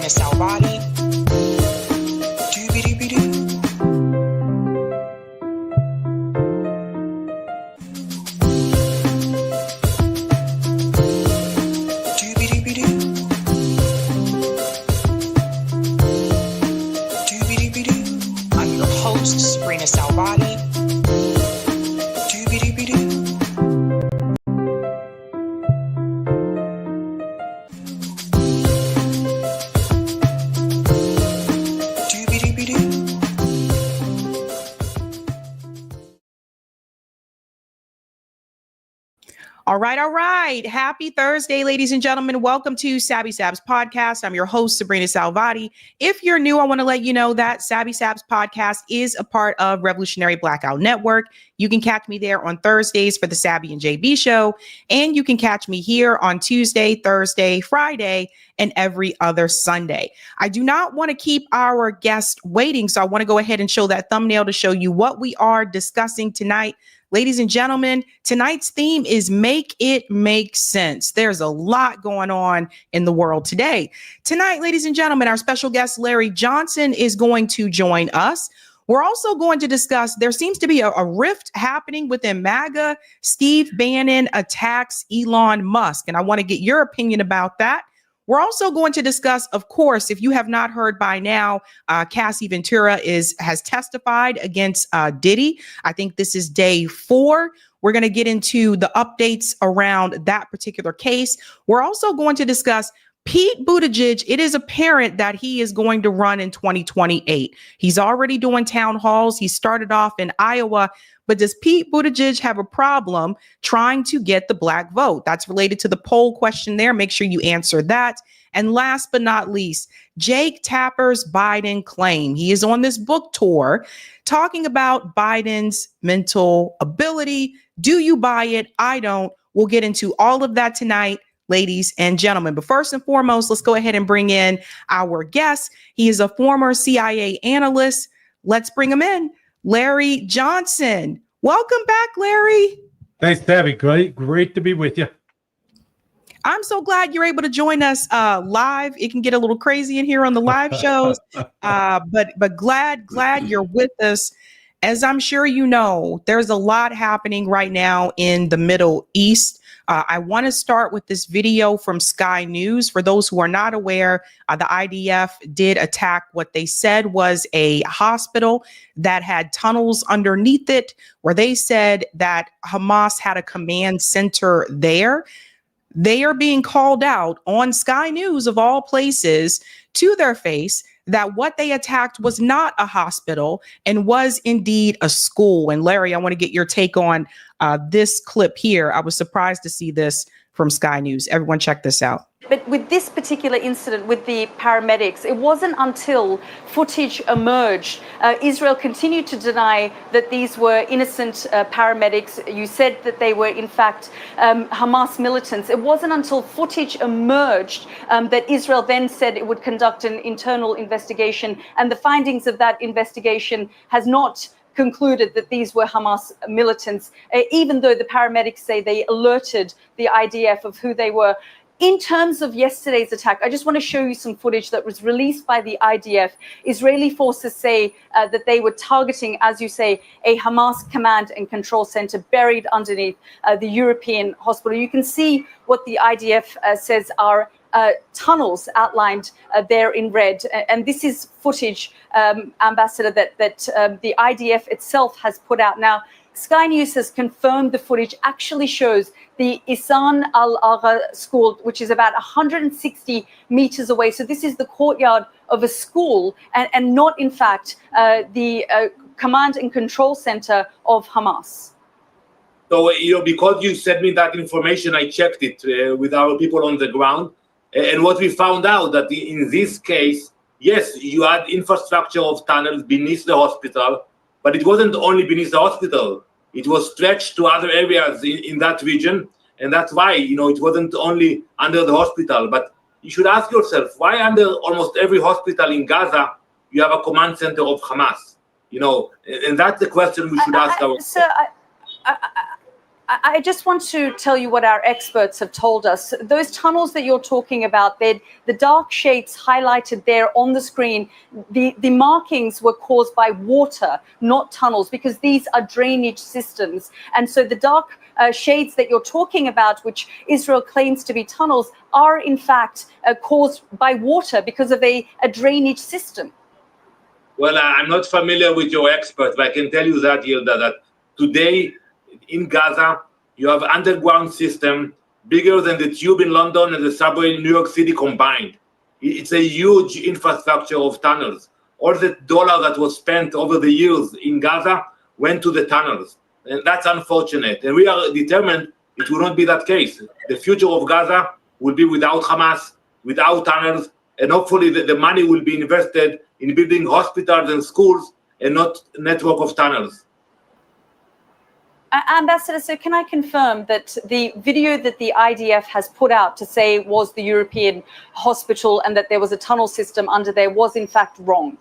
sabrinasalvati. I'm your host, sabrinasalvati. All right. Happy Thursday, ladies and gentlemen. Welcome to Sabby Sabs podcast. I'm your host, sabrinasalvati. If you're new, I want to let you know that Sabby Sabs podcast is a part of Revolutionary Blackout Network. You can catch me there on Thursdays for the Sabby and JB show. And you can catch me here on Tuesday, Thursday, Friday, and every other Sunday. I do not want to keep our guests waiting, so I want to go ahead and show that thumbnail to show you what we are discussing tonight. Ladies and gentlemen, tonight's theme is Make It Make Sense. There's a lot going on in the world today. Tonight, ladies and gentlemen, our special guest, Larry Johnson, is going to join us. We're also going to discuss, there seems to be a rift happening within MAGA. Steve Bannon attacks Elon Musk, and I want to get your opinion about that. We're also going to discuss, of course, if you have not heard by now, Cassie Ventura has testified against Diddy. I think this is day 4. We're going to get into the updates around that particular case. We're also going to discuss Pete Buttigieg. It is apparent that he is going to run in 2028. He's already doing town halls. He started off in Iowa. But does Pete Buttigieg have a problem trying to get the black vote? That's related to the poll question there. Make sure you answer that. And last but not least, Jake Tapper's Biden claim. He is on this book tour talking about Biden's mental ability. Do you buy it? I don't. We'll get into all of that tonight, ladies and gentlemen. But first and foremost, let's go ahead and bring in our guest. He is a former CIA analyst. Let's bring him in. Larry Johnson. Welcome back, Larry. Thanks, Sabby. Great to be with you. I'm so glad you're able to join us live. It can get a little crazy in here on the live shows, but glad you're with us. As I'm sure you know, there's a lot happening right now in the Middle East. I want to start with this video from Sky News. For those who are not aware, the IDF did attack what they said was a hospital that had tunnels underneath it, where they said that Hamas had a command center there. They are being called out on Sky News, of all places, to their face, that what they attacked was not a hospital and was indeed a school. And Larry, I want to get your take on this clip here. I was surprised to see this from Sky News. Everyone check this out. But with this particular incident with the paramedics, it wasn't until footage emerged. Israel continued to deny that these were innocent paramedics. You said that they were, in fact, Hamas militants. It wasn't until footage emerged that Israel then said it would conduct an internal investigation. And the findings of that investigation has not concluded that these were Hamas militants, even though the paramedics say they alerted the IDF of who they were. In terms of yesterday's attack, I just want to show you some footage that was released by the IDF. Israeli forces say that they were targeting, as you say, a Hamas command and control center buried underneath the European hospital. You can see what the IDF says are tunnels outlined there in red. And this is footage, Ambassador, that the IDF itself has put out. Now, Sky News has confirmed the footage actually shows the Isan al-Agha school, which is about 160 meters away. So this is the courtyard of a school and not, in fact, the command and control center of Hamas. So, because you sent me that information, I checked it with our people on the ground. And what we found out that in this case, yes, you had infrastructure of tunnels beneath the hospital, but it wasn't only beneath the hospital. It was stretched to other areas in that region. And that's why, it wasn't only under the hospital. But you should ask yourself, why under almost every hospital in Gaza, you have a command center of Hamas? And that's the question we should ask ourselves. Sir, I just want to tell you what our experts have told us. Those tunnels that you're talking about, the dark shapes highlighted there on the screen, the markings were caused by water, not tunnels, because these are drainage systems. And so the dark shades that you're talking about, which Israel claims to be tunnels, are in fact caused by water because of a drainage system. Well, I'm not familiar with your expert, but I can tell you that, Hilda, that today in Gaza, you have an underground system bigger than the tube in London and the subway in New York City combined. It's a huge infrastructure of tunnels. All the dollar that was spent over the years in Gaza went to the tunnels. And that's unfortunate. And we are determined it will not be that case. The future of Gaza will be without Hamas, without tunnels, and hopefully the money will be invested in building hospitals and schools and not a network of tunnels. Ambassador, so can I confirm that the video that the IDF has put out to say was the European hospital and that there was a tunnel system under there was in fact wrong?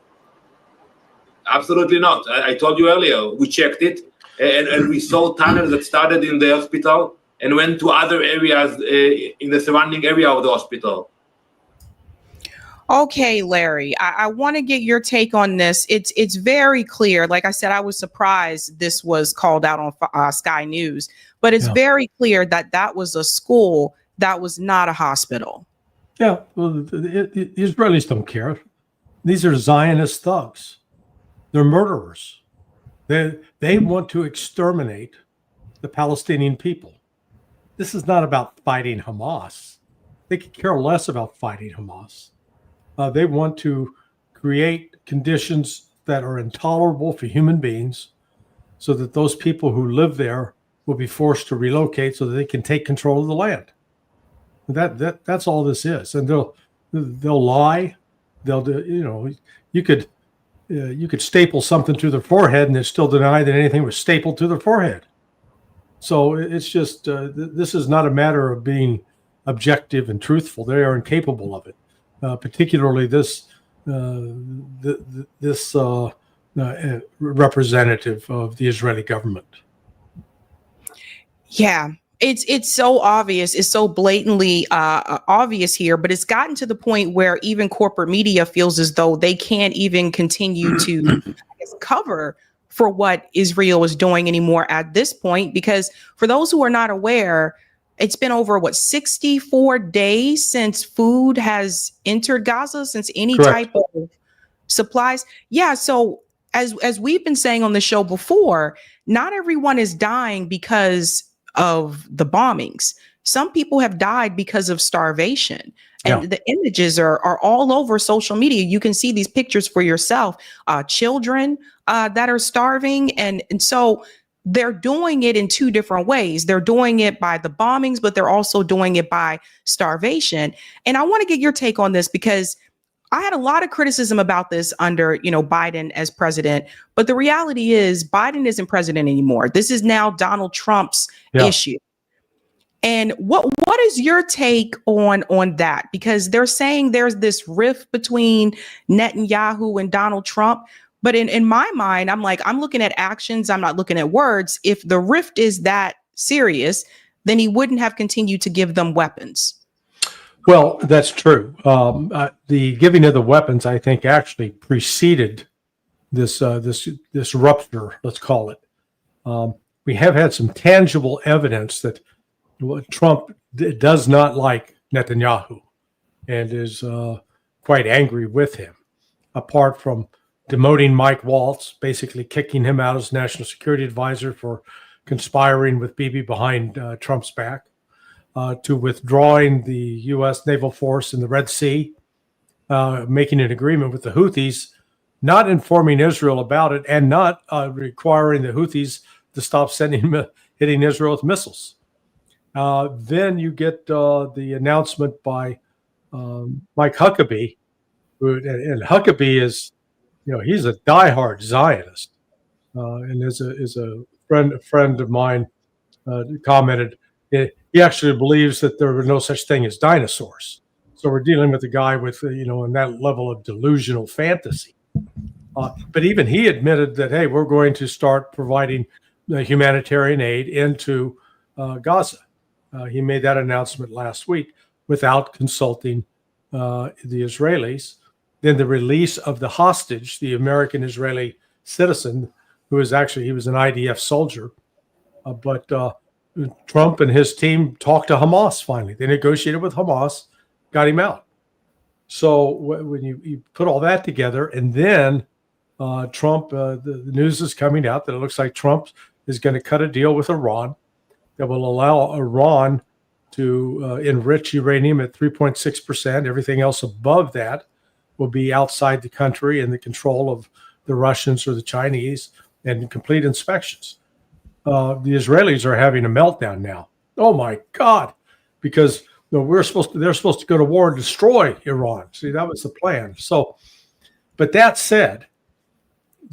Absolutely not. I told you earlier, we checked it and we saw tunnels that started in the hospital and went to other areas in the surrounding area of the hospital. Okay, Larry, I want to get your take on this. It's very clear. Like I said, I was surprised this was called out on Sky News, but it's very clear that that was a school, that was not a hospital. Yeah, well, the Israelis don't care. These are Zionist thugs. They're murderers. They want to exterminate the Palestinian people. This is not about fighting Hamas. They could care less about fighting Hamas. They want to create conditions that are intolerable for human beings so that those people who live there will be forced to relocate so that they can take control of the land. That's all this is. And they'll lie. They'll do, you could staple something to their forehead and they still deny that anything was stapled to their forehead. So it's just, this is not a matter of being objective and truthful. They are incapable of it. Particularly this representative of the Israeli government. Yeah, it's so obvious. It's so blatantly obvious here, but it's gotten to the point where even corporate media feels as though they can't even continue to cover for what Israel is doing anymore at this point, because for those who are not aware, it's been over 64 days since food has entered Gaza, since any type of supplies. Yeah. So as we've been saying on the show before, not everyone is dying because of the bombings. Some people have died because of starvation. And the images are all over social media. You can see these pictures for yourself, children that are starving. And so they're doing it in two different ways. They're doing it by the bombings, but they're also doing it by starvation. And I want to get your take on this because I had a lot of criticism about this under, Biden as president. But the reality is Biden isn't president anymore. This is now Donald Trump's issue. And what is your take on that? Because they're saying there's this rift between Netanyahu and Donald Trump. But in my mind, I'm looking at actions. I'm not looking at words. If the rift is that serious, then he wouldn't have continued to give them weapons. Well, that's true. The giving of the weapons, I think, actually preceded this rupture, let's call it. We have had some tangible evidence that Trump does not like Netanyahu and is quite angry with him, apart from demoting Mike Waltz, basically kicking him out as national security advisor for conspiring with Bibi behind Trump's back, to withdrawing the U.S. naval force in the Red Sea, making an agreement with the Houthis, not informing Israel about it, and not requiring the Houthis to stop hitting Israel with missiles. Then you get the announcement by Mike Huckabee, and Huckabee is, he's a diehard Zionist, and is a friend of mine commented he actually believes that there were no such thing as dinosaurs. So we're dealing with a guy with in that level of delusional fantasy. But even he admitted that, hey, we're going to start providing humanitarian aid into Gaza. He made that announcement last week without consulting the Israelis. Then the release of the hostage, the American-Israeli citizen, he was an IDF soldier. But Trump and his team talked to Hamas finally. They negotiated with Hamas, got him out. So when you put all that together, and then Trump, the news is coming out that it looks like Trump is going to cut a deal with Iran that will allow Iran to enrich uranium at 3.6%. Everything else above that will be outside the country in the control of the Russians or the Chinese, and complete inspections. The Israelis are having a meltdown now. Oh my God! Because they're supposed to go to war and destroy Iran. See, that was the plan. So, but that said,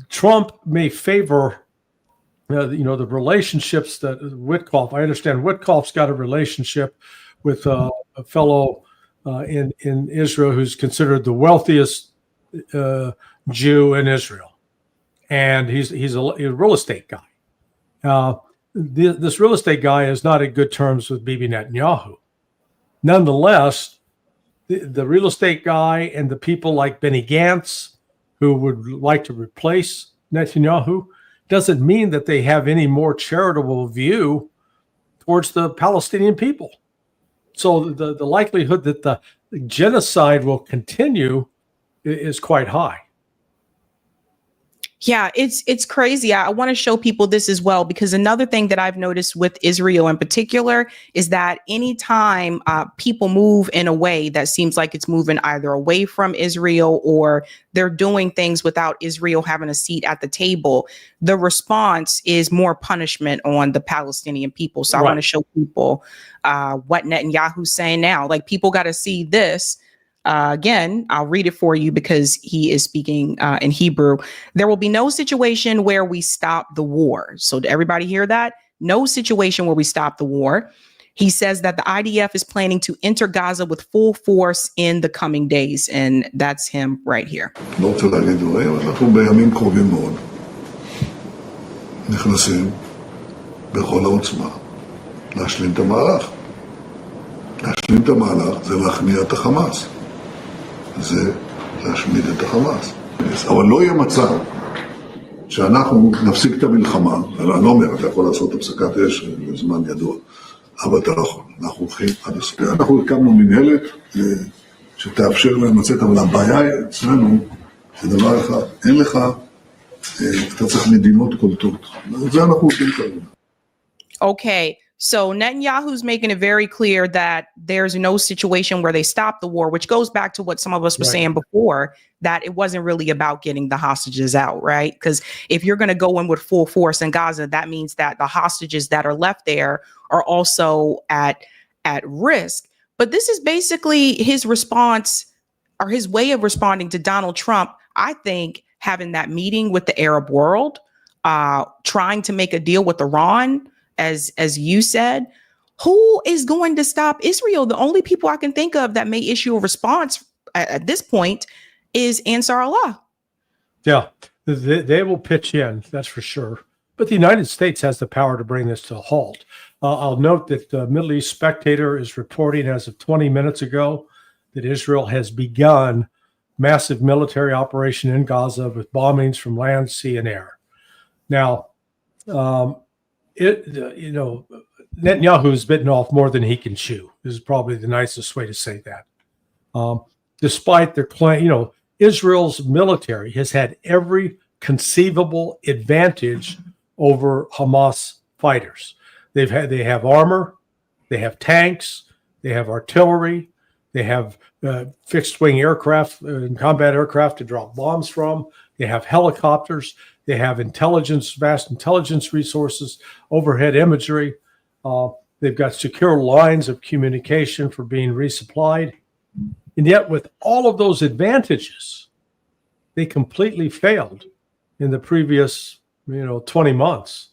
Trump may favor the relationships that Witkoff. I understand Witkoff's got a relationship with a fellow in Israel who's considered the wealthiest Jew in Israel, and he's a real estate guy. This real estate guy is not in good terms with Bibi Netanyahu. Nonetheless, the real estate guy and the people like Benny Gantz, who would like to replace Netanyahu, doesn't mean that they have any more charitable view towards the Palestinian people. So the likelihood that the genocide will continue is quite high. Yeah, it's crazy. I want to show people this as well, because another thing that I've noticed with Israel in particular is that anytime people move in a way that seems like it's moving either away from Israel or they're doing things without Israel having a seat at the table, the response is more punishment on the Palestinian people. So I want to show people what Netanyahu's saying now. Like, people got to see this. Again, I'll read it for you because he is speaking in Hebrew. There will be no situation where we stop the war. So did everybody hear that? No situation where we stop the war. He says that the IDF is planning to enter Gaza with full force in the coming days. And that's him right here. לא רוצה להגיד דברים, אבל אנחנו בימים קרובים מאוד נכנסים בכל העוצמה להשלים את המהלך. להשלים את המהלך זה להכניע את החמאס. זה להשמיד את החמאס. אבל לא יהיה מצב שאנחנו נפסיק את המלחמה, אני לא אומר, אתה יכול לעשות הפסקת אש בזמן ידוע, אבל אתה לא יכול, אנחנו הולכים עד הסוף. אנחנו הקמנו מנהלת שתאפשר להם לצאת, אבל הבעיה אצלנו זה דבר אחד, אין לך, אתה צריך מדינות קולטות. זה אנחנו עושים כרגע. Okay. So Netanyahu's making it very clear that there's no situation where they stop the war, which goes back to what some of us were saying before, that it wasn't really about getting the hostages out, right? Because if you're going to go in with full force in Gaza, that means that the hostages that are left there are also at risk. But this is basically his response, or his way of responding to Donald Trump, I think, having that meeting with the Arab world, trying to make a deal with Iran. As you said, who is going to stop Israel? The only people I can think of that may issue a response at this point is Ansar Allah. Yeah, they will pitch in, that's for sure. But the United States has the power to bring this to a halt. I'll note that the Middle East Spectator is reporting as of 20 minutes ago that Israel has begun massive military operation in Gaza with bombings from land, sea, and air. Now, Netanyahu's bitten off more than he can chew. This is probably the nicest way to say that. Despite their claim, Israel's military has had every conceivable advantage over Hamas fighters. They have armor, they have tanks, they have artillery, they have fixed wing aircraft and combat aircraft to drop bombs from. They have helicopters. They have vast intelligence resources, overhead imagery. They've got secure lines of communication for being resupplied. And yet, with all of those advantages, they completely failed in the previous, 20 months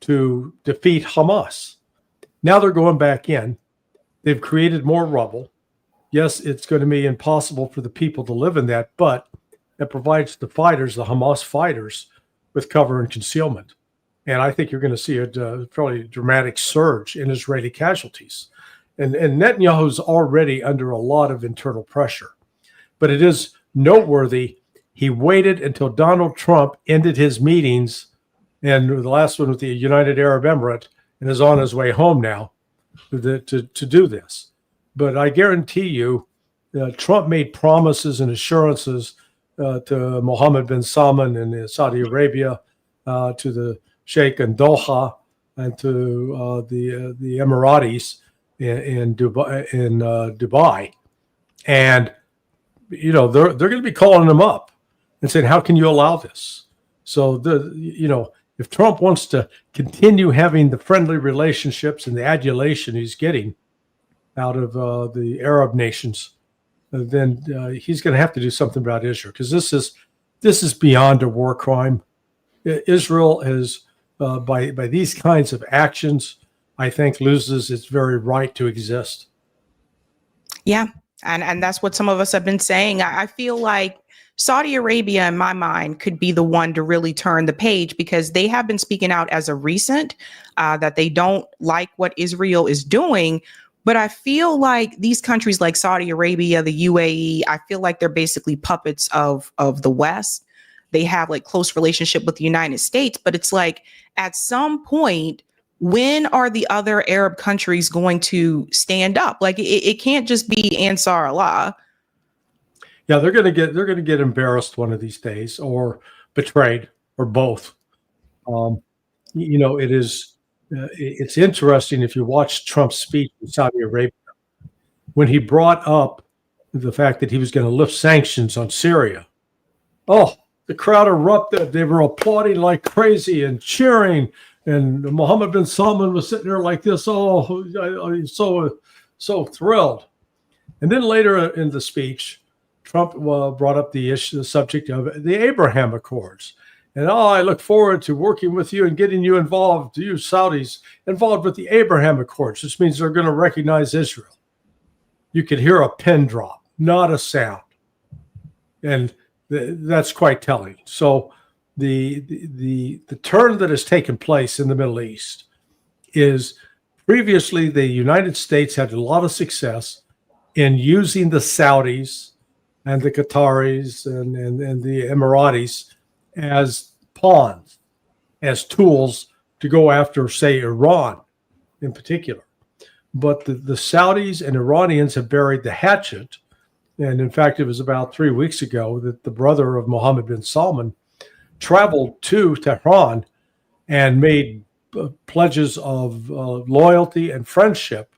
to defeat Hamas. Now they're going back in. They've created more rubble. Yes, it's going to be impossible for the people to live in that, but it provides the fighters, the Hamas fighters, with cover and concealment. And I think you're going to see a fairly dramatic surge in Israeli casualties. And Netanyahu's already under a lot of internal pressure. But it is noteworthy, he waited until Donald Trump ended his meetings, and the last one with the United Arab Emirates, and is on his way home now to do this. But I guarantee you, Trump made promises and assurances to Mohammed bin Salman in Saudi Arabia, to the Sheikh in Doha, and to the Emiratis in Dubai, and they're going to be calling them up and saying, "How can you allow this?" So if Trump wants to continue having the friendly relationships and the adulation he's getting out of the Arab nations, then he's going to have to do something about Israel, because this is beyond a war crime. Israel is by these kinds of actions, I think, loses its very right to exist. Yeah. And that's what some of us have been saying. I feel like Saudi Arabia, in my mind, could be the one to really turn the page, because they have been speaking out as a recent that they don't like what Israel is doing. But I feel like these countries like Saudi Arabia, the UAE, I feel like they're basically puppets of the West. They have like close relationship with the United States, but it's like at some point, when are the other Arab countries going to stand up? Like it can't just be Ansar Allah. Yeah, they're going to get embarrassed one of these days, or betrayed, or both. It's interesting if you watch Trump's speech in Saudi Arabia, when he brought up the fact that he was going to lift sanctions on Syria. Oh, the crowd erupted. They were applauding like crazy and cheering. And Mohammed bin Salman was sitting there like this. Oh, so thrilled. And then later in the speech, Trump brought up the subject of the Abraham Accords. And I look forward to working with you and getting you involved, you Saudis, involved with the Abraham Accords. This means they're going to recognize Israel. You could hear a pin drop, not a sound. And that's quite telling. So the turn that has taken place in the Middle East is, previously the United States had a lot of success in using the Saudis and the Qataris and the Emiratis as pawns, as tools to go after, say, Iran in particular. But the Saudis and Iranians have buried the hatchet. And in fact, it was about 3 weeks ago that the brother of Mohammed bin Salman traveled to Tehran and made pledges of loyalty and friendship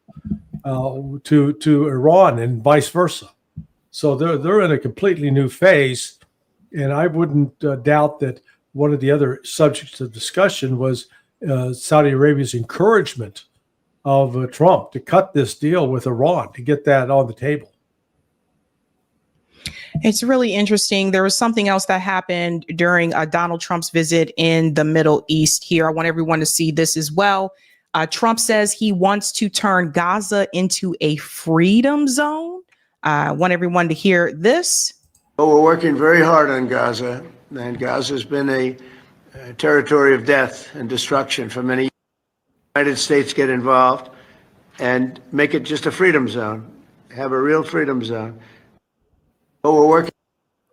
to Iran, and vice versa. So they're in a completely new phase. And I wouldn't doubt that one of the other subjects of discussion was Saudi Arabia's encouragement of Trump to cut this deal with Iran, to get that on the table. It's really interesting. There was something else that happened during Donald Trump's visit in the Middle East here. I want everyone to see this as well. Trump says he wants to turn Gaza into a freedom zone. I want everyone to hear this. Well, we're working very hard on Gaza, and Gaza has been a territory of death and destruction for many years. The United States get involved and make it just a freedom zone, have a real freedom zone. But we're working.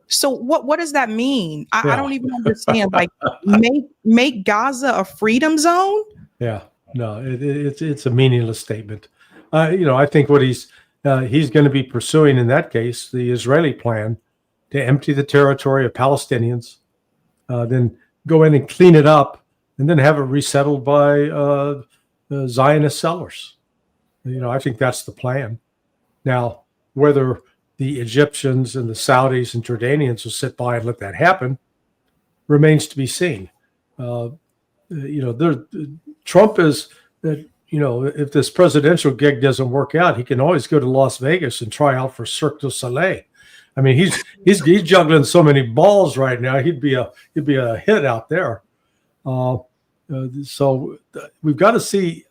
So what does that mean? I don't even understand. Like, make Gaza a freedom zone? Yeah, no, it's a meaningless statement. I think what he's going to be pursuing in that case, the Israeli plan to empty the territory of Palestinians, then go in and clean it up, and then have it resettled by Zionist settlers. I think that's the plan. Now, whether the Egyptians and the Saudis and Jordanians will sit by and let that happen remains to be seen. Trump is, if this presidential gig doesn't work out, he can always go to Las Vegas and try out for Cirque du Soleil. I mean, he's juggling so many balls right now. He'd be a hit out there. So we've got to see.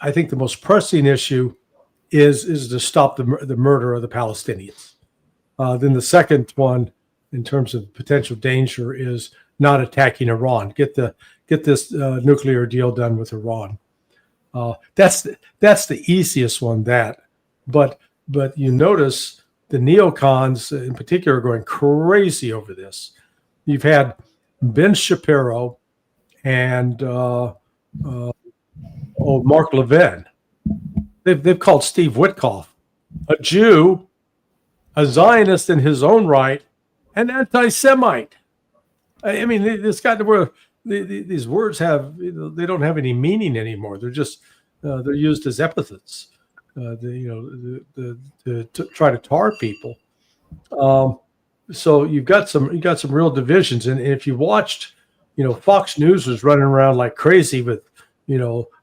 I think the most pressing issue is to stop the murder of the Palestinians. Then the second one, in terms of potential danger, is not attacking Iran. Get this nuclear deal done with Iran. That's the easiest one. But you notice the neocons in particular are going crazy over this. You've had Ben Shapiro and Mark Levin. They've called Steve Witkoff a Jew, a Zionist in his own right, an anti-Semite. I mean, it's got to where these words they don't have any meaning anymore. They're just they're used as epithets, to try to tar people. So you've got some real divisions, and if you watched, Fox News was running around like crazy with,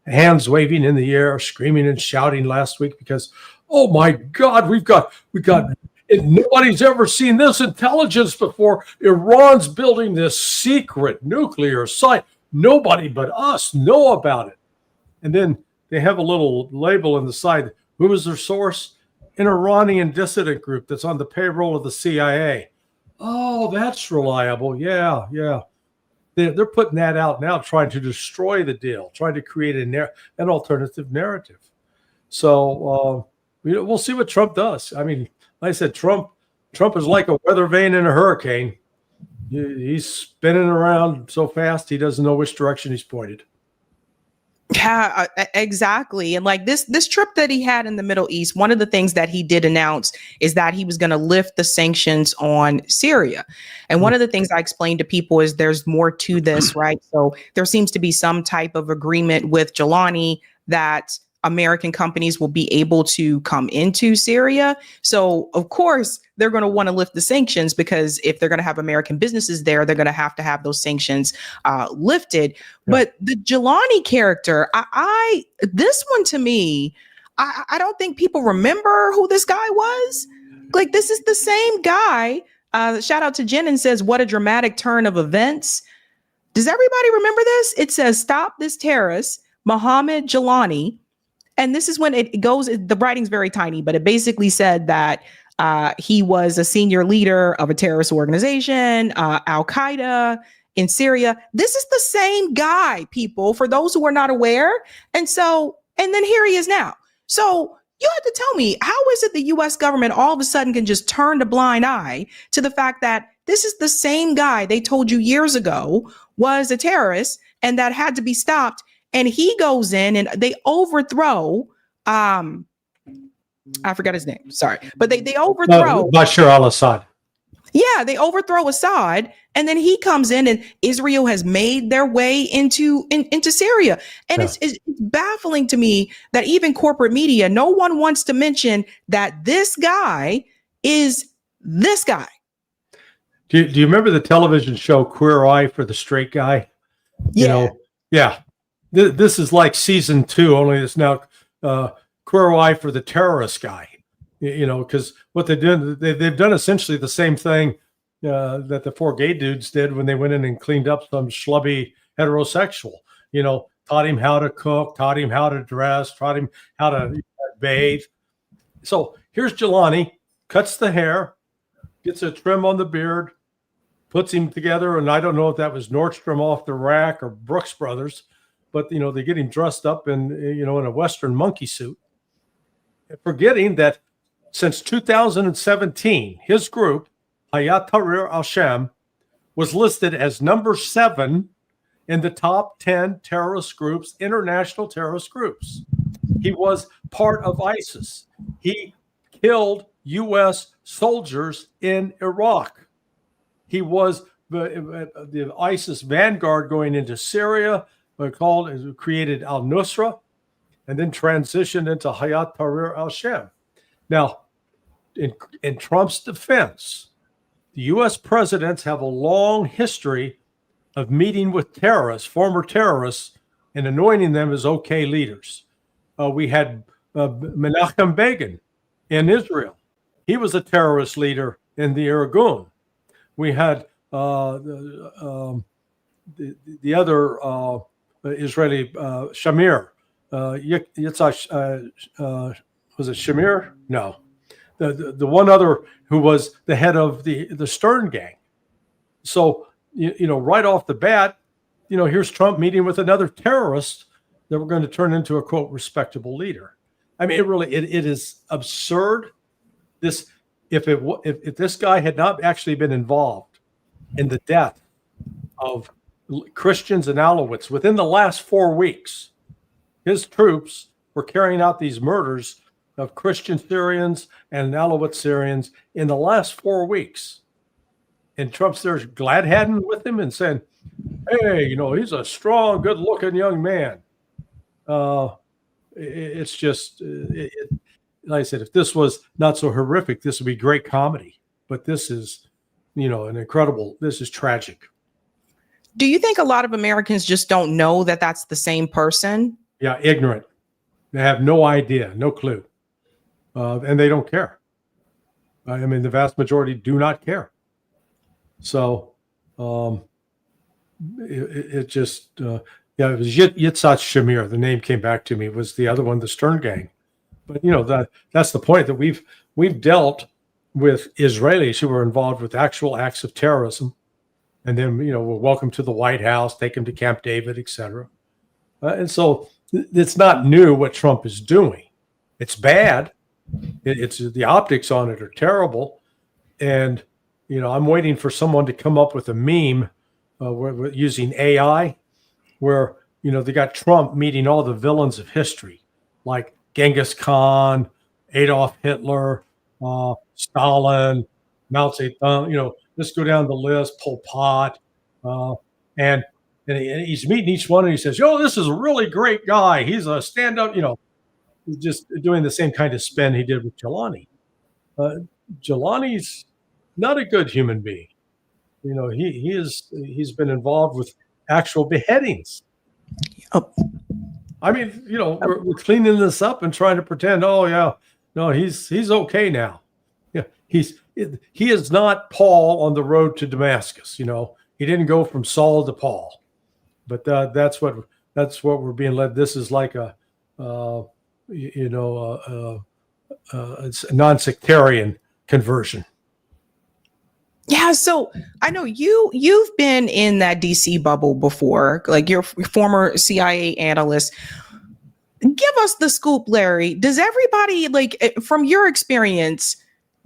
hands waving in the air, screaming and shouting last week because, oh my God, we got. Nobody's ever seen this intelligence before. Iran's building this secret nuclear site. Nobody but us know about it. And then they have a little label on the side. Who is their source? An Iranian dissident group that's on the payroll of the CIA. Oh, that's reliable. Yeah. They're putting that out now, trying to destroy the deal, trying to create an alternative narrative. So we'll see what Trump does. I mean, like I said, Trump is like a weather vane in a hurricane. He's spinning around so fast he doesn't know which direction he's pointed. Yeah, exactly. And like this trip that he had in the Middle East, one of the things that he did announce is that he was going to lift the sanctions on Syria. And one of the things I explained to people is there's more to this, right? So there seems to be some type of agreement with Jelani that American companies will be able to come into Syria. So, of course, they're going to want to lift the sanctions because if they're going to have American businesses there, they're going to have those sanctions lifted. Yeah. But the Jelani character, this one to me, I don't think people remember who this guy was. Like, this is the same guy. Shout out to Jen and says, what a dramatic turn of events. Does everybody remember this? It says, stop this terrorist, Mohammed Jelani. And this is when it goes, the writing's very tiny, but it basically said that he was a senior leader of a terrorist organization, Al-Qaeda in Syria. This is the same guy, people, for those who are not aware. And then here he is now. So you have to tell me, how is it the US government all of a sudden can just turn a blind eye to the fact that this is the same guy they told you years ago was a terrorist and that had to be stopped? And he goes in and they overthrow, I forgot his name, sorry, but they overthrow Bashar al-Assad. Yeah, they overthrow Assad, and then he comes in and Israel has made their way into Syria. And it's baffling to me that even corporate media, no one wants to mention that this guy is this guy. Do you remember the television show Queer Eye for the Straight Guy? Yeah. This is like season 2, only it's now Queer Eye for the terrorist guy. Because what they've done essentially the same thing that the 4 gay dudes did when they went in and cleaned up some schlubby heterosexual. Taught him how to cook, taught him how to dress, taught him how to bathe. So here's Jelani, cuts the hair, gets a trim on the beard, puts him together, and I don't know if that was Nordstrom off the rack or Brooks Brothers. But, they get him dressed up in a Western monkey suit, forgetting that since 2017, his group, Hayat Tahrir al-Sham, was listed as number 7 in the top 10 terrorist groups, international terrorist groups. He was part of ISIS. He killed U.S. soldiers in Iraq. He was the ISIS vanguard going into Syria, created al-Nusra, and then transitioned into Hayat Tahrir al-Sham. Now, in Trump's defense, the U.S. presidents have a long history of meeting with terrorists, former terrorists, and anointing them as okay leaders. We had Menachem Begin in Israel. He was a terrorist leader in the Irgun. We had the other Israeli Shamir, Yitzhak, was it Shamir? No, the one other who was the head of the Stern gang. So right off the bat, here's Trump meeting with another terrorist that we're going to turn into a quote respectable leader. I mean, it is absurd. If this guy had not actually been involved in the death of Christians and Alawites within the last 4 weeks, his troops were carrying out these murders of Christian Syrians and Alawite Syrians in the last 4 weeks. And Trump's there glad-handing with him and saying, hey, he's a strong, good-looking young man. It's just, like I said, if this was not so horrific, this would be great comedy. But this is, this is tragic. Do you think a lot of Americans just don't know that that's the same person? Yeah, ignorant. They have no idea, no clue. And they don't care. I mean, the vast majority do not care. So it just, it was Yitzhak Shamir. The name came back to me. It was the other one, the Stern Gang. But, that's the point, that we've dealt with Israelis who were involved with actual acts of terrorism. And then, we're welcome to the White House, take them to Camp David, et cetera. And so it's not new what Trump is doing. It's bad. It's the optics on it are terrible. And, I'm waiting for someone to come up with a meme using AI where, they got Trump meeting all the villains of history, like Genghis Khan, Adolf Hitler, Stalin, Mao Zedong, let's go down the list, Pol Pot. And he's meeting each one and he says, this is a really great guy. He's a stand-up, he's just doing the same kind of spin he did with Jelani. Jelani's not a good human being. He's been involved with actual beheadings. Oh. I mean, we're cleaning this up and trying to pretend, he's okay now. Yeah, he is not Paul on the road to Damascus. He didn't go from Saul to Paul, but that's what we're being led. This is like it's a non-sectarian conversion. Yeah, so I know you've been in that DC bubble before, like you're a former CIA analyst. Give us the scoop, Larry. Does everybody, from your experience,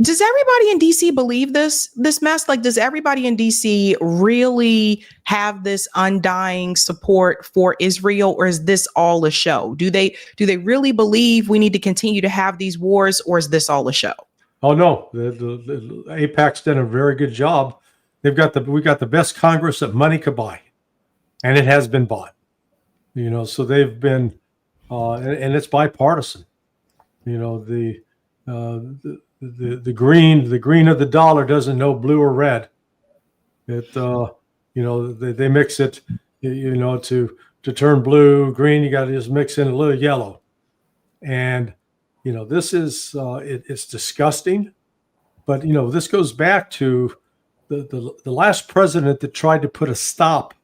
does everybody in DC believe this mess? Like, does everybody in DC really have this undying support for Israel, or is this all a show? Do they really believe we need to continue to have these wars, or is this all a show? Oh no, the AIPAC's done a very good job. We got the best Congress that money could buy, and it has been bought. So they've been, and it's bipartisan. The green of the dollar doesn't know blue or red. They mix it, to turn blue, green. You got to just mix in a little yellow, and this is it's disgusting. But this goes back to the last president that tried to put a stop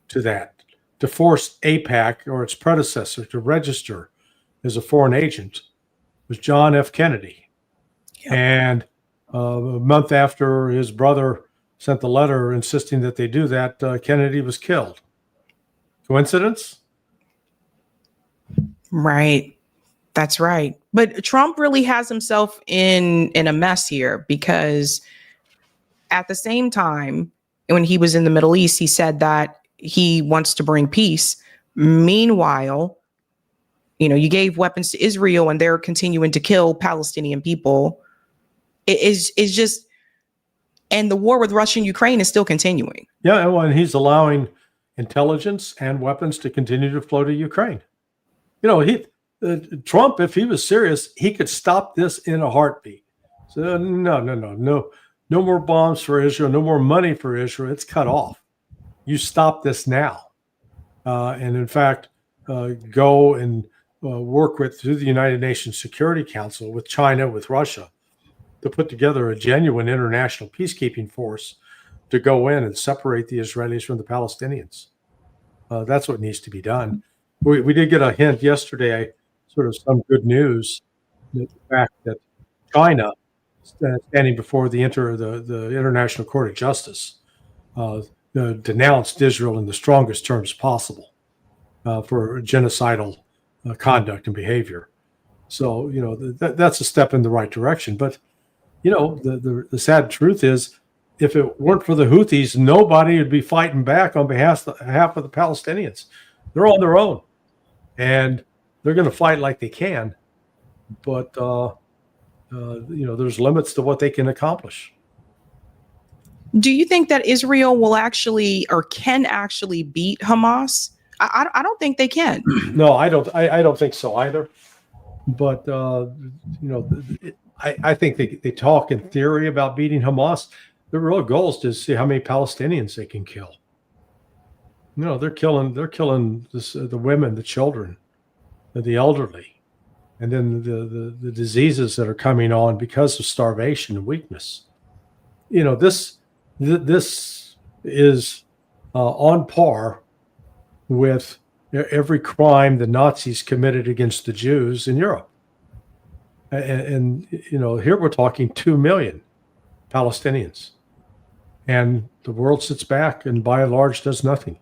to that, to force AIPAC or its predecessor to register as a foreign agent, was John F. Kennedy. Yep. And a month after his brother sent the letter insisting that they do that, Kennedy was killed. Coincidence? Right. That's right. But Trump really has himself in a mess here, because at the same time, when he was in the Middle East, he said that he wants to bring peace. Meanwhile, you gave weapons to Israel and they're continuing to kill Palestinian people. It's just, and the war with Russia and Ukraine is still continuing. Yeah, and he's allowing intelligence and weapons to continue to flow to Ukraine. Trump, if he was serious, he could stop this in a heartbeat. So no more bombs for Israel, no more money for Israel. It's cut off. You stop this now, and in fact, go and work through the United Nations Security Council with China, with Russia, to put together a genuine international peacekeeping force to go in and separate the Israelis from the Palestinians. That's what needs to be done. We did get a hint yesterday, sort of some good news, the fact that China, standing before the International Court of Justice, denounced Israel in the strongest terms possible for genocidal conduct and behavior. So, that's a step in the right direction. But, the sad truth is, if it weren't for the Houthis, nobody would be fighting back on behalf of the Palestinians. They're on their own, and they're going to fight like they can. But, there's limits to what they can accomplish. Do you think that Israel will actually or can actually beat Hamas? I don't think they can. No, I don't think so either. But I think they talk in theory about beating Hamas. The real goal is to see how many Palestinians they can kill. They're killing the women, the children, the elderly, and then the diseases that are coming on because of starvation and weakness. This is on par with every crime the Nazis committed against the Jews in Europe. And here we're talking 2 million Palestinians, and the world sits back and by and large does nothing.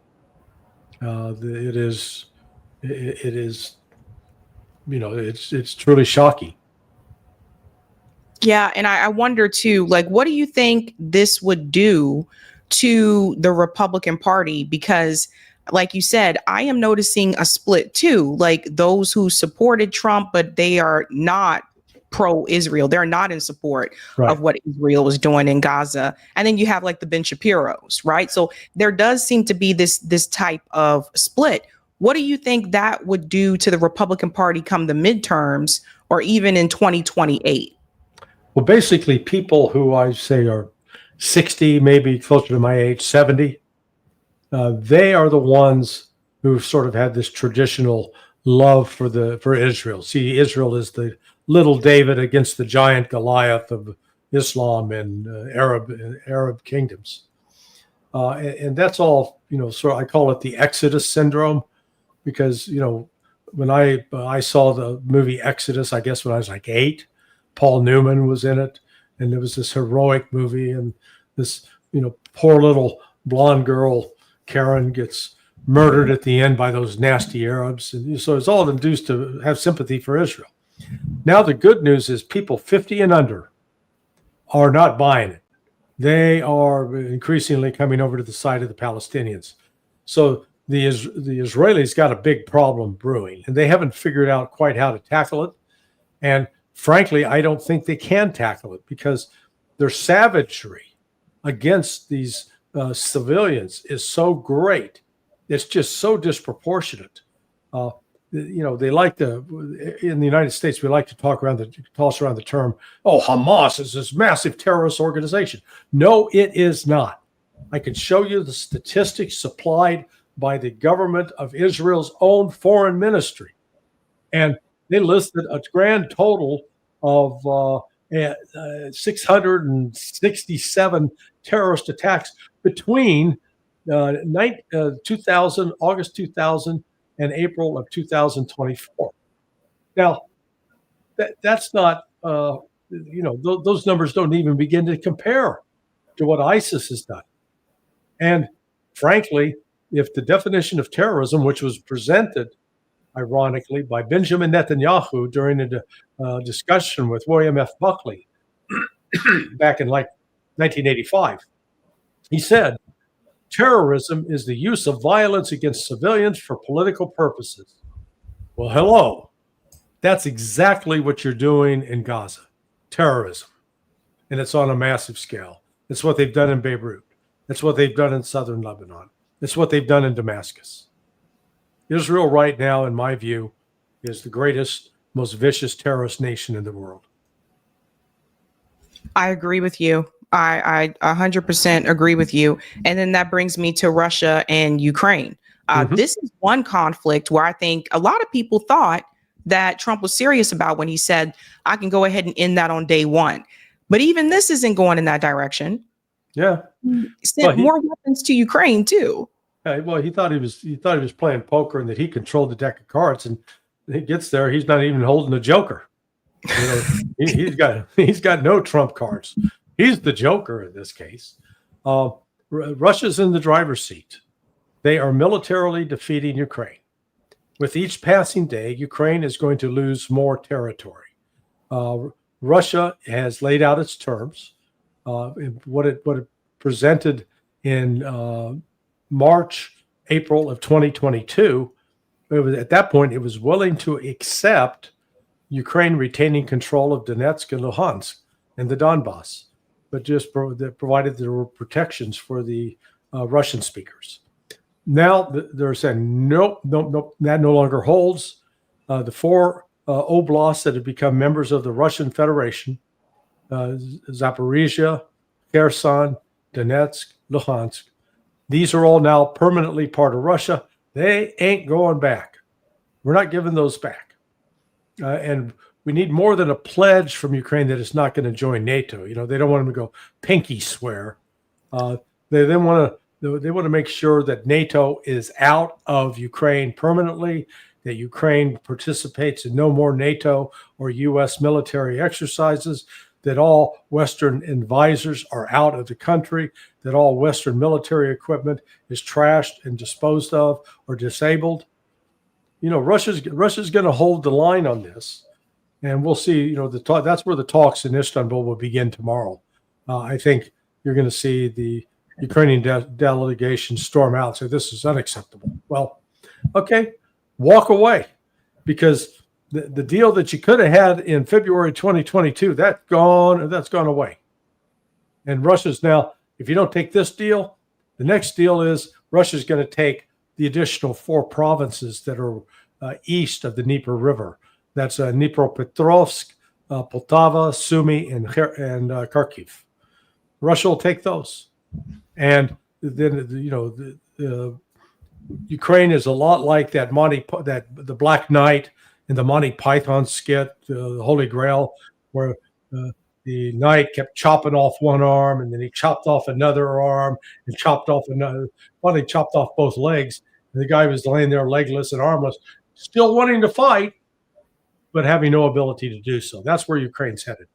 It is, it's truly shocking. Yeah, and I wonder too, like, what do you think this would do to the Republican Party? Because, like you said, I am noticing a split too, like those who supported Trump, but they are not pro-Israel. They're not in support of what Israel was doing in Gaza. And then you have like the Ben Shapiro's, right? So there does seem to be this type of split. What do you think that would do to the Republican Party come the midterms or even in 2028? Well, basically, people who I say are 60, maybe closer to my age, 70, they are the ones who sort of had this traditional love for Israel. See, Israel is the little David against the giant Goliath of Islam and Arab kingdoms, and that's all. So I call it the Exodus syndrome, because when I saw the movie Exodus, I guess when I was like 8. Paul Newman was in it, and it was this heroic movie, and this, poor little blonde girl, Karen, gets murdered at the end by those nasty Arabs. And so it's all induced to have sympathy for Israel. Now, the good news is people 50 and under are not buying it. They are increasingly coming over to the side of the Palestinians. So the Israelis got a big problem brewing, and they haven't figured out quite how to tackle it. And frankly, I don't think they can tackle it, because their savagery against these civilians is so great. It's just so disproportionate. They like to, in the United States, we like to toss around the term, oh, Hamas is this massive terrorist organization. No, it is not. I can show you the statistics supplied by the government of Israel's own foreign ministry. And they listed a grand total of 667 terrorist attacks between August 2000 and April of 2024. Now, that's not, those numbers don't even begin to compare to what ISIS has done. And frankly, if the definition of terrorism, which was presented ironically by Benjamin Netanyahu during a discussion with William F. Buckley back in 1985. He said, terrorism is the use of violence against civilians for political purposes. Well, hello. That's exactly what you're doing in Gaza. Terrorism. And it's on a massive scale. It's what they've done in Beirut. It's what they've done in southern Lebanon. It's what they've done in Damascus. Israel right now, in my view, is the greatest, most vicious terrorist nation in the world. I agree with you. I 100% agree with you. And then that brings me to Russia and Ukraine. This is one conflict where I think a lot of people thought that Trump was serious about when he said, I can go ahead and end that on day one. But even this isn't going in that direction. Yeah. Sent more weapons to Ukraine, too. Well, he thought he was playing poker and that he controlled the deck of cards, and he gets there, he's not even holding a joker. He's got no trump cards. He's the joker in this case. Russia's in the driver's seat. They are militarily defeating Ukraine. With each passing day, Ukraine is going to lose more territory. Russia has laid out its terms. What it presented in March, April of 2022, at that point, it was willing to accept Ukraine retaining control of Donetsk and Luhansk and the Donbass, but just provided there were protections for the Russian speakers. Now they're saying, nope, that no longer holds. The four oblasts that have become members of the Russian Federation, Zaporizhia, Kherson, Donetsk, Luhansk, these are all now permanently part of Russia. They ain't going back. We're not giving those back. And we need more than a pledge from Ukraine that it's not going to join NATO. They don't want them to go pinky swear. They want to make sure that NATO is out of Ukraine permanently, that Ukraine participates in no more NATO or U.S. military exercises, that all Western advisors are out of the country, that all Western military equipment is trashed and disposed of or disabled. Russia's going to hold the line on this, and we'll see. That's where the talks in Istanbul will begin tomorrow. I think you're going to see the Ukrainian delegation storm out and say this is unacceptable. Well, okay, walk away, because the deal that you could have had in February 2022, that's gone away. And Russia's now, if you don't take this deal, the next deal is Russia's going to take the additional 4 provinces that are east of the Dnieper River. That's Dnipropetrovsk, Poltava, Sumy, and Kharkiv. Russia will take those. And then, Ukraine is a lot like the Black Knight in the Monty Python skit, the Holy Grail, where the knight kept chopping off one arm, and then he chopped off another arm and chopped off another. Finally, chopped off both legs. And the guy was laying there legless and armless, still wanting to fight, but having no ability to do so. That's where Ukraine's headed.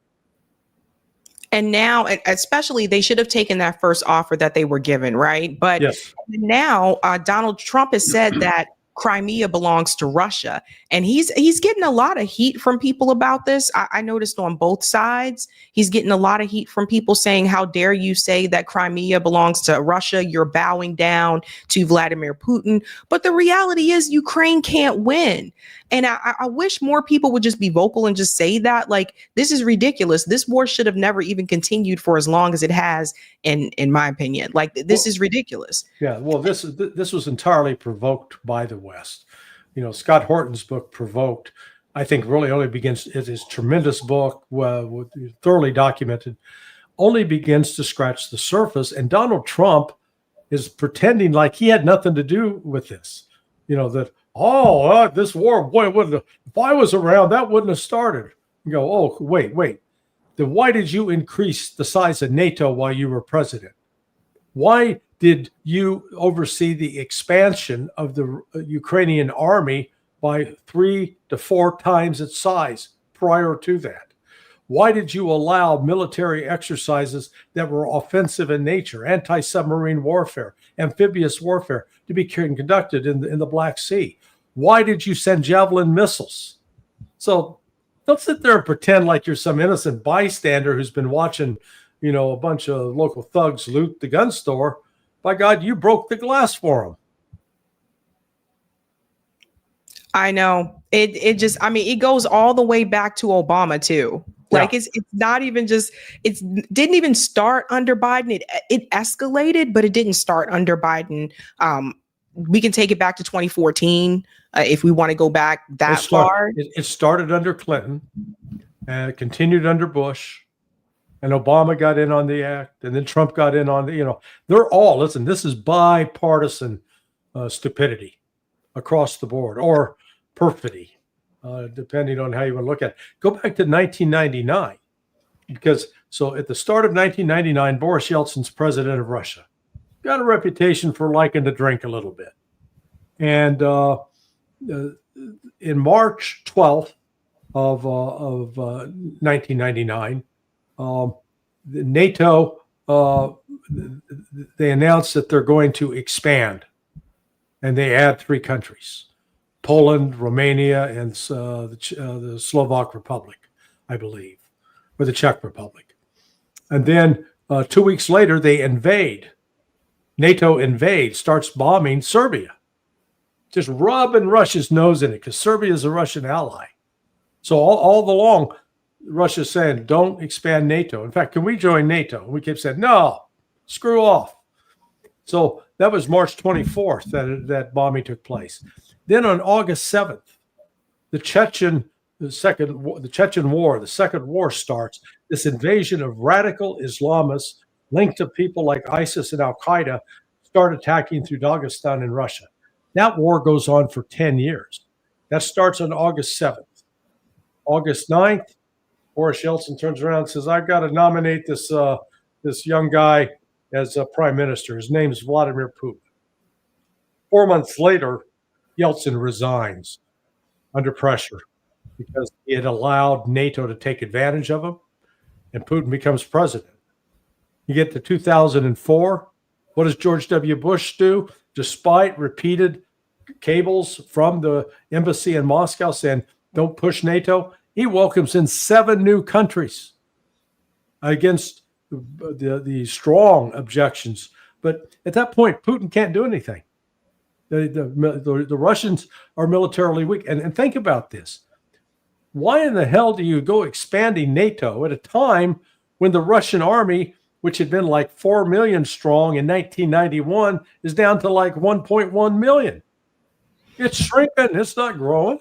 And now, especially, they should have taken that first offer that they were given, right? But yes. Now Donald Trump has said that Crimea belongs to Russia, and he's getting a lot of heat from people about this. I noticed on both sides, he's getting a lot of heat from people saying, how dare you say that Crimea belongs to Russia? You're bowing down to Vladimir Putin. But the reality is Ukraine can't win. And I wish more people would just be vocal and just say that, like, this is ridiculous. This war should have never even continued for as long as it has, in my opinion. Like, this is ridiculous. Yeah, well, this was entirely provoked by the West. Scott Horton's book, Provoked, I think really only begins, his tremendous book, thoroughly documented, only begins to scratch the surface. And Donald Trump is pretending like he had nothing to do with this. This war, boy, if I was around, that wouldn't have started. You go, oh, wait. Then why did you increase the size of NATO while you were president? Why did you oversee the expansion of the Ukrainian army by 3 to 4 times its size prior to that? Why did you allow military exercises that were offensive in nature, anti-submarine warfare, amphibious warfare, to be conducted in the Black Sea? Why did you send Javelin missiles? So don't sit there and pretend like you're some innocent bystander who's been watching, a bunch of local thugs loot the gun store. By God, you broke the glass for them. I know. It goes all the way back to Obama too. Like, it's not even just, it didn't even start under Biden. It escalated, but it didn't start under Biden. We can take it back to 2014 if we want to go back that far. It started under Clinton, and it continued under Bush, and Obama got in on the act, and then Trump got in on they're all, listen, this is bipartisan stupidity across the board, or perfidy, depending on how you want to look at it. Go back to 1999, because at the start of 1999, Boris Yeltsin's president of Russia. Got a reputation for liking to drink a little bit. And in March 12th of 1999, NATO they announced that they're going to expand, and they add 3 countries: Poland, Romania, and the Slovak Republic, I believe, or the Czech Republic. And then 2 weeks later, they invade. NATO invades, starts bombing Serbia, just rubbing Russia's nose in it because Serbia is a Russian ally. So all along, Russia's saying, don't expand NATO. In fact, can we join NATO? And we kept saying, no, screw off. So that was March 24th that bombing took place. Then on August 7th, the Chechen War, the second war starts. This invasion of radical Islamists linked to people like ISIS and Al-Qaeda start attacking through Dagestan in Russia. That war goes on for 10 years. That starts on August 7th. August 9th, Boris Yeltsin turns around and says, I've got to nominate this young guy as prime minister. His name is Vladimir Putin. 4 months later, Yeltsin resigns under pressure because he had allowed NATO to take advantage of him, and Putin becomes president. You get to 2004. What does George W. Bush do? Despite repeated cables from the embassy in Moscow saying, don't push NATO, he welcomes in 7 new countries against the strong objections. But at that point, Putin can't do anything. The Russians are militarily weak. And think about this. Why in the hell do you go expanding NATO at a time when the Russian army, which had been like 4 million strong in 1991, is down to like 1.1 million? It's shrinking. It's not growing.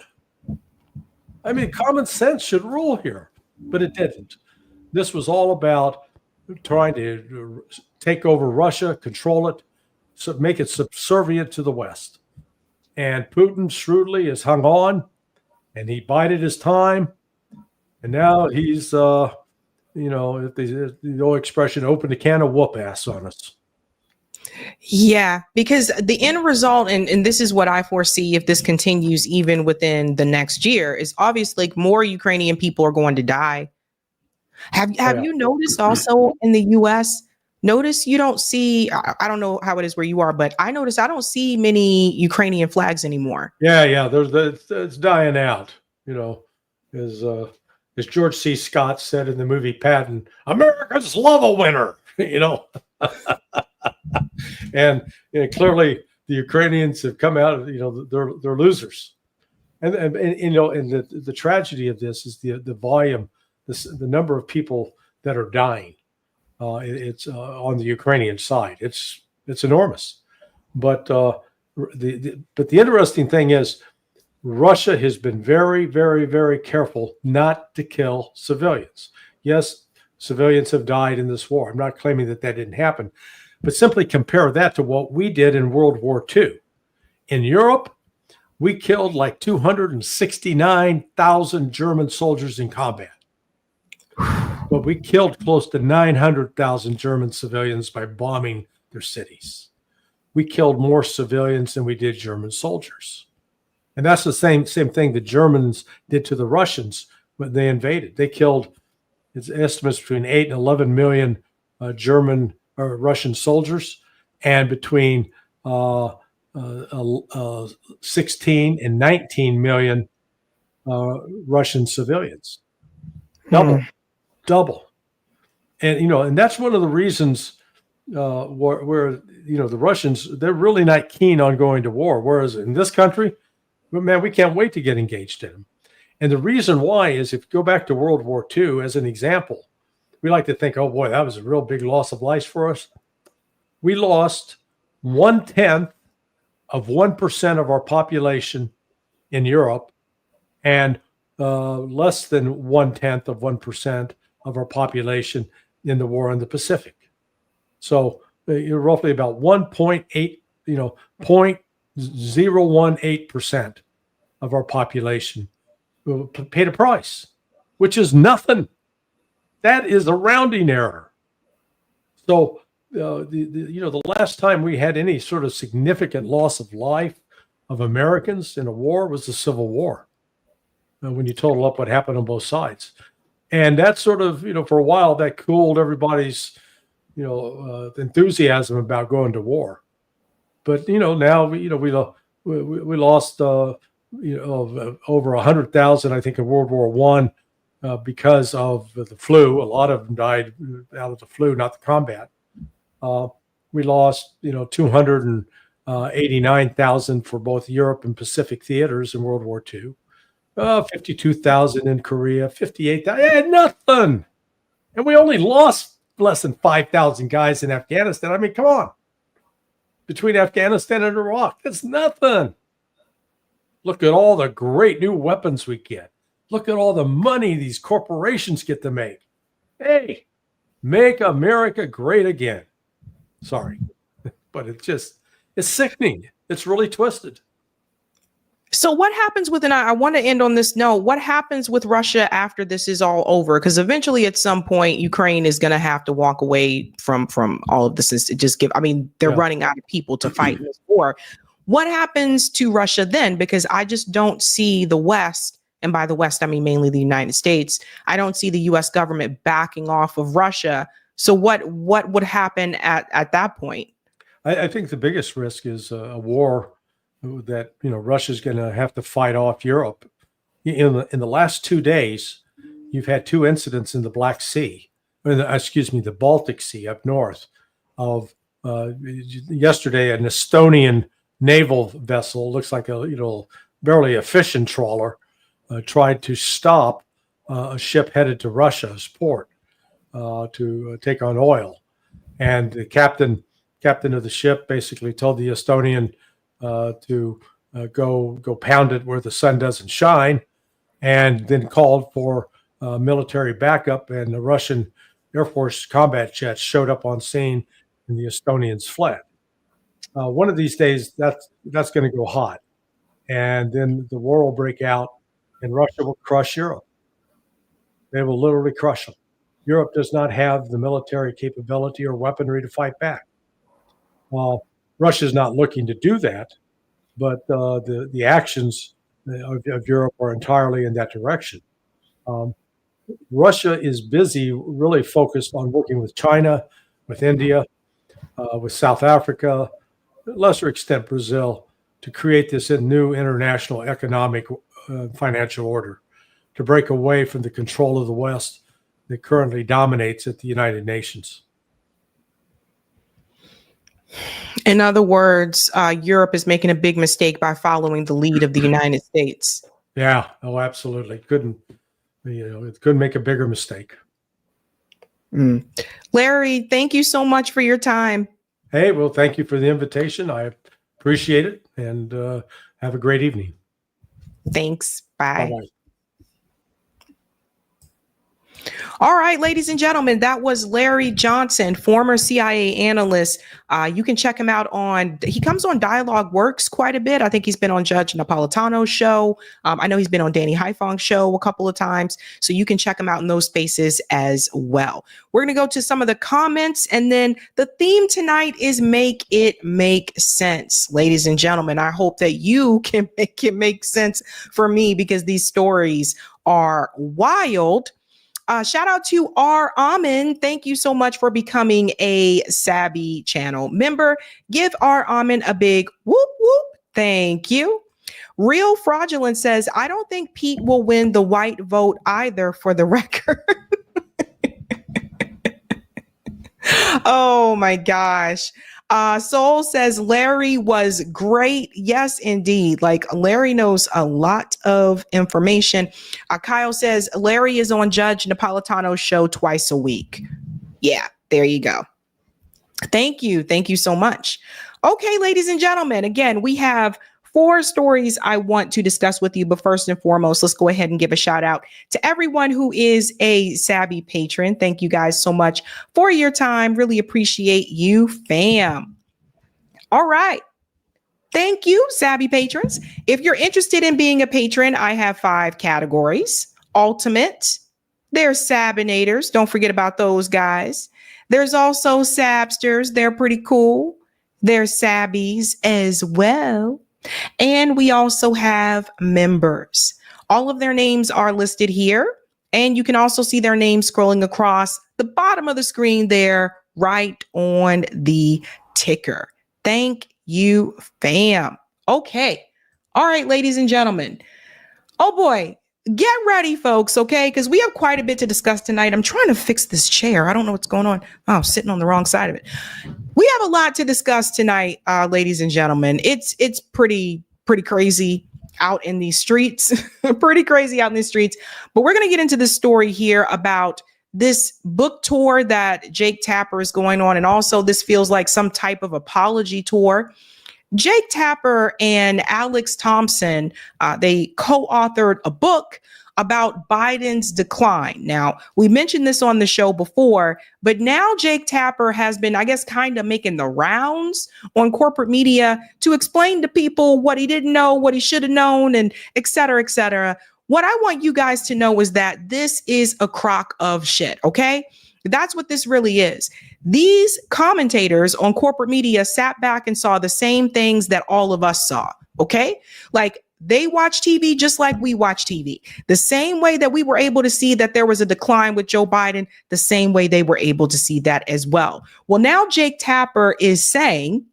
I mean, common sense should rule here, but it didn't. This was all about trying to take over Russia, control it, so make it subservient to the West. And Putin shrewdly has hung on, and he bided his time. And now he's, if the old expression, opened a can of whoop ass on us. Yeah, because the end result, and this is what I foresee if this continues even within the next year, is obviously more Ukrainian people are going to die. Have you noticed also in the U.S.? Notice you don't see, I don't know how it is where you are, but I notice I don't see many Ukrainian flags anymore. Yeah. It's dying out, as George C. Scott said in the movie Patton, Americans love a winner, And clearly the Ukrainians have come out, they're losers. And the tragedy of this is the volume, the number of people that are dying. It's on the Ukrainian side. It's enormous. But the interesting thing is Russia has been very, very, very careful not to kill civilians. Yes, civilians have died in this war. I'm not claiming that didn't happen, but simply compare that to what we did in World War II. In Europe, we killed like 269,000 German soldiers in combat. But we killed close to 900,000 German civilians by bombing their cities. We killed more civilians than we did German soldiers. And that's the same thing the Germans did to the Russians when they invaded. They killed, it's estimates between 8 and 11 million German or Russian soldiers, and between 16 and 19 million Russian civilians. Double. And, and that's one of the reasons where the Russians, they're really not keen on going to war. Whereas in this country, man, we can't wait to get engaged in them. And the reason why is if you go back to World War II as an example, we like to think, oh boy, that was a real big loss of life for us. We lost 1/10 of 1% of our population in Europe, and less than 1/10 of 1% of our population in the war in the Pacific. So you're roughly about 0.018% of our population paid a price, which is nothing. That is a rounding error. So the last time we had any sort of significant loss of life of Americans in a war was the Civil War. When you total up what happened on both sides. And that sort of, for a while, that cooled everybody's, enthusiasm about going to war. But now we lost over 100,000, I think, in World War I because of the flu. A lot of them died out of the flu, not the combat. We lost 289,000 for both Europe and Pacific theaters in World War II. 52,000 in Korea, 58,000, nothing. And we only lost less than 5,000 guys in Afghanistan. I mean, come on. Between Afghanistan and Iraq, that's nothing. Look at all the great new weapons we get. Look at all the money these corporations get to make. Hey, make America great again. Sorry, but it's sickening. It's really twisted. So what happens with, and I want to end on this note, what happens with Russia after this is all over? Because eventually at some point, Ukraine is going to have to walk away from all of this. They're running out of people to fight this war. What happens to Russia then? Because I just don't see the West, and by the West, I mean mainly the United States. I don't see the US government backing off of Russia. So what would happen at that point? I think the biggest risk is a war that Russia's going to have to fight off Europe. In the last 2 days, you've had 2 incidents in the Black Sea, the Baltic Sea up north. Of yesterday, an Estonian naval vessel, looks like barely a fishing trawler, tried to stop a ship headed to Russia's port to take on oil, and the captain of the ship basically told the Estonian to go pound it where the sun doesn't shine, and then called for military backup, and the Russian Air Force combat jets showed up on scene, and the Estonians fled. One of these days, that's going to go hot, and then the war will break out, and Russia will crush Europe. They will literally crush them. Europe does not have the military capability or weaponry to fight back. Russia's not looking to do that, but the actions of Europe are entirely in that direction. Russia is busy, really focused on working with China, with India, with South Africa, to a lesser extent Brazil, to create this new international economic financial order, to break away from the control of the West that currently dominates at the United Nations. In other words, Europe is making a big mistake by following the lead of the United States. Yeah, absolutely. It couldn't make a bigger mistake. Larry, thank you so much for your time. Hey, well, thank you for the invitation. I appreciate it, and have a great evening. Thanks. Bye. Bye-bye. All right, ladies and gentlemen, that was Larry Johnson, former CIA analyst. You can check him out he comes on Dialogue Works quite a bit. I think he's been on Judge Napolitano's show. I know he's been on Danny Haifong's show a couple of times. So you can check him out in those spaces as well. We're going to go to some of the comments. And then the theme tonight is Make It Make Sense. Ladies and gentlemen, I hope that you can make it make sense for me, because these stories are wild. Shout out to R. Amin. Thank you so much for becoming a Sabby channel member. Give R. Amin a big whoop whoop. Thank you. Real Fraudulent says, I don't think Pete will win the white vote either, for the record. Oh my gosh. Soul says Larry was great. Yes, indeed. Like, Larry knows a lot of information. Kyle says Larry is on Judge Napolitano's show twice a week. Yeah, there you go. Thank you. Thank you so much. Okay, ladies and gentlemen, again, we have 4 stories I want to discuss with you. But first and foremost, let's go ahead and give a shout out to everyone who is a Sabby patron. Thank you guys so much for your time. Really appreciate you, fam. All right. Thank you, Sabby patrons. If you're interested in being a patron, I have 5 categories. Ultimate. There's Sabinators. Don't forget about those guys. There's also Sabsters. They're pretty cool. There's Sabbies as well. And we also have members. All of their names are listed here. And you can also see their names scrolling across the bottom of the screen there right on the ticker. Thank you, fam. Okay. All right, ladies and gentlemen. Oh boy, get ready, folks, okay? Because we have quite a bit to discuss tonight. I'm trying to fix this chair. I don't know what's going on. Oh, I'm sitting on the wrong side of it. We have a lot to discuss tonight, ladies and gentlemen. It's pretty crazy out in these streets, pretty crazy out in these streets. But we're going to get into this story here about this book tour that Jake Tapper is going on. And also this feels like some type of apology tour. Jake Tapper and Alex Thompson, they co-authored a book about Biden's decline. Now, we mentioned this on the show before, but now Jake Tapper has been, I guess, kind of making the rounds on corporate media to explain to people what he didn't know, what he should have known, and et cetera, et cetera. What I want you guys to know is that this is a crock of shit, okay? That's what this really is. These commentators on corporate media sat back and saw the same things that all of us saw, okay? Like, they watch TV just like we watch TV. The same way that we were able to see that there was a decline with Joe Biden, the same way they were able to see that as well. Well, now Jake Tapper is saying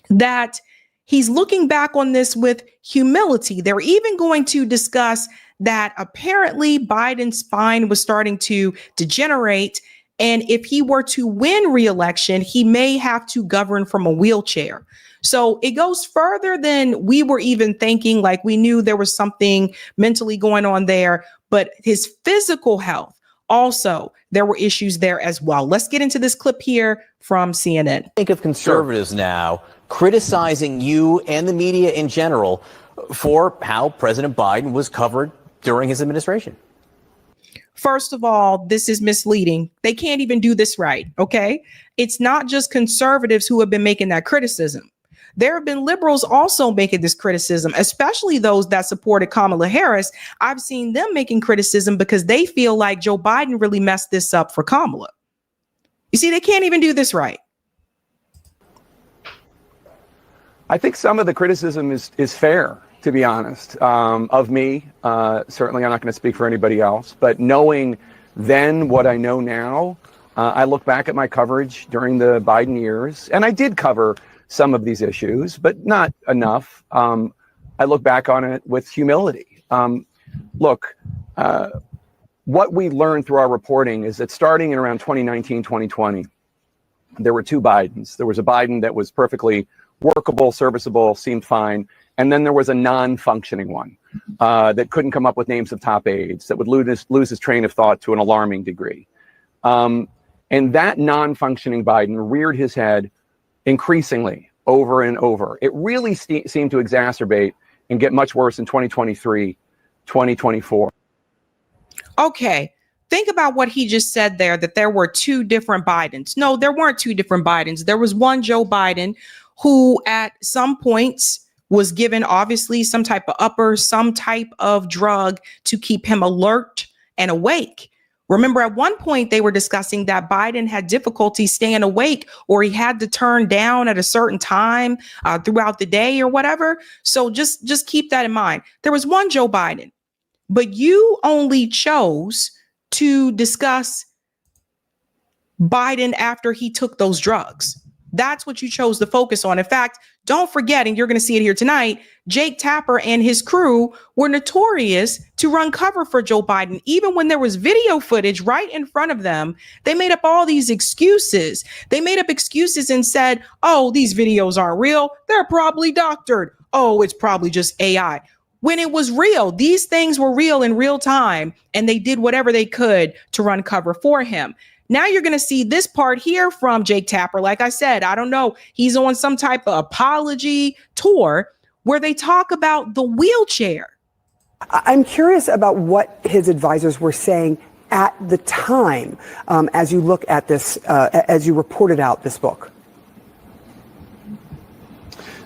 that he's looking back on this with humility. They're even going to discuss that apparently Biden's spine was starting to degenerate. And if he were to win re-election, he may have to govern from a wheelchair. So it goes further than we were even thinking. Like, we knew there was something mentally going on there, but his physical health also, there were issues there as well. Let's get into this clip here from CNN. Think of conservatives now criticizing you and the media in general for how President Biden was covered during his administration. First of all, this is misleading. They can't even do this right, okay? It's not just conservatives who have been making that criticism. There have been liberals also making this criticism, especially those that supported Kamala Harris. I've seen them making criticism because they feel like Joe Biden really messed this up for Kamala. You see, they can't even do this right. I think some of the criticism is fair, to be honest, of me. Certainly, I'm not going to speak for anybody else. But knowing then what I know now, I look back at my coverage during the Biden years, and I did cover some of these issues, but not enough. I look back on it with humility. Look, what we learned through our reporting is that starting in around 2019, 2020, there were two Bidens. There was a Biden that was perfectly workable, serviceable, seemed fine. And then there was a non-functioning one that couldn't come up with names of top aides, that would lose his train of thought to an alarming degree. And that non-functioning Biden reared his head increasingly over and over. It really seemed to exacerbate and get much worse in 2023, 2024. Okay. Think about what he just said there, that there were two different Bidens. No, there weren't two different Bidens. There was one Joe Biden who at some points was given obviously some type of some type of drug to keep him alert and awake. Remember, at one point they were discussing that Biden had difficulty staying awake, or he had to turn down at a certain time throughout the day or whatever. So just keep that in mind. There was one Joe Biden, but you only chose to discuss Biden after he took those drugs. That's what you chose to focus on. In fact, don't forget, and you're going to see it here tonight, Jake Tapper and his crew were notorious to run cover for Joe Biden. Even when there was video footage right in front of them, they made up all these excuses. They made up excuses and said, oh, these videos aren't real. They're probably doctored. Oh, it's probably just AI. When it was real, these things were real in real time, and they did whatever they could to run cover for him. Now you're going to see this part here from Jake Tapper. Like I said, I don't know. He's on some type of apology tour where they talk about the wheelchair. I'm curious about what his advisors were saying at the time as you look at this, as you reported out this book.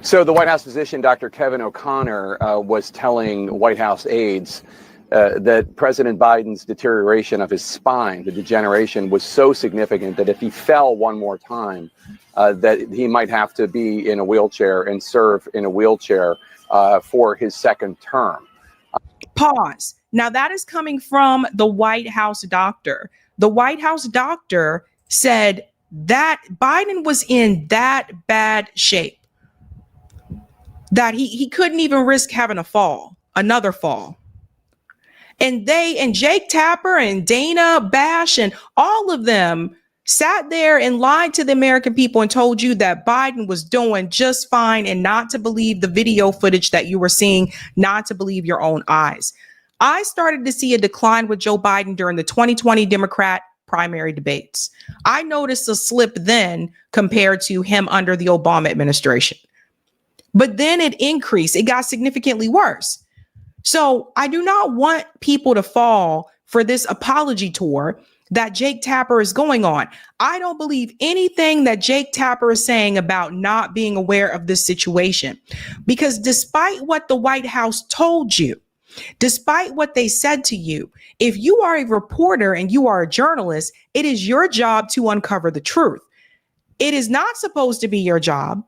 So the White House physician, Dr. Kevin O'Connor, was telling White House aides that President Biden's deterioration of his spine, the degeneration, was so significant that if he fell one more time, that he might have to be in a wheelchair and serve in a wheelchair for his second term. Pause. Now that is coming from the White House doctor. The White House doctor said that Biden was in that bad shape that he couldn't even risk having another fall. And Jake Tapper and Dana Bash and all of them sat there and lied to the American people and told you that Biden was doing just fine and not to believe the video footage that you were seeing, not to believe your own eyes. I started to see a decline with Joe Biden during the 2020 Democrat primary debates. I noticed a slip then compared to him under the Obama administration. But then it increased. It got significantly worse. So I do not want people to fall for this apology tour that Jake Tapper is going on. I don't believe anything that Jake Tapper is saying about not being aware of this situation, because despite what the White House told you, despite what they said to you, if you are a reporter and you are a journalist, it is your job to uncover the truth. It is not supposed to be your job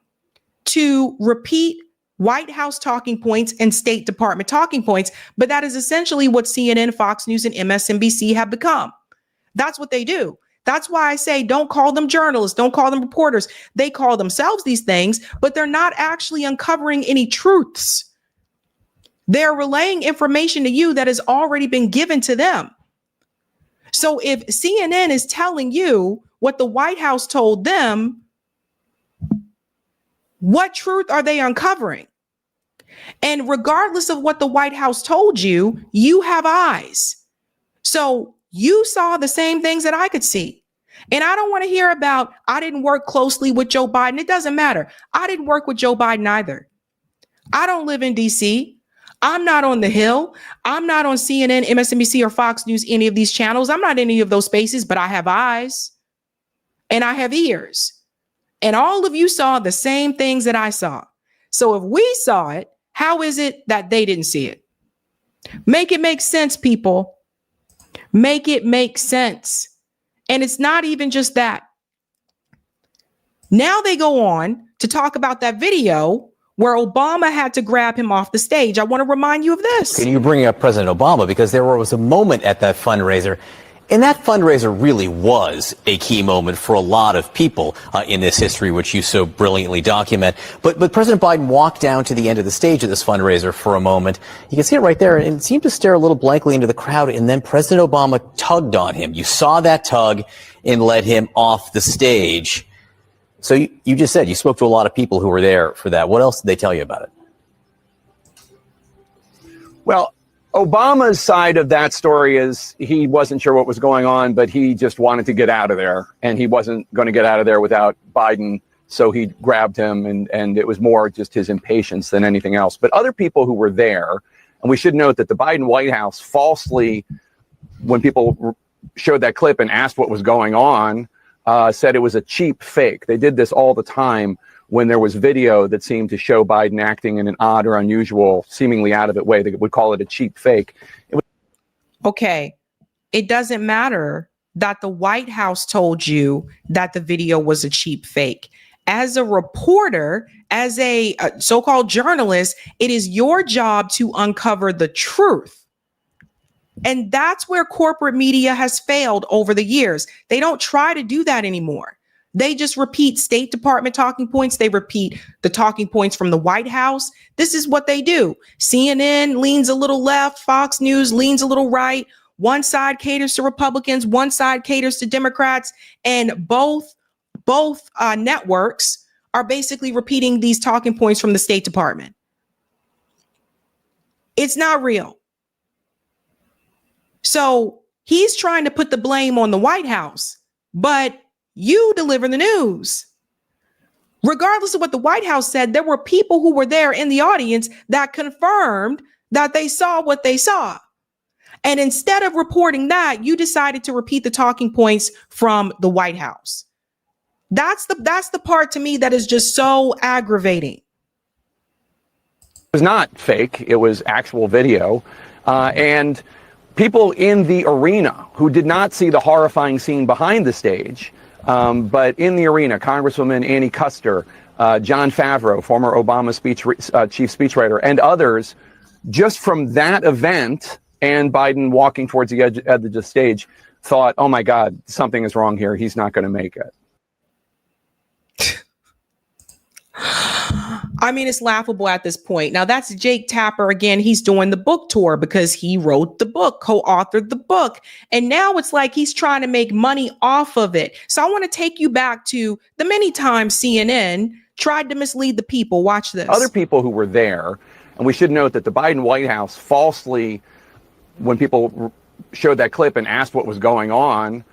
to repeat White House talking points and State Department talking points, but that is essentially what CNN, Fox News, and MSNBC have become. That's what they do. That's why I say don't call them journalists, don't call them reporters. They call themselves these things, but they're not actually uncovering any truths. They're relaying information to you that has already been given to them. So if CNN is telling you what the White House told them, what truth are they uncovering? And regardless of what the White House told you, you have eyes. So you saw the same things that I could see. And I don't want to hear about, I didn't work closely with Joe Biden. It doesn't matter. I didn't work with Joe Biden either. I don't live in DC. I'm not on the Hill. I'm not on CNN, MSNBC, or Fox News, any of these channels. I'm not in any of those spaces, but I have eyes and I have ears. And all of you saw the same things that I saw. So if we saw it, how is it that they didn't see it? Make it make sense, people. Make it make sense. And it's not even just that. Now they go on to talk about that video where Obama had to grab him off the stage. I want to remind you of this. Can you bring up President Obama? Because there was a moment at that fundraiser, and that fundraiser really was a key moment for a lot of people in this history, which you so brilliantly document. But President Biden walked down to the end of the stage of this fundraiser for a moment. You can see it right there, and it seemed to stare a little blankly into the crowd, and then President Obama tugged on him. You saw that tug and led him off the stage. So you just said you spoke to a lot of people who were there for that. What else did they tell you about it? Well, Obama's side of that story is he wasn't sure what was going on, but he just wanted to get out of there, and he wasn't going to get out of there without Biden. So he grabbed him, and it was more just his impatience than anything else. But other people who were there, and we should note that the Biden White House falsely, when people showed that clip and asked what was going on, said it was a cheap fake. They did this all the time when there was video that seemed to show Biden acting in an odd or unusual, seemingly out of it way. They would call it a cheap fake. Okay. It doesn't matter that the White House told you that the video was a cheap fake. As a reporter, as a so-called journalist, it is your job to uncover the truth. And that's where corporate media has failed over the years. They don't try to do that anymore. They just repeat State Department talking points. They repeat the talking points from the White House. This is what they do. CNN leans a little left. Fox News leans a little right. One side caters to Republicans. One side caters to Democrats. And both networks are basically repeating these talking points from the State Department. It's not real. So he's trying to put the blame on the White House, but you deliver the news. Regardless of what the White House said, there were people who were there in the audience that confirmed that they saw what they saw. And instead of reporting that, you decided to repeat the talking points from the White House. That's the part to me that is just so aggravating. It was not fake. It was actual video. And people in the arena who did not see the horrifying scene behind the stage, but in the arena, Congresswoman Annie Kuster, John Favreau, former Obama chief speechwriter, and others, just from that event and Biden walking towards the edge of the stage, thought, oh my God, something is wrong here. He's not going to make it. I mean, it's laughable at this point. Now, that's Jake Tapper. Again, he's doing the book tour because he wrote the book, co-authored the book. And now it's like he's trying to make money off of it. So I want to take you back to the many times CNN tried to mislead the people. Watch this. Other people who were there, and we should note that the Biden White House falsely, when people showed that clip and asked what was going on,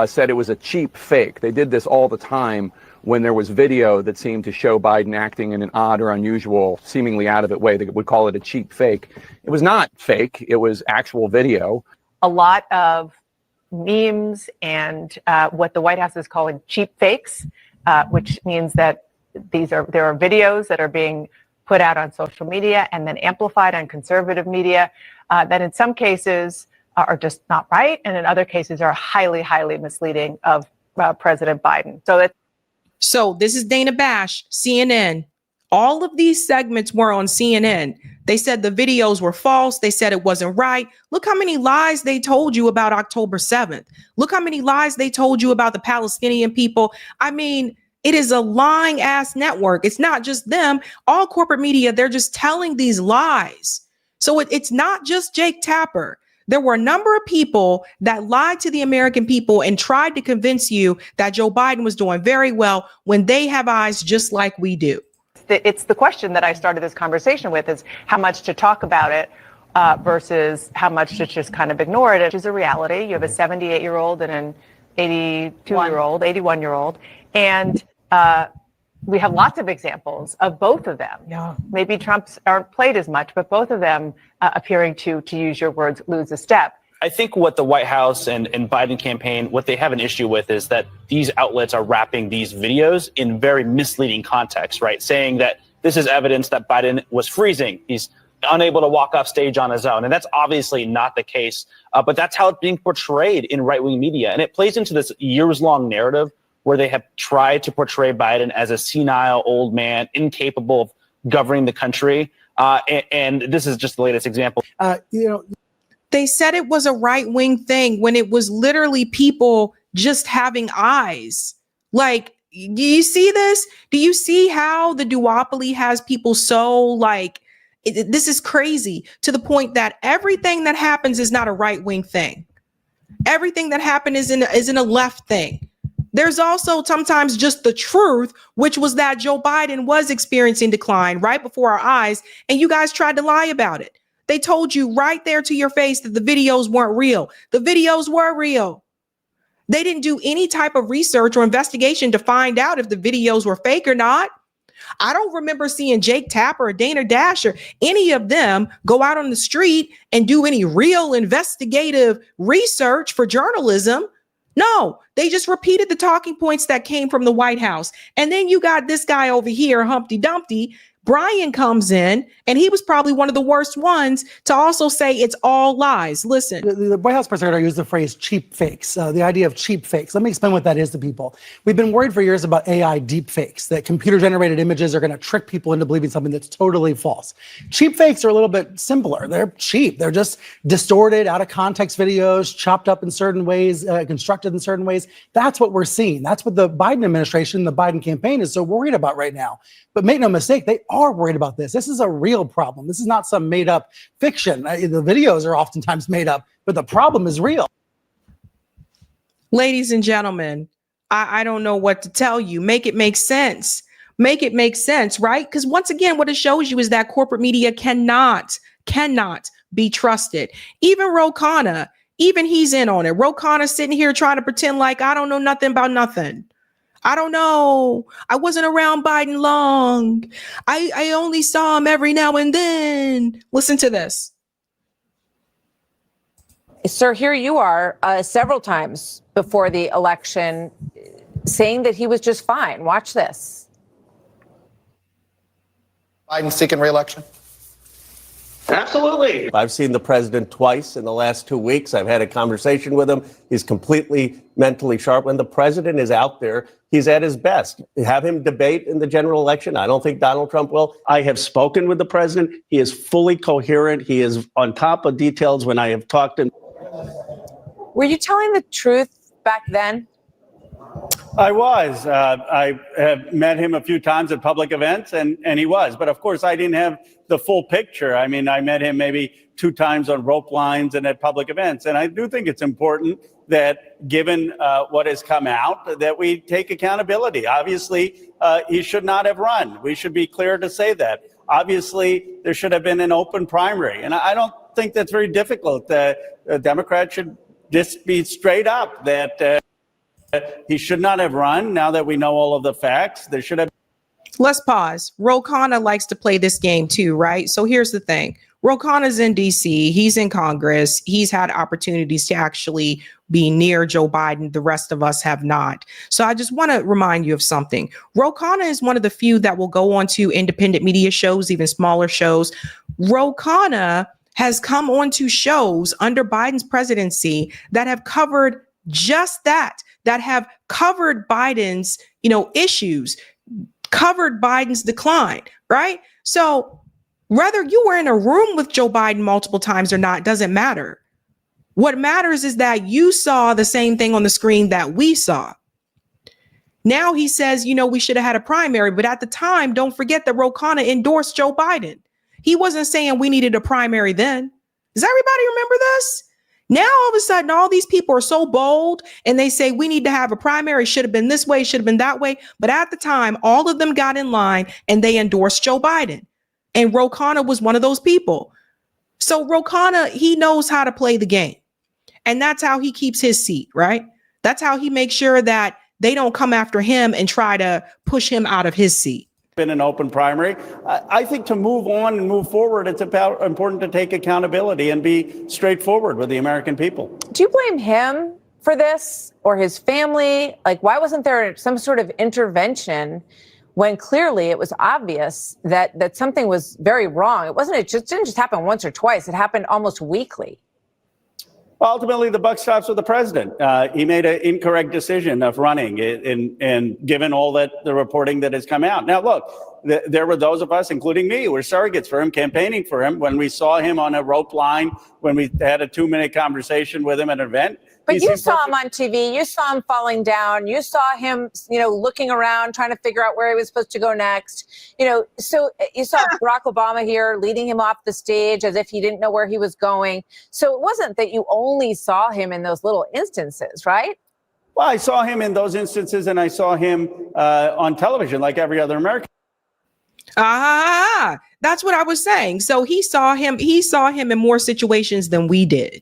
said it was a cheap fake. They did this all the time when there was video that seemed to show Biden acting in an odd or unusual, seemingly out of it way. They would call it a cheap fake. It was not fake. It was actual video. A lot of memes and what the White House is calling cheap fakes, which means that there are videos that are being put out on social media and then amplified on conservative media that in some cases are just not right, and in other cases are highly, highly misleading of President Biden. So this is Dana Bash, CNN. All of these segments were on CNN. They said the videos were false. They said it wasn't right. Look how many lies they told you about October 7th. Look how many lies they told you about the Palestinian people. I mean, it is a lying ass network. It's not just them. All corporate media, they're just telling these lies. So it's not just Jake Tapper. There were a number of people that lied to the American people and tried to convince you that Joe Biden was doing very well when they have eyes just like we do. It's the question that I started this conversation with, is how much to talk about it versus how much to just kind of ignore it, which is a reality. You have a 78-year-old and an 82-year-old, 81-year-old, and we have lots of examples of both of them. Yeah. Maybe Trump's aren't played as much, but both of them appearing to use your words, lose a step. I think what the White House and Biden campaign, what they have an issue with is that these outlets are wrapping these videos in very misleading context, right? Saying that this is evidence that Biden was freezing. He's unable to walk off stage on his own. And that's obviously not the case. But that's how it's being portrayed in right-wing media. And it plays into this years-long narrative where they have tried to portray Biden as a senile old man, incapable of governing the country. And this is just the latest example. They said it was a right-wing thing when it was literally people just having eyes. Like, do you see this? Do you see how the duopoly has people so like, this is crazy, to the point that everything that happens is not a right-wing thing. Everything that happened is in a left thing. There's also sometimes just the truth, which was that Joe Biden was experiencing decline right before our eyes, and you guys tried to lie about it. They told you right there to your face that the videos weren't real. The videos were real. They didn't do any type of research or investigation to find out if the videos were fake or not. I don't remember seeing Jake Tapper or Dana Dasher, any of them, go out on the street and do any real investigative research for journalism. No, they just repeated the talking points that came from the White House. And then you got this guy over here, Humpty Dumpty. Brian comes in, and he was probably one of the worst ones to also say it's all lies. Listen. The White House press secretary used the phrase cheap fakes, the idea of cheap fakes. Let me explain what that is to people. We've been worried for years about AI deep fakes, that computer-generated images are going to trick people into believing something that's totally false. Cheap fakes are a little bit simpler. They're cheap. They're just distorted, out-of-context videos, chopped up in certain ways, constructed in certain ways. That's what we're seeing. That's what the Biden administration, the Biden campaign is so worried about right now. But make no mistake, they are worried about this. This is a real problem. This is not some made up fiction. The videos are oftentimes made up, but the problem is real. Ladies and gentlemen, I don't know what to tell you. Make it make sense. Make it make sense, right? Because once again, what it shows you is that corporate media cannot be trusted. Even Ro Khanna, even he's in on it. Ro Khanna sitting here trying to pretend like I don't know nothing about nothing. I don't know. I wasn't around Biden long. I only saw him every now and then. Listen to this. Sir, here you are several times before the election saying that he was just fine. Watch this. Biden seeking re-election? Absolutely. I've seen the president twice in the last 2 weeks. I've had a conversation with him. He's completely mentally sharp. When the president is out there, he's at his best. Have him debate in the general election. I don't think Donald Trump will. I have spoken with the president. He is fully coherent. He is on top of details when I have talked to him. Were you telling the truth back then? I was. I have met him a few times at public events, and he was. But of course, I didn't have the full picture. I mean, I met him maybe 2 times on rope lines and at public events. And I do think it's important that, given what has come out, that we take accountability. Obviously, he should not have run. We should be clear to say that. Obviously, there should have been an open primary. And I don't think that's very difficult. Democrats should just be straight up that he should not have run. Now that we know all of the facts, there should have. Let's pause. Ro Khanna likes to play this game too, right? So here's the thing. Ro Khanna's in DC. He's in Congress. He's had opportunities to actually be near Joe Biden. The rest of us have not. So I just want to remind you of something. Ro Khanna is one of the few that will go on to independent media shows, even smaller shows. Ro Khanna has come onto shows under Biden's presidency that have covered just that have covered Biden's, issues, covered Biden's decline, right? So whether you were in a room with Joe Biden multiple times or not doesn't matter. What matters is that you saw the same thing on the screen that we saw. Now he says, we should have had a primary, but at the time, don't forget that Ro Khanna endorsed Joe Biden. He wasn't saying we needed a primary then. Does everybody remember this? Now, all of a sudden, all these people are so bold and they say we need to have a primary. Should have been this way, should have been that way. But at the time, all of them got in line and they endorsed Joe Biden. And Ro Khanna was one of those people. So Ro Khanna, he knows how to play the game. And that's how he keeps his seat, right? That's how he makes sure that they don't come after him and try to push him out of his seat. Been an open primary. I think to move on and move forward, it's important to take accountability and be straightforward with the American people. Do you blame him for this or his family? Like, why wasn't there some sort of intervention when clearly it was obvious that something was very wrong? It didn't just happen once or twice. It happened almost weekly. Ultimately, the buck stops with the president. He made an incorrect decision of running, and given all that the reporting that has come out. Now, look, there were those of us, including me, who were surrogates for him, campaigning for him. When we saw him on a rope line, when we had a 2-minute conversation with him at an event. But you saw him on TV. You saw him falling down. You saw him, looking around, trying to figure out where he was supposed to go next. So you saw Barack Obama here leading him off the stage as if he didn't know where he was going. So it wasn't that you only saw him in those little instances, right? Well, I saw him in those instances, and I saw him on television like every other American. That's what I was saying. So he saw him in more situations than we did.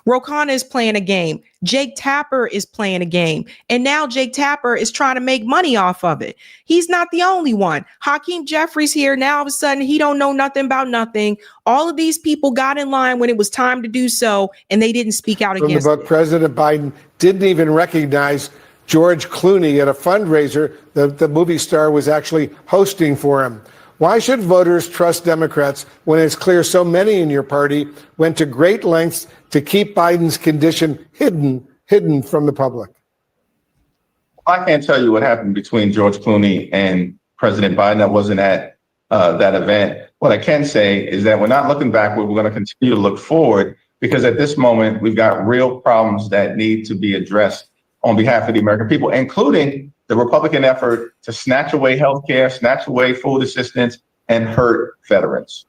Ro Khanna is playing a game. Jake Tapper is playing a game. And now Jake Tapper is trying to make money off of it. He's not the only one. Hakeem Jeffries here. Now all of a sudden he don't know nothing about nothing. All of these people got in line when it was time to do so, and they didn't speak out against it. President Biden didn't even recognize George Clooney at a fundraiser the movie star was actually hosting for him. Why should voters trust Democrats when it's clear so many in your party went to great lengths to keep Biden's condition hidden from the public? I can't tell you what happened between George Clooney and President Biden. I wasn't at that event. What I can say is that we're not looking backward. We're going to continue to look forward, because at this moment, we've got real problems that need to be addressed on behalf of the American people, including the Republican effort to snatch away health care, snatch away food assistance, and hurt veterans.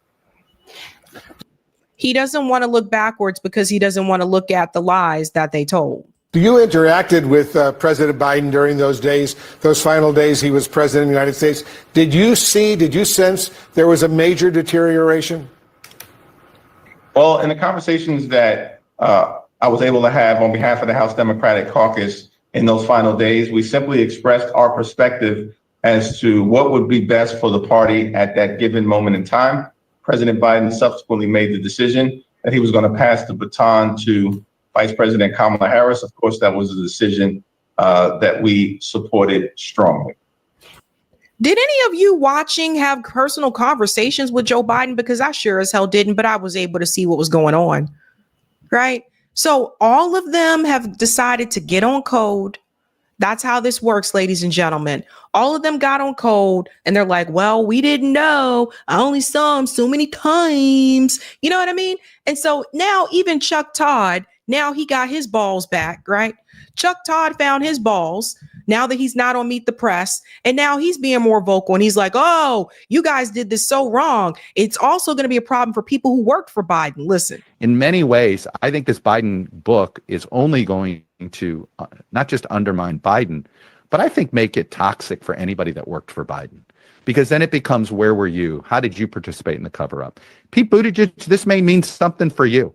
He doesn't want to look backwards because he doesn't want to look at the lies that they told. You interacted with President Biden during those days, those final days he was president of the United States. Did you sense there was a major deterioration? Well, in the conversations that I was able to have on behalf of the House Democratic Caucus in those final days, we simply expressed our perspective as to what would be best for the party at that given moment in time. President Biden subsequently made the decision that he was going to pass the baton to Vice President Kamala Harris. Of course, that was a decision that we supported strongly. Did any of you watching have personal conversations with Joe Biden? Because I sure as hell didn't, but I was able to see what was going on, right? So all of them have decided to get on code. That's how this works, ladies and gentlemen. All of them got on code and they're like, well, we didn't know. I only saw him so many times. You know what I mean? And so now even Chuck Todd Now he got his balls back, right? Chuck Todd found his balls now that he's not on Meet the Press. And now he's being more vocal. And he's like, oh, you guys did this so wrong. It's also going to be a problem for people who worked for Biden. Listen. In many ways, I think this Biden book is only going to not just undermine Biden, but I think make it toxic for anybody that worked for Biden. Because then it becomes, where were you? How did you participate in the cover-up? Pete Buttigieg, this may mean something for you.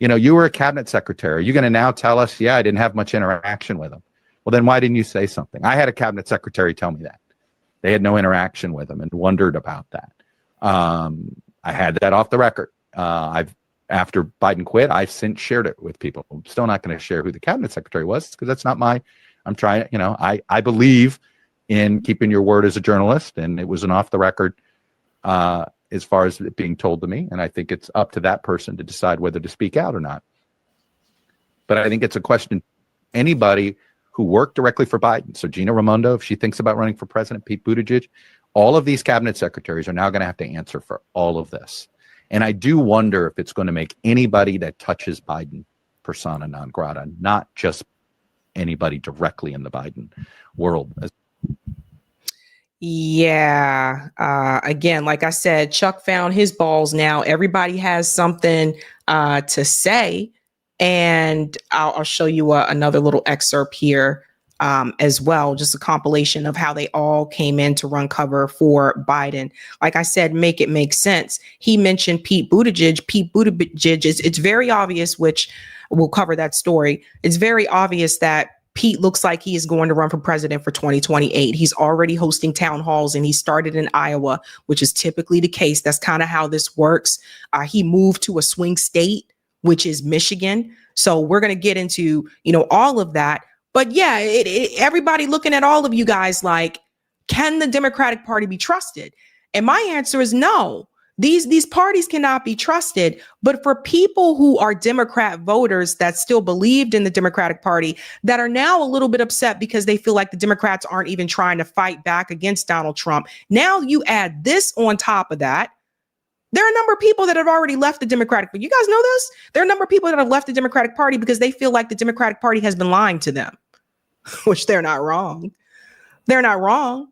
You know, you were a cabinet secretary. You're going to now tell us, yeah, I didn't have much interaction with him. Well, then why didn't you say something? I had a cabinet secretary tell me that. They had no interaction with him and wondered about that. I had that off the record. After Biden quit, I've since shared it with people. I'm still not going to share who the cabinet secretary was because that's not I'm trying, you know, I believe in keeping your word as a journalist, and it was an off the record as far as it being told to me. And I think it's up to that person to decide whether to speak out or not. But I think it's a question, anybody who worked directly for Biden. So Gina Raimondo, if she thinks about running for president, Pete Buttigieg, all of these cabinet secretaries are now going to have to answer for all of this. And I do wonder if it's going to make anybody that touches Biden persona non grata, not just anybody directly in the Biden world. Yeah. Again, like I said, Chuck found his balls now. Everybody has something to say. And I'll show you another little excerpt here as well, just a compilation of how they all came in to run cover for Biden. Like I said, make it make sense. He mentioned Pete Buttigieg. Pete Buttigieg it's very obvious, which we'll cover that story. It's very obvious that Pete looks like he is going to run for president for 2028. He's already hosting town halls, and he started in Iowa, which is typically the case. That's kind of how this works. He moved to a swing state, which is Michigan. So we're going to get into, you know, all of that. But yeah, everybody looking at all of you guys like, can the Democratic Party be trusted? And my answer is no. These parties cannot be trusted. But for people who are Democrat voters that still believed in the Democratic Party, that are now a little bit upset because they feel like the Democrats aren't even trying to fight back against Donald Trump. Now you add this on top of that. There are a number of people that have already left the Democratic Party. You guys know this? There are a number of people that have left the Democratic Party because they feel like the Democratic Party has been lying to them, which they're not wrong. They're not wrong.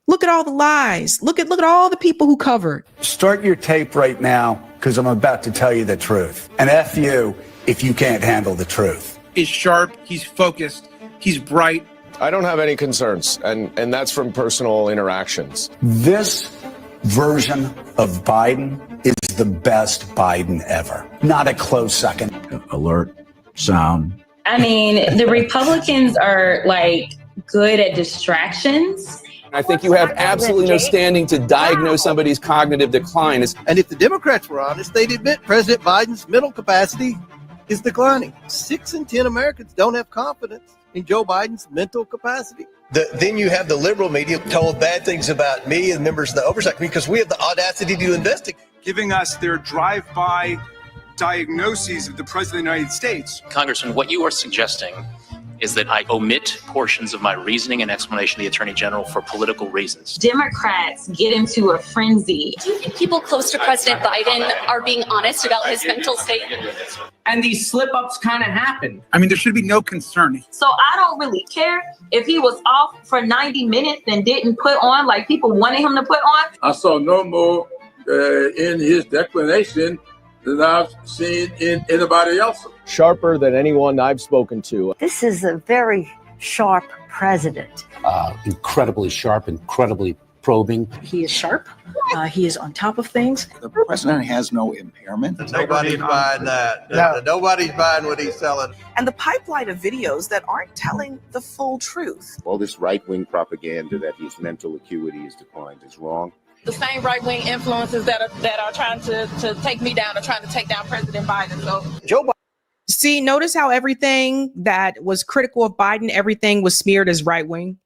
Look at all the lies. Look at all the people who covered. Start your tape right now, because I'm about to tell you the truth. And F you if you can't handle the truth. He's sharp, he's focused, he's bright. I don't have any concerns, and that's from personal interactions. This version of Biden is the best Biden ever. Not a close second. Alert, sound. I mean, the Republicans are like good at distractions. I think you have absolutely no standing to diagnose somebody's cognitive decline. And if the Democrats were honest, they'd admit President Biden's mental capacity is declining. 6 in 10 Americans don't have confidence in Joe Biden's mental capacity. Then you have the liberal media told bad things about me and members of the oversight committee because we have the audacity to investigate. Giving us their drive-by diagnoses of the President of the United States. Congressman, what you are suggesting is that I omit portions of my reasoning and explanation to the Attorney General for political reasons. Democrats get into a frenzy. Do you think people close to President Biden are being honest about his mental state? And these slip-ups kind of happen. I mean, there should be no concern. So I don't really care if he was off for 90 minutes and didn't put on like people wanted him to put on. I saw no more in his declination than I've seen in anybody else. Sharper than anyone I've spoken to. This is a very sharp president. Incredibly sharp, incredibly probing. He is sharp. He is on top of things. The president has no impairment. Nobody's buying that. No. Nobody's buying what he's selling. And the pipeline of videos that aren't telling the full truth. All this right-wing propaganda that his mental acuity is declined is wrong. The same right-wing influences that are trying to take me down are trying to take down President Biden. So Joe Biden. See, notice how everything that was critical of Biden, everything was smeared as right-wing.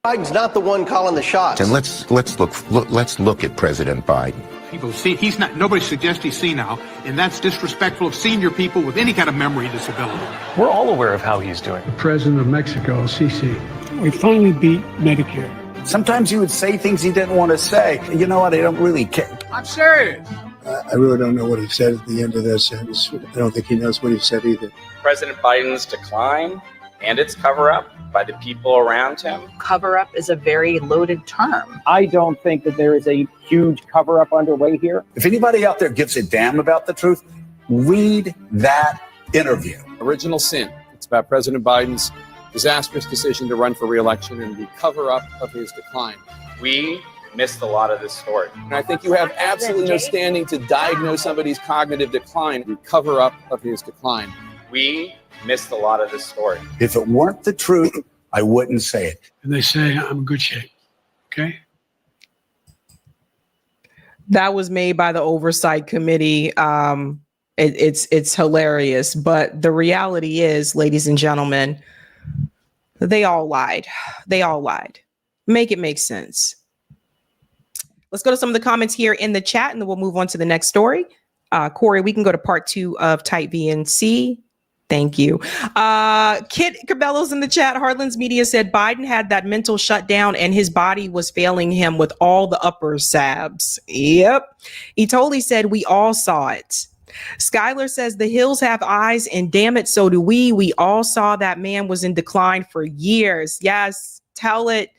Biden's not the one calling the shots. And let's look at President Biden. People see he's not. Nobody suggests he's senile, and that's disrespectful of senior people with any kind of memory disability. We're all aware of how he's doing. The president of Mexico, Sisi, we finally beat Medicare. Sometimes he would say things he didn't want to say. You know what? I don't really care. I'm serious. I really don't know what he said at the end of that sentence. I don't think he knows what he said either. President Biden's decline and its cover-up by the people around him. Cover-up is a very loaded term. I don't think that there is a huge cover-up underway here. If anybody out there gives a damn about the truth, read that interview. Original Sin. It's about President Biden's disastrous decision to run for re-election and the cover-up of his decline. We missed a lot of this story. And I think you have absolutely no standing to diagnose somebody's cognitive decline and cover up of his decline. We missed a lot of this story. If it weren't the truth, I wouldn't say it. And they say I'm in good shape. Okay. That was made by the Oversight Committee. It's hilarious, but the reality is, ladies and gentlemen, they all lied. They all lied. Make it make sense. Let's go to some of the comments here in the chat, and then we'll move on to the next story. Corey, we can go to part 2 of Type VNC. Thank you. Kit Cabello's in the chat. Heartland's Media said Biden had that mental shutdown and his body was failing him with all the upper Sabs. Yep. He totally said we all saw it. Skylar says the hills have eyes and damn it, so do we. We all saw that man was in decline for years. Yes, tell it.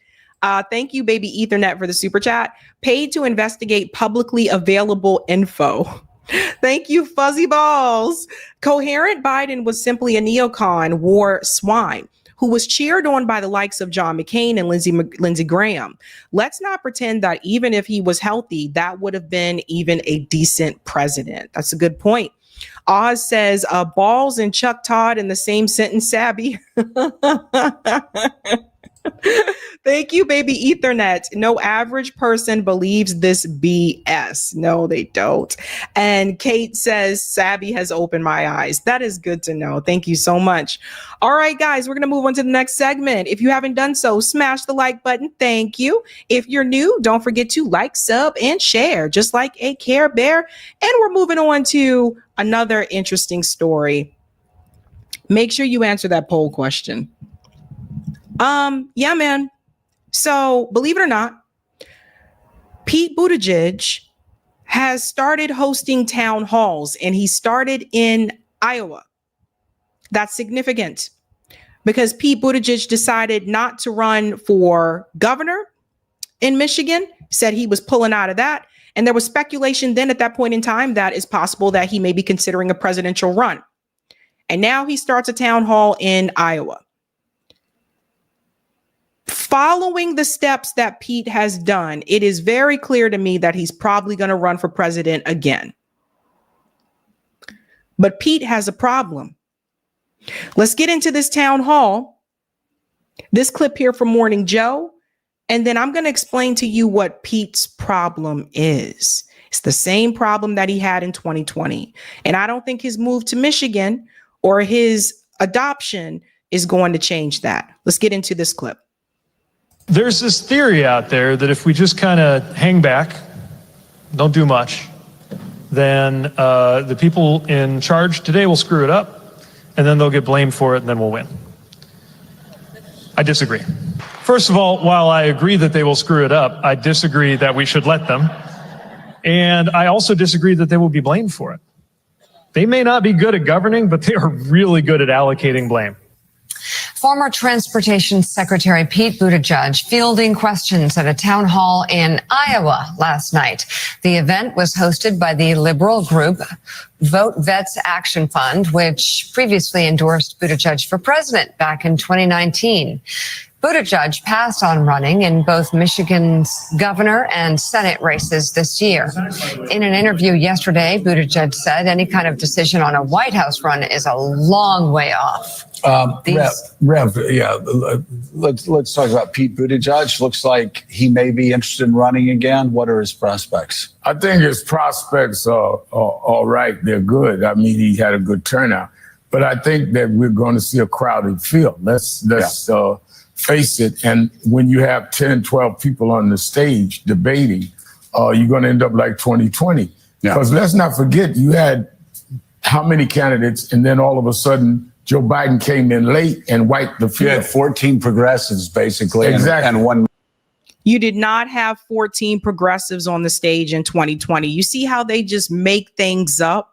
Thank you, Baby Ethernet, for the super chat. Paid to investigate publicly available info. Thank you, Fuzzy Balls. Coherent Biden was simply a neocon war swine who was cheered on by the likes of John McCain and Lindsey Graham. Let's not pretend that even if he was healthy, that would have been even a decent president. That's a good point. Oz says, balls and Chuck Todd in the same sentence, Sabby. Thank you, Baby Ethernet. No average person believes this BS. No, they don't. And Kate says, Sabby has opened my eyes. That is good to know. Thank you so much. All right, guys, we're going to move on to the next segment. If you haven't done so, smash the like button. Thank you. If you're new, don't forget to like, sub, and share, just like a Care Bear. And we're moving on to another interesting story. Make sure you answer that poll question. Yeah, man. So believe it or not, Pete Buttigieg has started hosting town halls, and he started in Iowa. That's significant because Pete Buttigieg decided not to run for governor in Michigan, said he was pulling out of that. And there was speculation then at that point in time that it's possible that he may be considering a presidential run. And now he starts a town hall in Iowa. Following the steps that Pete has done, it is very clear to me that he's probably going to run for president again. But Pete has a problem. Let's get into this town hall. This clip here from Morning Joe. And then I'm going to explain to you what Pete's problem is. It's the same problem that he had in 2020. And I don't think his move to Michigan or his adoption is going to change that. Let's get into this clip. There's this theory out there that if we just kind of hang back, don't do much, then the people in charge today will screw it up, and then they'll get blamed for it, and then we'll win. I disagree. First of all, while I agree that they will screw it up, I disagree that we should let them. And I also disagree that they will be blamed for it. They may not be good at governing, but they are really good at allocating blame. Former Transportation Secretary Pete Buttigieg fielding questions at a town hall in Iowa last night. The event was hosted by the liberal group Vote Vets Action Fund, which previously endorsed Buttigieg for president back in 2019. Buttigieg passed on running in both Michigan's governor and Senate races this year. In an interview yesterday, Buttigieg said any kind of decision on a White House run is a long way off. Rev, yeah, let's talk about Pete Buttigieg. Looks like he may be interested in running again. What are his prospects? I think his prospects are all right. They're good. I mean, he had a good turnout. But I think that we're going to see a crowded field. Let's face it. And when you have 10, 12 people on the stage debating, you're going to end up like 2020. Because let's not forget, you had how many candidates, and then all of a sudden, Joe Biden came in late and wiped the field. You had 14 progressives, basically, exactly. and one. You did not have 14 progressives on the stage in 2020. You see how they just make things up?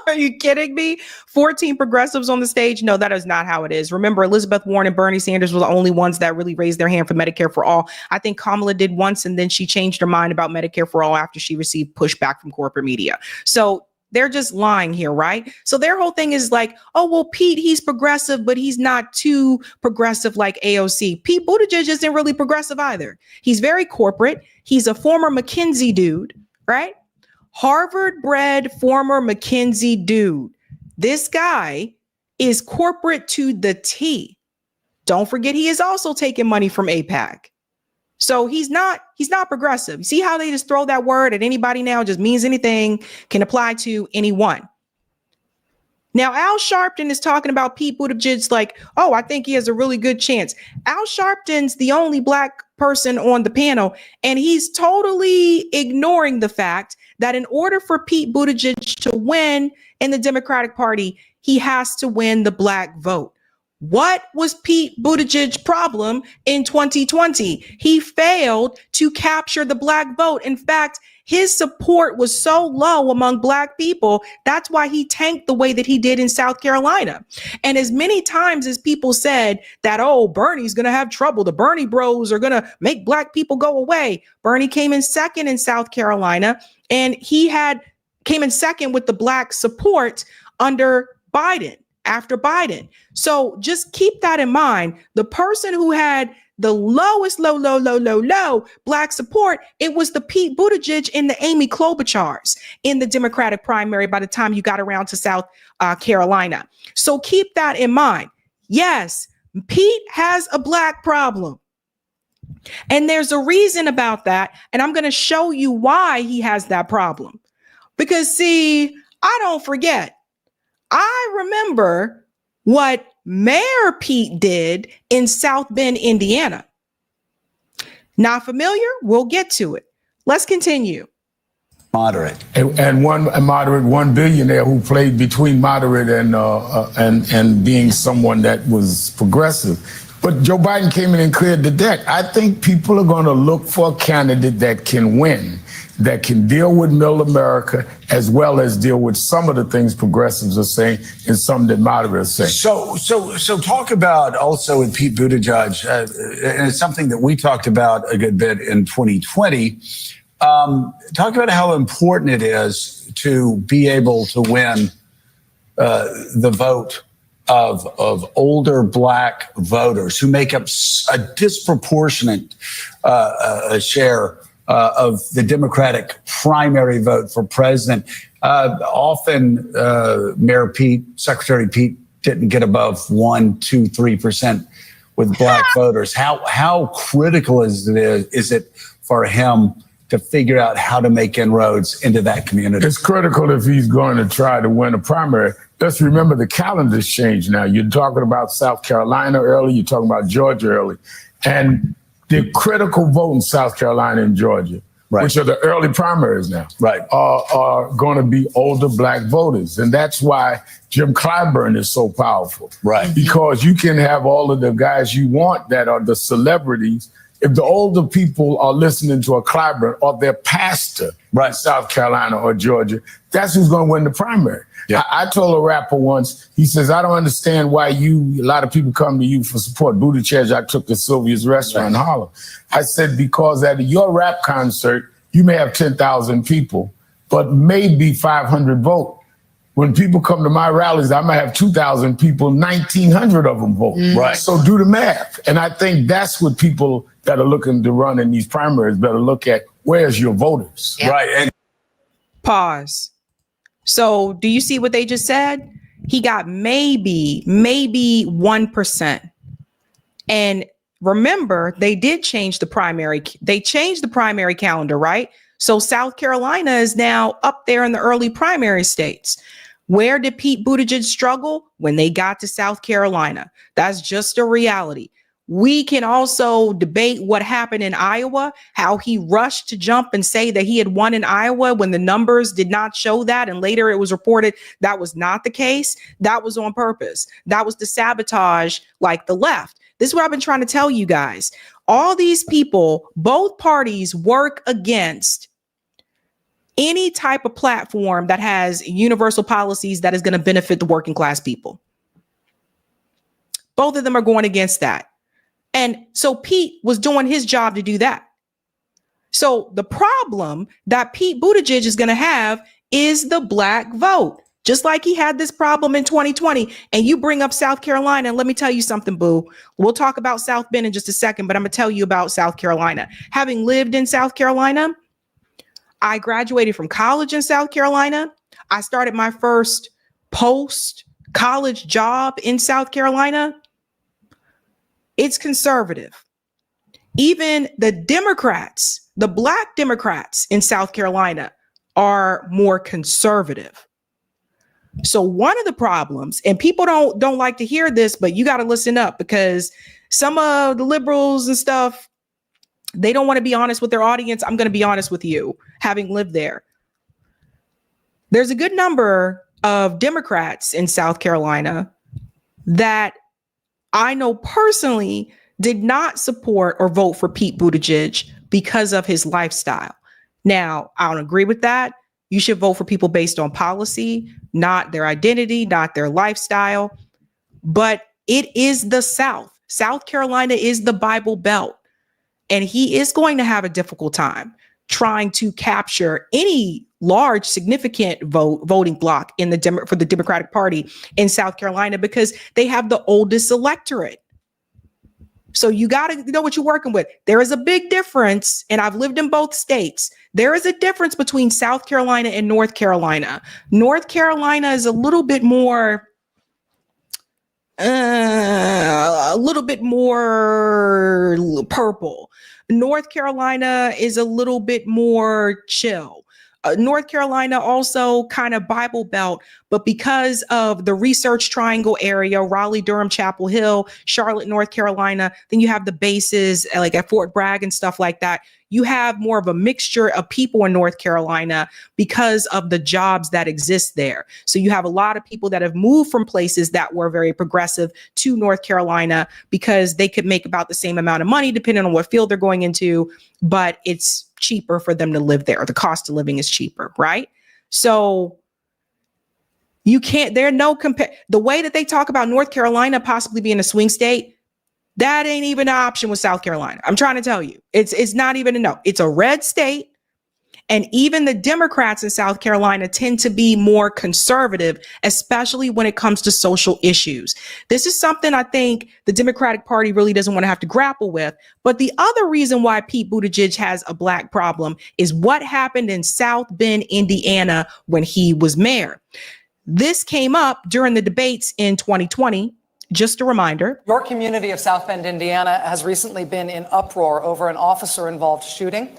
Are you kidding me? 14 progressives on the stage? No, that is not how it is. Remember, Elizabeth Warren and Bernie Sanders were the only ones that really raised their hand for Medicare for all. I think Kamala did once, and then she changed her mind about Medicare for all after she received pushback from corporate media. So they're just lying here, right? So their whole thing is like, oh, well, Pete, he's progressive, but he's not too progressive like AOC. Pete Buttigieg isn't really progressive either. He's very corporate. He's a former McKinsey dude, right? Harvard-bred former McKinsey dude. This guy is corporate to the T. Don't forget, he is also taking money from AIPAC. So he's not progressive. See how they just throw that word at anybody now? It just means anything, can apply to anyone. Now, Al Sharpton is talking about Pete Buttigieg like, oh, I think he has a really good chance. Al Sharpton's the only Black person on the panel, and he's totally ignoring the fact that in order for Pete Buttigieg to win in the Democratic Party, he has to win the Black vote. What was Pete Buttigieg's problem in 2020? He failed to capture the Black vote. In fact, his support was so low among Black people. That's why he tanked the way that he did in South Carolina. And as many times as people said that, oh, Bernie's going to have trouble, the Bernie bros are going to make Black people go away. Bernie came in second in South Carolina, and he came in second with the Black support under Biden. After Biden. So just keep that in mind. The person who had the lowest low Black support, it was the Pete Buttigieg and the Amy Klobuchars in the Democratic primary by the time you got around to South Carolina. So keep that in mind. Yes, Pete has a Black problem. And there's a reason about that. And I'm going to show you why he has that problem. Because see, I don't forget. I remember what Mayor Pete did in South Bend, Indiana. Not familiar? We'll get to it. Let's continue. Moderate. And a moderate, one billionaire who played between moderate and being someone that was progressive. But Joe Biden came in and cleared the deck. I think people are going to look for a candidate that can win, that can deal with middle America as well as deal with some of the things progressives are saying and some that moderates are saying. So talk about also with Pete Buttigieg, and it's something that we talked about a good bit in 2020. Talk about how important it is to be able to win the vote of older Black voters who make up a disproportionate share of the Democratic primary vote for president. Often Mayor Pete, Secretary Pete didn't get above 1%, 2%, 3% with Black voters. How critical is it for him to figure out how to make inroads into that community? It's critical if he's going to try to win a primary. Let's remember the calendar's changed now. You're talking about South Carolina early, you're talking about Georgia early. And the critical vote in South Carolina and Georgia, which are the early primaries now, are going to be older Black voters. And that's why Jim Clyburn is so powerful. Right. Because you can have all of the guys you want that are the celebrities. If the older people are listening to a Clyburn or their pastor in South Carolina or Georgia, that's who's going to win the primary. Yeah. I told a rapper once, he says, I don't understand why a lot of people come to you for support. Buttigieg, I took to Sylvia's restaurant in Harlem. I said, because at your rap concert, you may have 10,000 people, but maybe 500 vote. When people come to my rallies, I might have 2,000 people, 1,900 of them vote. Right. So do the math. And I think that's what people that are looking to run in these primaries better look at. Where's your voters? Yeah. Right. And pause. So do you see what they just said? He got maybe 1%. And remember, they did change the primary. They changed the primary calendar, right? So South Carolina is now up there in the early primary states. Where did Pete Buttigieg struggle? When they got to South Carolina. That's just a reality. We can also debate what happened in Iowa, how he rushed to jump and say that he had won in Iowa when the numbers did not show that. And later it was reported that was not the case. That was on purpose. That was to sabotage like the left. This is what I've been trying to tell you guys. All these people, both parties work against any type of platform that has universal policies that is going to benefit the working class people. Both of them are going against that. And so Pete was doing his job to do that. So the problem that Pete Buttigieg is going to have is the black vote, just like he had this problem in 2020. And you bring up South Carolina. And let me tell you something, boo. We'll talk about South Bend in just a second, but I'm going to tell you about South Carolina. Having lived in South Carolina, I graduated from college in South Carolina. I started my first post-college job in South Carolina. It's conservative. Even the Democrats, the black Democrats in South Carolina are more conservative. So one of the problems, and people don't like to hear this, but you got to listen up, because some of the liberals and stuff, they don't want to be honest with their audience. I'm going to be honest with you, having lived there. There's a good number of Democrats in South Carolina that I know personally did not support or vote for Pete Buttigieg because of his lifestyle. Now, I don't agree with that. You should vote for people based on policy, not their identity, not their lifestyle. But it is the South. South Carolina is the Bible Belt. And he is going to have a difficult time trying to capture any large, significant voting bloc in for the Democratic Party in South Carolina, because they have the oldest electorate. So you got to know what you're working with. There is a big difference, and I've lived in both states. There is a difference between South Carolina and North Carolina. North Carolina is a little bit more purple. North Carolina is a little bit more chill. North Carolina also kind of Bible Belt, but because of the Research Triangle area, Raleigh, Durham, Chapel Hill, Charlotte, North Carolina, then you have the bases like at Fort Bragg and stuff like that. You have more of a mixture of people in North Carolina because of the jobs that exist there. So you have a lot of people that have moved from places that were very progressive to North Carolina because they could make about the same amount of money depending on what field they're going into, but it's cheaper for them to live there. The cost of living is cheaper, right? So you can't, the way that they talk about North Carolina possibly being a swing state, that ain't even an option with South Carolina. I'm trying to tell you, it's not even a no. It's a red state. And even the Democrats in South Carolina tend to be more conservative, especially when it comes to social issues. This is something I think the Democratic Party really doesn't want to have to grapple with. But the other reason why Pete Buttigieg has a black problem is what happened in South Bend, Indiana, when he was mayor. This came up during the debates in 2020. Just a reminder. Your community of South Bend, Indiana, has recently been in uproar over an officer-involved shooting.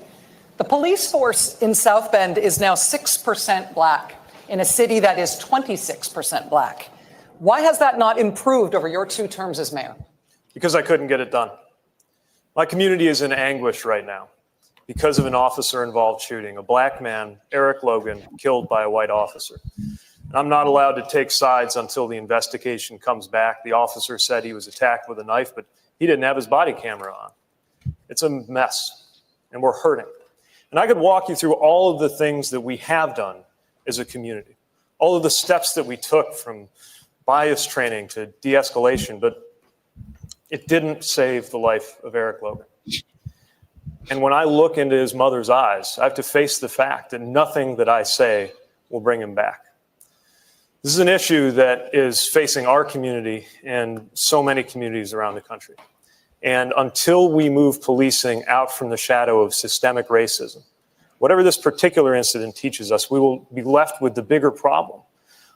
The police force in South Bend is now 6% black in a city that is 26% black. Why has that not improved over your 2 terms as mayor? Because I couldn't get it done. My community is in anguish right now because of an officer-involved shooting. A black man, Eric Logan, killed by a white officer. I'm not allowed to take sides until the investigation comes back. The officer said he was attacked with a knife, but he didn't have his body camera on. It's a mess, and we're hurting. And I could walk you through all of the things that we have done as a community, all of the steps that we took from bias training to de-escalation, but it didn't save the life of Eric Logan. And when I look into his mother's eyes, I have to face the fact that nothing that I say will bring him back. This is an issue that is facing our community and so many communities around the country. And until we move policing out from the shadow of systemic racism, whatever this particular incident teaches us, we will be left with the bigger problem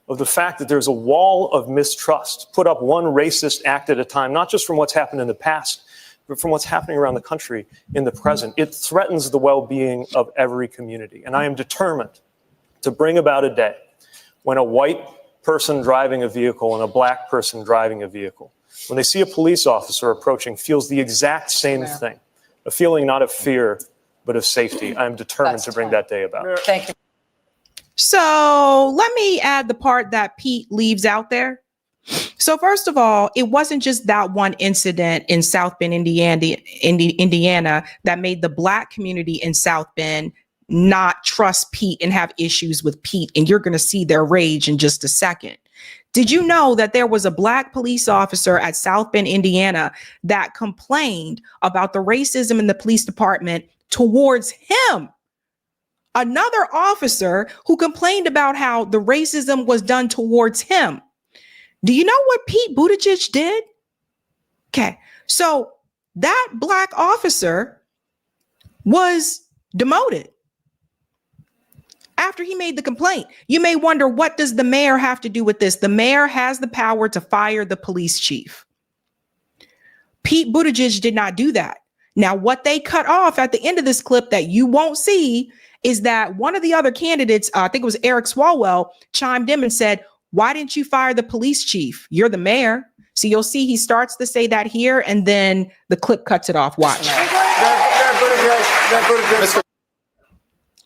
of the fact that there's a wall of mistrust put up one racist act at a time, not just from what's happened in the past, but from what's happening around the country in the present. It threatens the well-being of every community. And I am determined to bring about a day when a white person driving a vehicle and a black person driving a vehicle, when they see a police officer approaching, feels the exact same thing, a feeling not of fear, but of safety. I'm determined to bring that day about. Thank you. So let me add the part that Pete leaves out there. So first of all, it wasn't just that one incident in South Bend, Indiana, that made the Black community in South Bend not trust Pete and have issues with Pete. And you're going to see their rage in just a second. Did you know that there was a Black police officer at South Bend, Indiana, that complained about the racism in the police department towards him? Another officer who complained about how the racism was done towards him. Do you know what Pete Buttigieg did? Okay, so that Black officer was demoted after he made the complaint. You may wonder, what does the mayor have to do with this? The mayor has the power to fire the police chief. Pete Buttigieg did not do that. Now, what they cut off at the end of this clip that you won't see is that one of the other candidates, I think it was Eric Swalwell, chimed in and said, why didn't you fire the police chief? You're the mayor. So you'll see he starts to say that here, and then the clip cuts it off. Watch.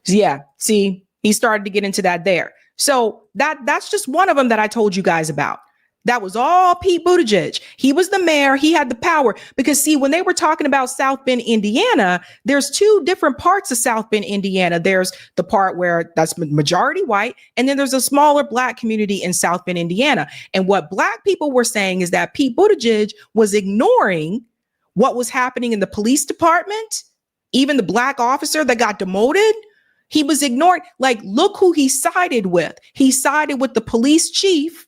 Yeah, see, he started to get into that there. So that's just one of them that I told you guys about. That was all Pete Buttigieg. He was the mayor. He had the power. Because see, when they were talking about South Bend, Indiana, there's two different parts of South Bend, Indiana. There's the part where that's majority white, and then there's a smaller Black community in South Bend, Indiana. And what Black people were saying is that Pete Buttigieg was ignoring what was happening in the police department. Even the Black officer that got demoted, he was ignoring. Like, look who he sided with. He sided with the police chief,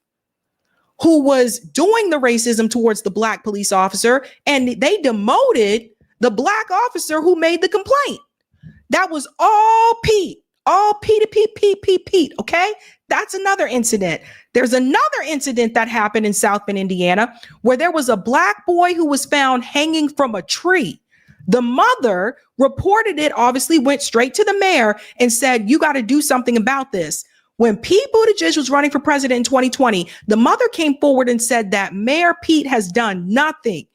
who was doing the racism towards the Black police officer, and they demoted the Black officer who made the complaint. That was all Pete, Pete, okay? That's another incident. There's another incident that happened in South Bend, Indiana, where there was a Black boy who was found hanging from a tree. The mother reported it, obviously went straight to the mayor and said, you got to do something about this. When Pete Buttigieg was running for president in 2020, the mother came forward and said that Mayor Pete has done nothing,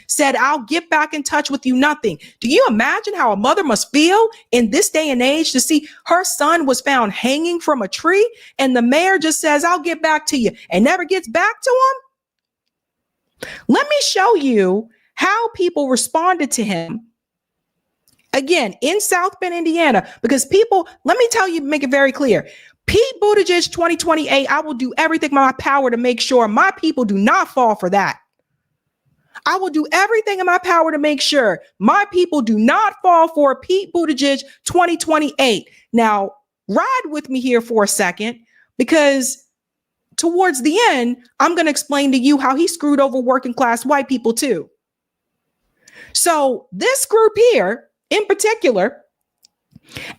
said, I'll get back in touch with you, nothing. Do you imagine how a mother must feel in this day and age to see her son was found hanging from a tree and the mayor just says, I'll get back to you, and never gets back to him? Let me show you how people responded to him. Again, in South Bend, Indiana, because people, let me tell you, make it very clear. Pete Buttigieg 2028, I will do everything in my power to make sure my people do not fall for that. I will do everything in my power to make sure my people do not fall for Pete Buttigieg 2028. Now, ride with me here for a second, because towards the end, I'm going to explain to you how he screwed over working class white people too. So this group here, in particular,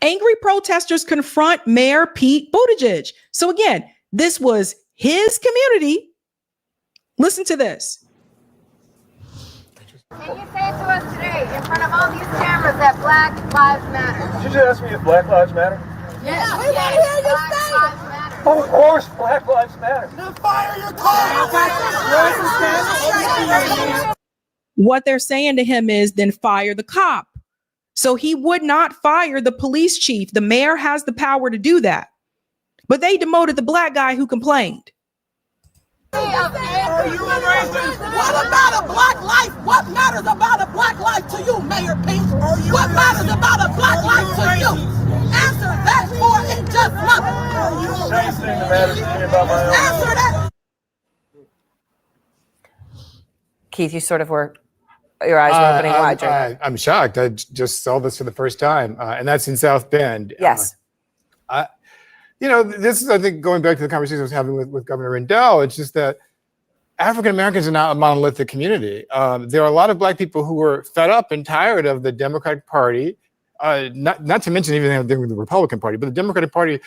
angry protesters confront Mayor Pete Buttigieg. So again, this was his community. Listen to this. Can you say to us today, in front of all these cameras, that Black Lives Matter? Did you just ask me if Black Lives Matter? Yes. We want to hear you say it. Of course, Black Lives Matter. Then fire your car. What they're saying to him is, then fire the cop. So he would not fire the police chief. The mayor has the power to do that. But they demoted the Black guy who complained. Are you a racist? What about a Black life? What matters about a Black life to you, Mayor Pete? What matters about a Black life to you? Answer that for it just nothing. Same thing that matters to me about my own. Answer that. Keith, you sort of were, your eyes were opening wide. I'm shocked. I just saw this for the first time, and that's in South Bend. Yes. This is, I think, going back to the conversation I was having with Governor Rendell, it's just that African Americans are not a monolithic community. There are a lot of Black people who were fed up and tired of the Democratic Party, not to mention even the Republican Party, but the Democratic Party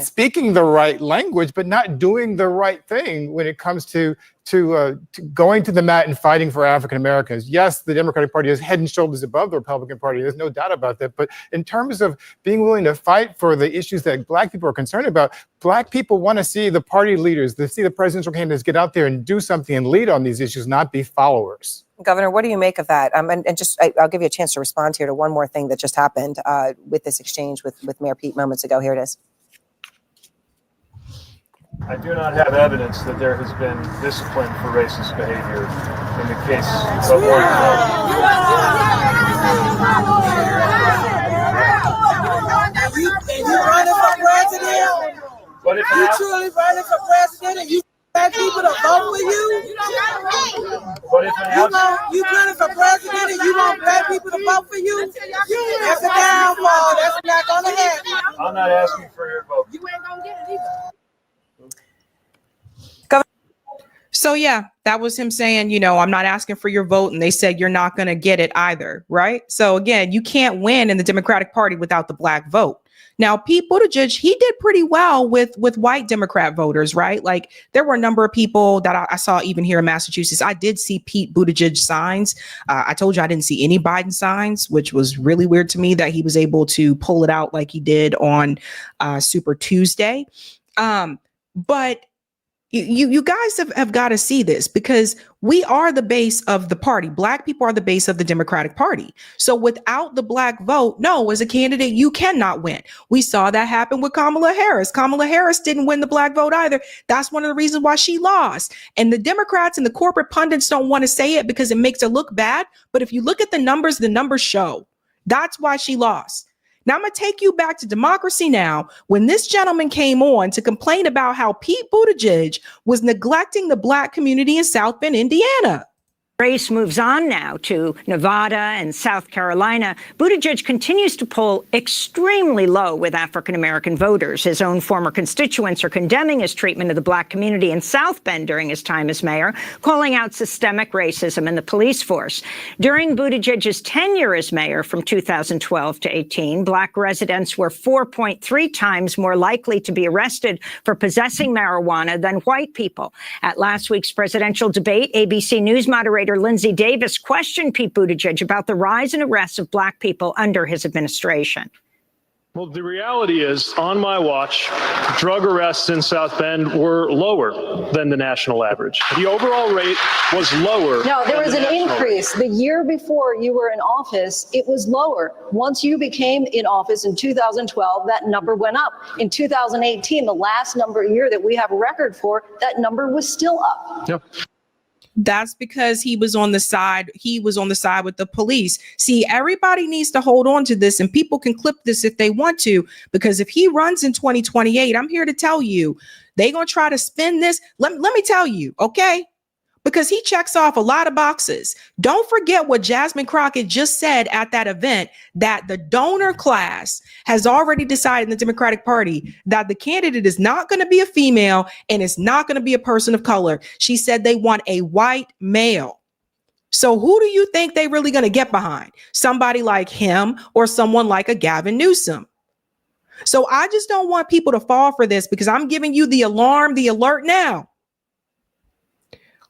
speaking the right language, but not doing the right thing when it comes to going to the mat and fighting for African Americans. Yes, the Democratic Party is head and shoulders above the Republican Party. There's no doubt about that. But in terms of being willing to fight for the issues that Black people are concerned about, Black people want to see the party leaders, to see the presidential candidates get out there and do something and lead on these issues, not be followers. Governor, what do you make of that? And just, I'll give you a chance to respond here to one more thing that just happened with this exchange with Mayor Pete moments ago. Here it is. I do not have evidence that there has been discipline for racist behavior in the case of Orange And you running for president? But if you truly running for president and you want people to vote for you? But if you running for president and you want black people to vote for you? That's a downfall. That's not gonna happen. I'm not asking for your vote. You ain't gonna get it either. So yeah, that was him saying, I'm not asking for your vote. And they said, you're not going to get it either. Right. So again, you can't win in the Democratic Party without the black vote. Now, Pete Buttigieg, he did pretty well with white Democrat voters, right? Like there were a number of people that I saw even here in Massachusetts. I did see Pete Buttigieg signs. I told you I didn't see any Biden signs, which was really weird to me that he was able to pull it out like he did on Super Tuesday. But you guys have got to see this because we are the base of the party. Black people are the base of the Democratic Party. So without the black vote, no, as a candidate, you cannot win. We saw that happen with Kamala Harris. Kamala Harris didn't win the black vote either. That's one of the reasons why she lost. And the Democrats and the corporate pundits don't want to say it because it makes it look bad. But if you look at the numbers show. That's why she lost. Now, I'm going to take you back to Democracy Now! When this gentleman came on to complain about how Pete Buttigieg was neglecting the black community in South Bend, Indiana. Race moves on now to Nevada and South Carolina. Buttigieg continues to poll extremely low with African-American voters. His own former constituents are condemning his treatment of the black community in South Bend during his time as mayor, calling out systemic racism in the police force. During Buttigieg's tenure as mayor from 2012 to 18, black residents were 4.3 times more likely to be arrested for possessing marijuana than white people. At last week's presidential debate, ABC News moderator Lindsay Davis questioned Pete Buttigieg about the rise in arrests of black people under his administration. Well, the reality is, on my watch, drug arrests in South Bend were lower than the national average. The overall rate was lower. No, there was an increase. The year before you were in office, it was lower. Once you became in office in 2012, that number went up. In 2018, the last year that we have a record for, that number was still up. Yep. That's because he was on the side. He was on the side with the police. See, everybody needs to hold on to this, and people can clip this if they want to, because if he runs in 2028, I'm here to tell you, they're going to try to spin this. Let me tell you, okay? Because he checks off a lot of boxes. Don't forget what Jasmine Crockett just said at that event, that the donor class has already decided in the Democratic Party that the candidate is not going to be a female and it's not going to be a person of color. She said they want a white male. So who do you think they really going to get behind? Somebody like him or someone like a Gavin Newsom? So I just don't want people to fall for this because I'm giving you the alarm, the alert now.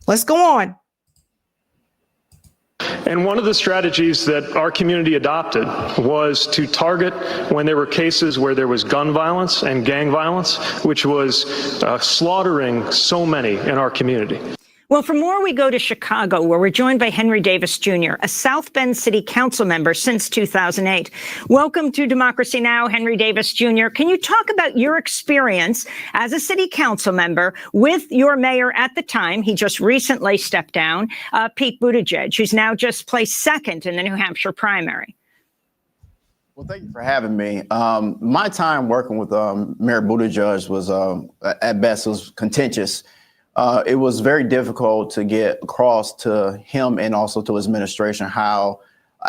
Let's go on. And one of the strategies that our community adopted was to target when there were cases where there was gun violence and gang violence, which was slaughtering so many in our community. Well, for more, we go to Chicago, where we're joined by Henry Davis Jr., a South Bend City Council member since 2008. Welcome to Democracy Now!, Henry Davis Jr. Can you talk about your experience as a city council member with your mayor at the time? He just recently stepped down, Pete Buttigieg, who's now just placed second in the New Hampshire primary. Well, thank you for having me. My time working with Mayor Buttigieg was, at best, it was contentious. It was very difficult to get across to him and also to his administration how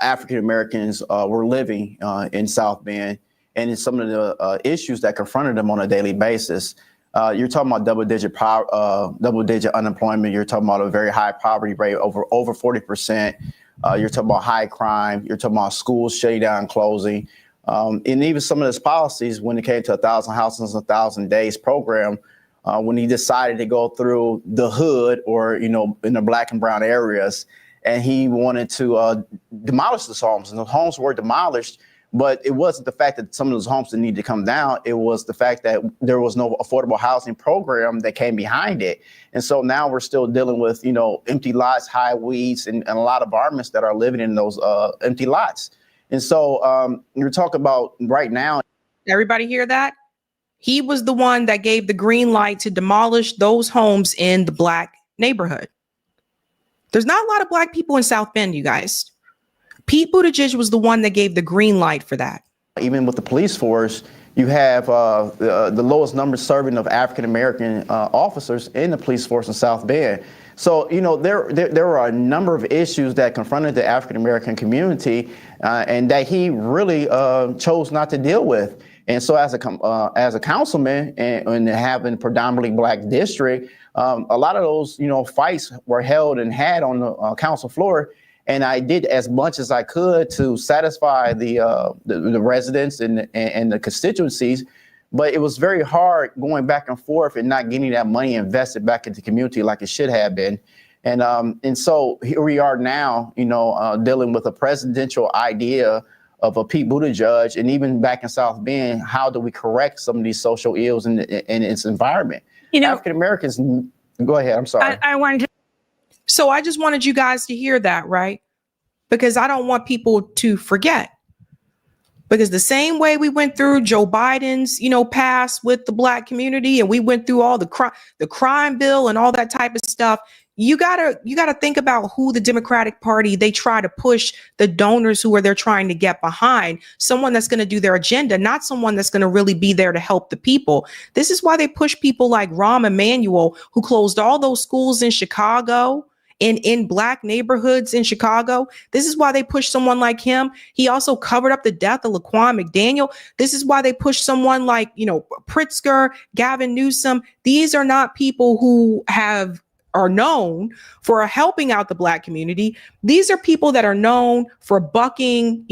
African Americans were living in South Bend and in some of the issues that confronted them on a daily basis. You're talking about double-digit unemployment. You're talking about a very high poverty rate, over 40%. You're talking about high crime. You're talking about schools shutting down and closing. And even some of his policies when it came to 1,000 houses, 1,000 days program, when he decided to go through the hood or, in the black and brown areas, and he wanted to demolish those homes. And the homes were demolished, but it wasn't the fact that some of those homes didn't need to come down. It was the fact that there was no affordable housing program that came behind it. And so now we're still dealing with, empty lots, high weeds, and a lot of varmints that are living in those empty lots. And so you're talking about right now. Everybody hear that? He was the one that gave the green light to demolish those homes in the black neighborhood. There's not a lot of black people in South Bend, you guys. Pete Buttigieg was the one that gave the green light for that. Even with the police force, you have the lowest number serving of African-American officers in the police force in South Bend. So, you know, there are a number of issues that confronted the African-American community and that he really chose not to deal with. And so as a councilman and having predominantly black district, a lot of those, you know, fights were held and had on the council floor. And I did as much as I could to satisfy the residents and the constituencies. But it was very hard going back and forth and not getting that money invested back into the community like it should have been. And so here we are now, you know, dealing with a presidential idea of a Pete Buttigieg, and even back in South Bend, how do we correct some of these social ills in its environment? You know, African Americans, go ahead, I'm sorry. I wanted to. So I just wanted you guys to hear that, right? Because I don't want people to forget. Because the same way we went through Joe Biden's, you know, pass with the black community, and we went through all the crime bill and all that type of stuff, you gotta think about who the Democratic Party, they try to push the donors who are they're trying to get behind, someone that's going to do their agenda, not someone that's going to really be there to help the people. This is why they push people like Rahm Emanuel, who closed all those schools in Chicago, in black neighborhoods in Chicago. This is why they push someone like him. He also covered up the death of Laquan McDaniel. This is why they push someone like, you know, Pritzker, Gavin Newsom. These are not people who are known for helping out the black community. These are people that are known for bucking,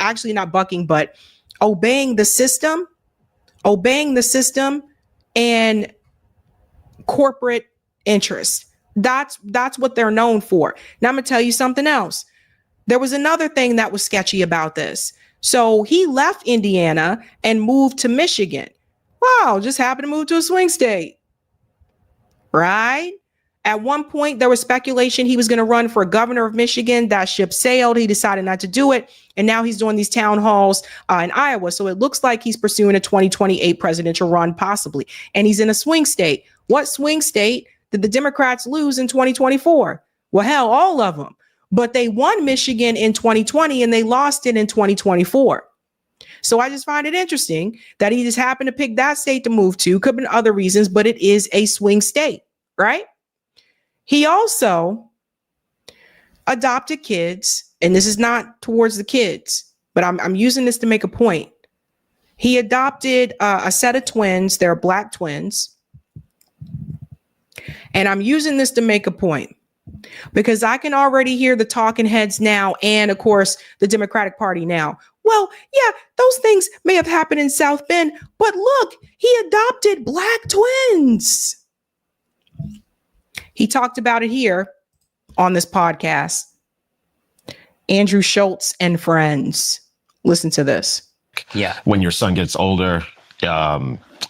actually not bucking, but obeying the system and corporate interests. That's what they're known for. Now I'm gonna tell you something else. There was another thing that was sketchy about this. So he left Indiana and moved to Michigan. Wow, just happened to move to a swing state, right? At one point, there was speculation he was going to run for governor of Michigan. That ship sailed. He decided not to do it. And now he's doing these town halls in Iowa. So it looks like he's pursuing a 2028 presidential run, possibly. And he's in a swing state. What swing state did the Democrats lose in 2024? Well, hell, all of them. But they won Michigan in 2020 and they lost it in 2024. So I just find it interesting that he just happened to pick that state to move to. Could have been other reasons, but it is a swing state, right? He also adopted kids, and this is not towards the kids, but I'm using this to make a point. He adopted a set of twins. They're black twins. And I'm using this to make a point because I can already hear the talking heads now and, of course, the Democratic Party now. Well, yeah, those things may have happened in South Bend, but look, he adopted black twins. He talked about it here on this podcast. Andrew Schultz and friends. Listen to this. Yeah. When your son gets older,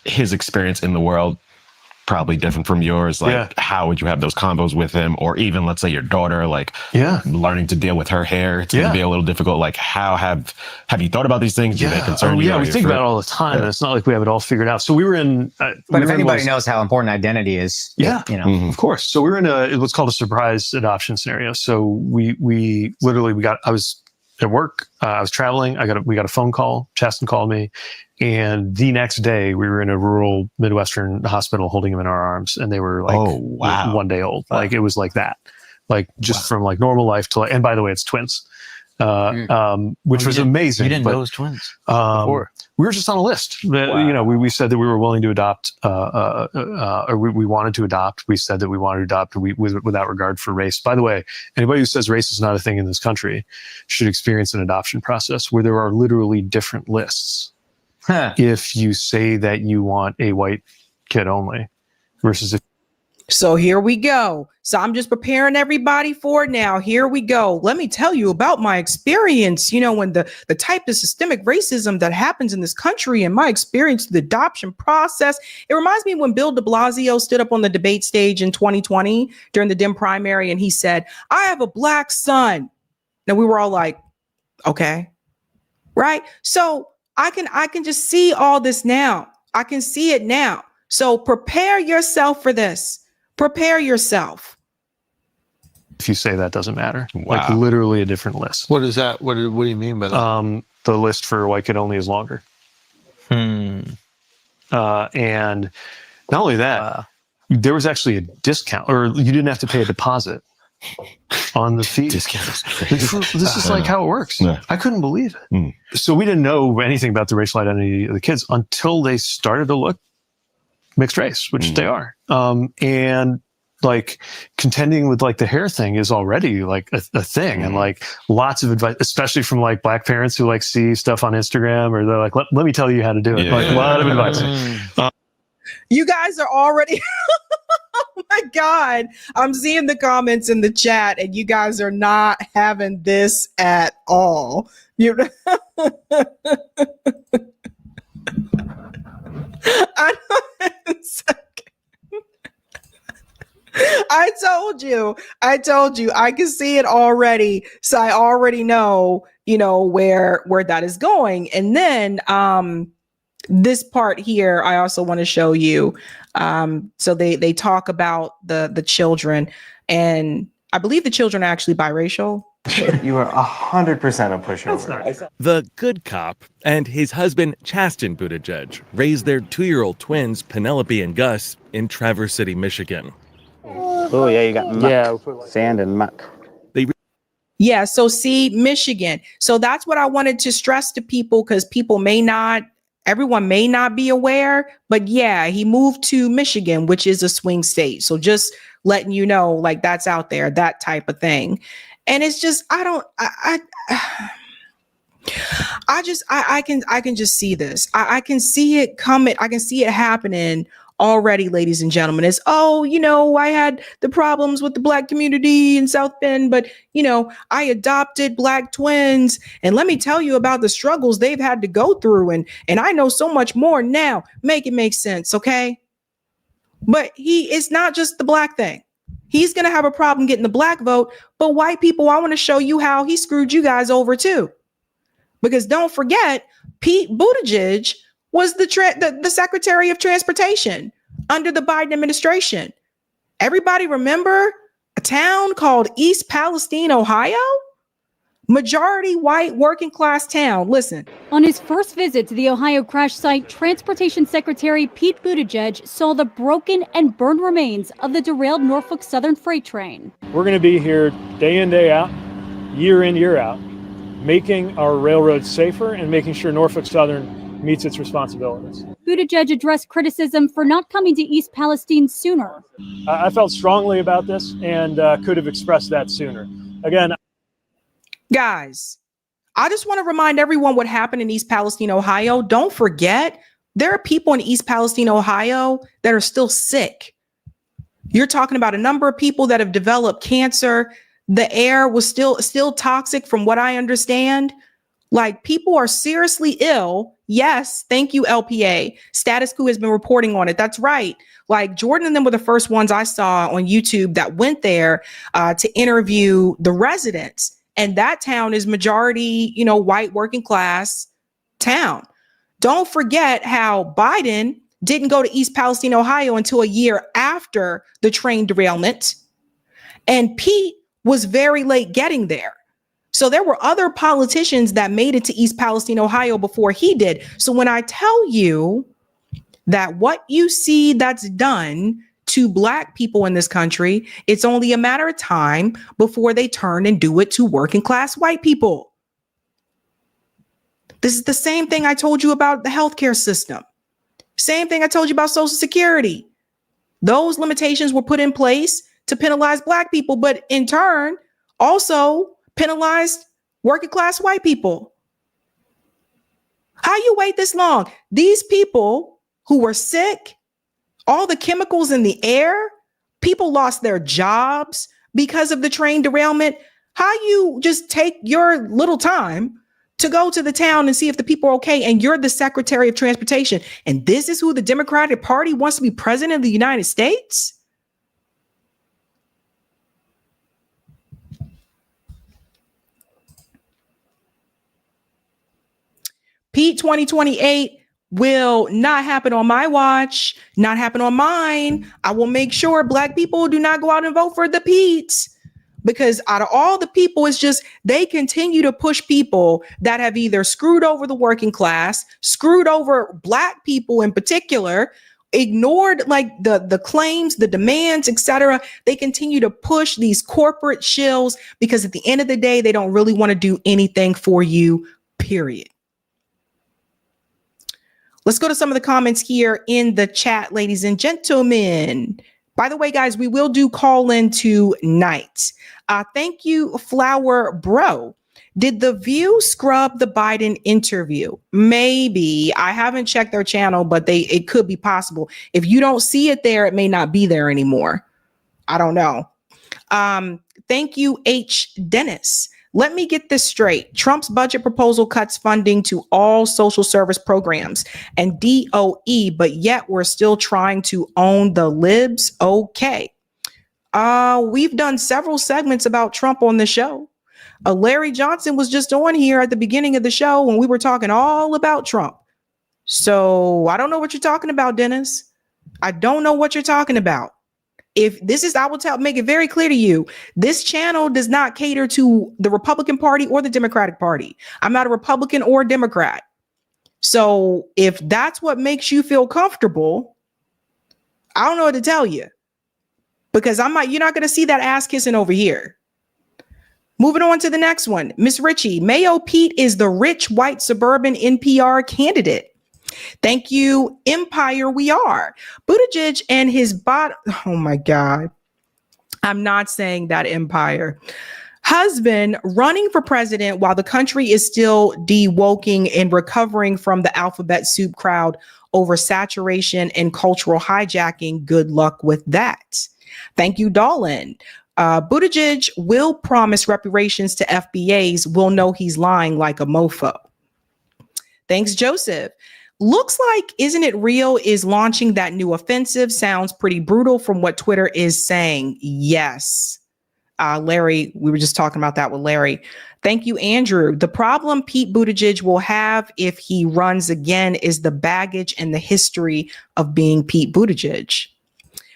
his experience in the world probably different from yours. Like, how would you have those combos with him? Or even, let's say, your daughter, like, learning to deal with her hair. It's going to be a little difficult. Like, how have you thought about these things? Do they concern you? Yeah, we think about it all the time. And it's not like we have it all figured out. So we were in. But if anybody knows how important identity is, of course. So we were in what's called a surprise adoption scenario. So we literally I was at work. I was traveling. We got a phone call. Chaston called me. And the next day, we were in a rural Midwestern hospital holding him in our arms. And they were like 1 day old. Wow. Like, it was like that. Like, just from like normal life to like, and by the way, it's twins, which was amazing. You didn't know it was twins before. We were just on a list. We said that we were willing to adopt, or we wanted to adopt. We said that we wanted to adopt without regard for race. By the way, anybody who says race is not a thing in this country should experience an adoption process where there are literally different lists. If you say that you want a white kid only versus if. So here we go. So I'm just preparing everybody for it now. Here we go. Let me tell you about my experience, when the type of systemic racism that happens in this country and my experience, the adoption process. It reminds me when Bill de Blasio stood up on the debate stage in 2020 during the Dem primary and he said, I have a black son. Now we were all like, okay, right? So I can just see all this now. I can see it now. So prepare yourself for this. Prepare yourself. If you say that doesn't matter, like Wow. literally a different list. What is that? What do you mean by that? The list for like it only is longer. And not only that, there was actually a discount, or you didn't have to pay a deposit on the fee. Discounts. This is like how it works. Yeah. I couldn't believe it. So we didn't know anything about the racial identity of the kids until they started to look mixed race, which they are. And like contending with like the hair thing is already like a thing. And like lots of advice, especially from like black parents who like see stuff on Instagram, or they're like, let me tell you how to do it. Yeah. Like a lot of advice. You guys are already, oh my God. I'm seeing the comments in the chat and you guys are not having this at all. You I told you, I can see it already. So I already know, where that is going. And then, this part here, I also want to show you. So they talk about the children, and I believe the children are actually biracial. You are 100% a pushover. The good cop and his husband, Chasten Buttigieg, raised their 2-year-old twins, Penelope and Gus, in Traverse City, Michigan. Oh, yeah, you got muck. Sand and muck. Yeah, so see, Michigan. So that's what I wanted to stress to people, because everyone may not be aware, but yeah, he moved to Michigan, which is a swing state. So just letting you know, like that's out there, that type of thing. And it's just, I can just see this. I can see it coming. I can see it happening already, ladies and gentlemen. It's, I had the problems with the Black community in South Bend, but, I adopted Black twins. And let me tell you about the struggles they've had to go through. And I know so much more now. Make it make sense, okay? But it's not just the Black thing. He's going to have a problem getting the Black vote. But white people, I want to show you how he screwed you guys over too. Because don't forget, Pete Buttigieg was the Secretary of Transportation under the Biden administration. Everybody remember a town called East Palestine, Ohio? Majority white working class town. Listen. On his first visit to the Ohio crash site, Transportation Secretary Pete Buttigieg saw the broken and burned remains of the derailed Norfolk Southern freight train. We're going to be here day in, day out, year in, year out, making our railroads safer and making sure Norfolk Southern meets its responsibilities. Buttigieg addressed criticism for not coming to East Palestine sooner. I felt strongly about this and could have expressed that sooner. Again, guys, I just want to remind everyone what happened in East Palestine, Ohio. Don't forget, there are people in East Palestine, Ohio that are still sick. You're talking about a number of people that have developed cancer. The air was still toxic from what I understand. Like, people are seriously ill. Yes, thank you, LPA. Status Quo has been reporting on it. That's right. Like, Jordan and them were the first ones I saw on YouTube that went there to interview the residents. And that town is majority, white working class town. Don't forget how Biden didn't go to East Palestine, Ohio until a year after the train derailment. And Pete was very late getting there. So there were other politicians that made it to East Palestine, Ohio before he did. So when I tell you that what you see that's done to Black people in this country, it's only a matter of time before they turn and do it to working class white people. This is the same thing I told you about the healthcare system. Same thing I told you about Social Security. Those limitations were put in place to penalize Black people, but in turn also penalized working class white people. How you wait this long? These people who were sick, all the chemicals in the air, people lost their jobs because of the train derailment. How you just take your little time to go to the town and see if the people are okay, and you're the Secretary of Transportation, and this is who the Democratic Party wants to be president of the United States? Pete 2028 will not happen on my watch, not happen on mine. I will make sure black people do not go out and vote for the Pete's. Because out of all the people, it's just they continue to push people that have either screwed over the working class, screwed over black people in particular, ignored like the claims, the demands, etc. They continue to push these corporate shills because at the end of the day, they don't really want to do anything for you, period. Let's go to some of the comments here in the chat, ladies and gentlemen. By the way, guys, we will do call in tonight. Thank you, Flower Bro. Did The View scrub the Biden interview? Maybe. I haven't checked their channel, but it could be possible. If you don't see it there, it may not be there anymore. I don't know. Thank you, H. Dennis. Let me get this straight. Trump's budget proposal cuts funding to all social service programs and DOE, but yet we're still trying to own the libs. Okay. We've done several segments about Trump on the show. Larry Johnson was just on here at the beginning of the show when we were talking all about Trump. So I don't know what you're talking about, Dennis. I don't know what you're talking about. If this is, I will make it very clear to you, this channel does not cater to the Republican Party or the Democratic Party. I'm not a Republican or a Democrat. So if that's what makes you feel comfortable, I don't know what to tell you. Because you're not going to see that ass kissing over here. Moving on to the next one. Miss Ritchie, Mayo Pete is the rich white suburban NPR candidate. Thank you, Empire We Are. Buttigieg and his oh my God. I'm not saying that, Empire. Husband running for president while the country is still de-woking and recovering from the alphabet soup crowd over saturation and cultural hijacking. Good luck with that. Thank you, Dolan. Buttigieg will promise reparations to FBAs. We'll know he's lying like a mofo. Thanks, Joseph. Looks like Isn't It Real is launching that new offensive. Sounds pretty brutal from what Twitter is saying. Yes. Larry, we were just talking about that with Larry. Thank you, Andrew. The problem Pete Buttigieg will have if he runs again is the baggage and the history of being Pete Buttigieg.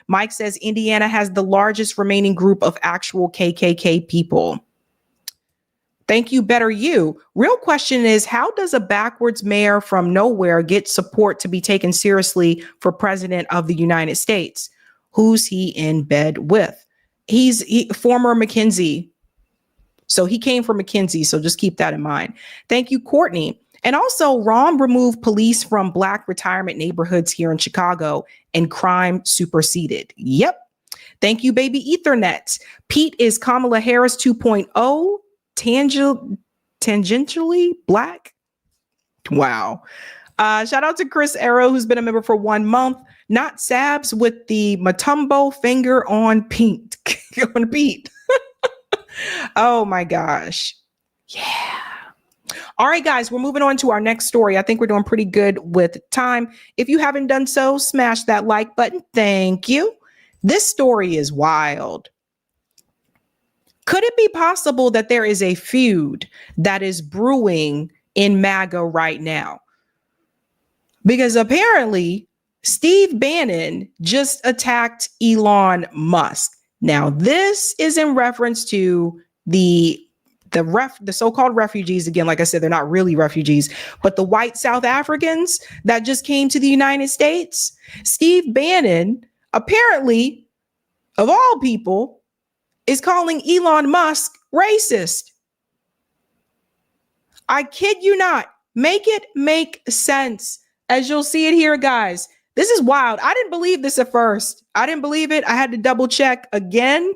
Mike says Indiana has the largest remaining group of actual KKK people. Thank you, Better You. Real question is, how does a backwards mayor from nowhere get support to be taken seriously for president of the United States? Who's he in bed with? He's former McKinsey. So he came from McKinsey. So just keep that in mind. Thank you, Courtney. And also, Rahm removed police from Black retirement neighborhoods here in Chicago and crime superseded. Yep. Thank you, Baby Ethernet. Pete is Kamala Harris 2.0, tangentially black. Wow. Shout out to Chris Arrow, who's been a member for 1 month. Not Sabs with the Matumbo finger on Pete. on Pete. Oh my gosh. Yeah. All right, guys, we're moving on to our next story. I think we're doing pretty good with time. If you haven't done so, smash that like button. Thank you. This story is wild. Could it be possible that there is a feud that is brewing in MAGA right now? Because apparently Steve Bannon just attacked Elon Musk. Now, this is in reference to the so-called refugees. Again, like I said, they're not really refugees, but the white South Africans that just came to the United States. Steve Bannon, apparently, of all people, is calling Elon Musk racist. I kid you not. Make it make sense. As you'll see it here, guys. This is wild. I didn't believe this at first. I didn't believe it. I had to double check again.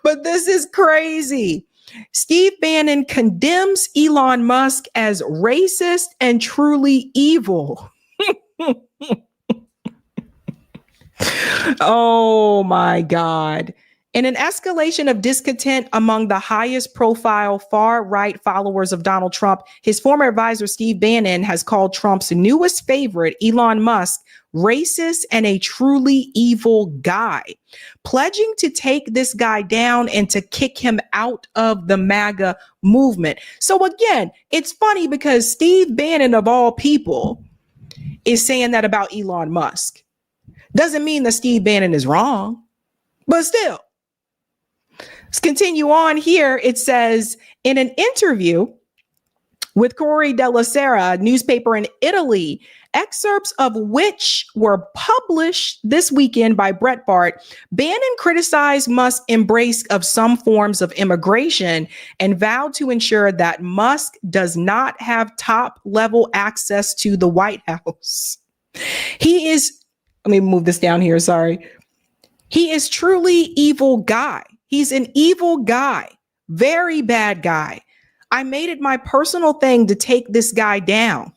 But this is crazy. Steve Bannon condemns Elon Musk as racist and truly evil. Oh my God. In an escalation of discontent among the highest profile far-right followers of Donald Trump, his former advisor Steve Bannon has called Trump's newest favorite, Elon Musk, racist and a truly evil guy, pledging to take this guy down and to kick him out of the MAGA movement. So again, it's funny because Steve Bannon, of all people, is saying that about Elon Musk. Doesn't mean that Steve Bannon is wrong, but still. Let's continue on here. It says, in an interview with Corriere della Sera, a newspaper in Italy, excerpts of which were published this weekend by Breitbart, Bannon criticized Musk's embrace of some forms of immigration and vowed to ensure that Musk does not have top-level access to the White House. He is, let me move this down here, sorry. He is truly evil guy. He's an evil guy, very bad guy. I made it my personal thing to take this guy down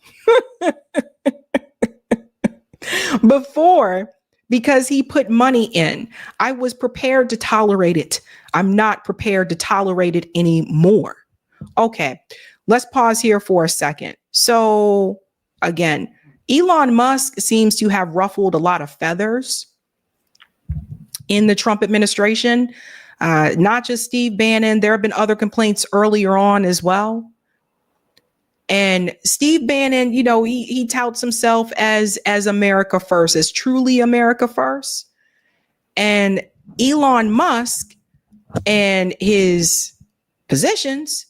before, because he put money in. I was prepared to tolerate it. I'm not prepared to tolerate it anymore. Okay, let's pause here for a second. So again, Elon Musk seems to have ruffled a lot of feathers in the Trump administration. Not just Steve Bannon. There have been other complaints earlier on as well. And Steve Bannon, you know, he touts himself as America first, as truly America first. And Elon Musk and his positions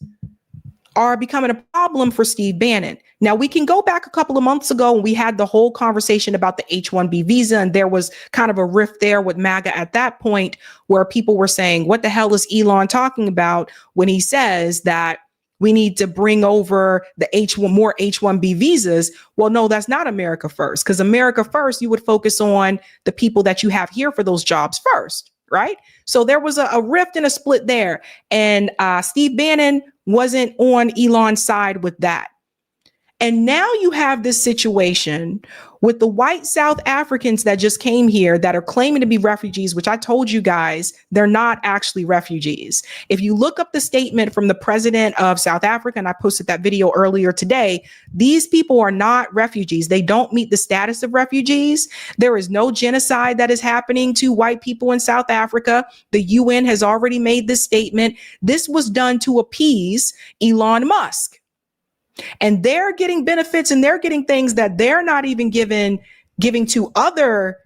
are becoming a problem for Steve Bannon. Now, we can go back a couple of months ago and we had the whole conversation about the H-1B visa, and there was kind of a rift there with MAGA at that point where people were saying, what the hell is Elon talking about when he says that we need to bring over the more H-1B visas? Well, no, that's not America first, because America first, you would focus on the people that you have here for those jobs first, right? So there was a rift and a split there. And Steve Bannon wasn't on Elon's side with that. And now you have this situation with the white South Africans that just came here that are claiming to be refugees, which I told you guys, they're not actually refugees. If you look up the statement from the president of South Africa, and I posted that video earlier today, these people are not refugees. They don't meet the status of refugees. There is no genocide that is happening to white people in South Africa. The UN has already made this statement. This was done to appease Elon Musk. And they're getting benefits and they're getting things that they're not even giving to other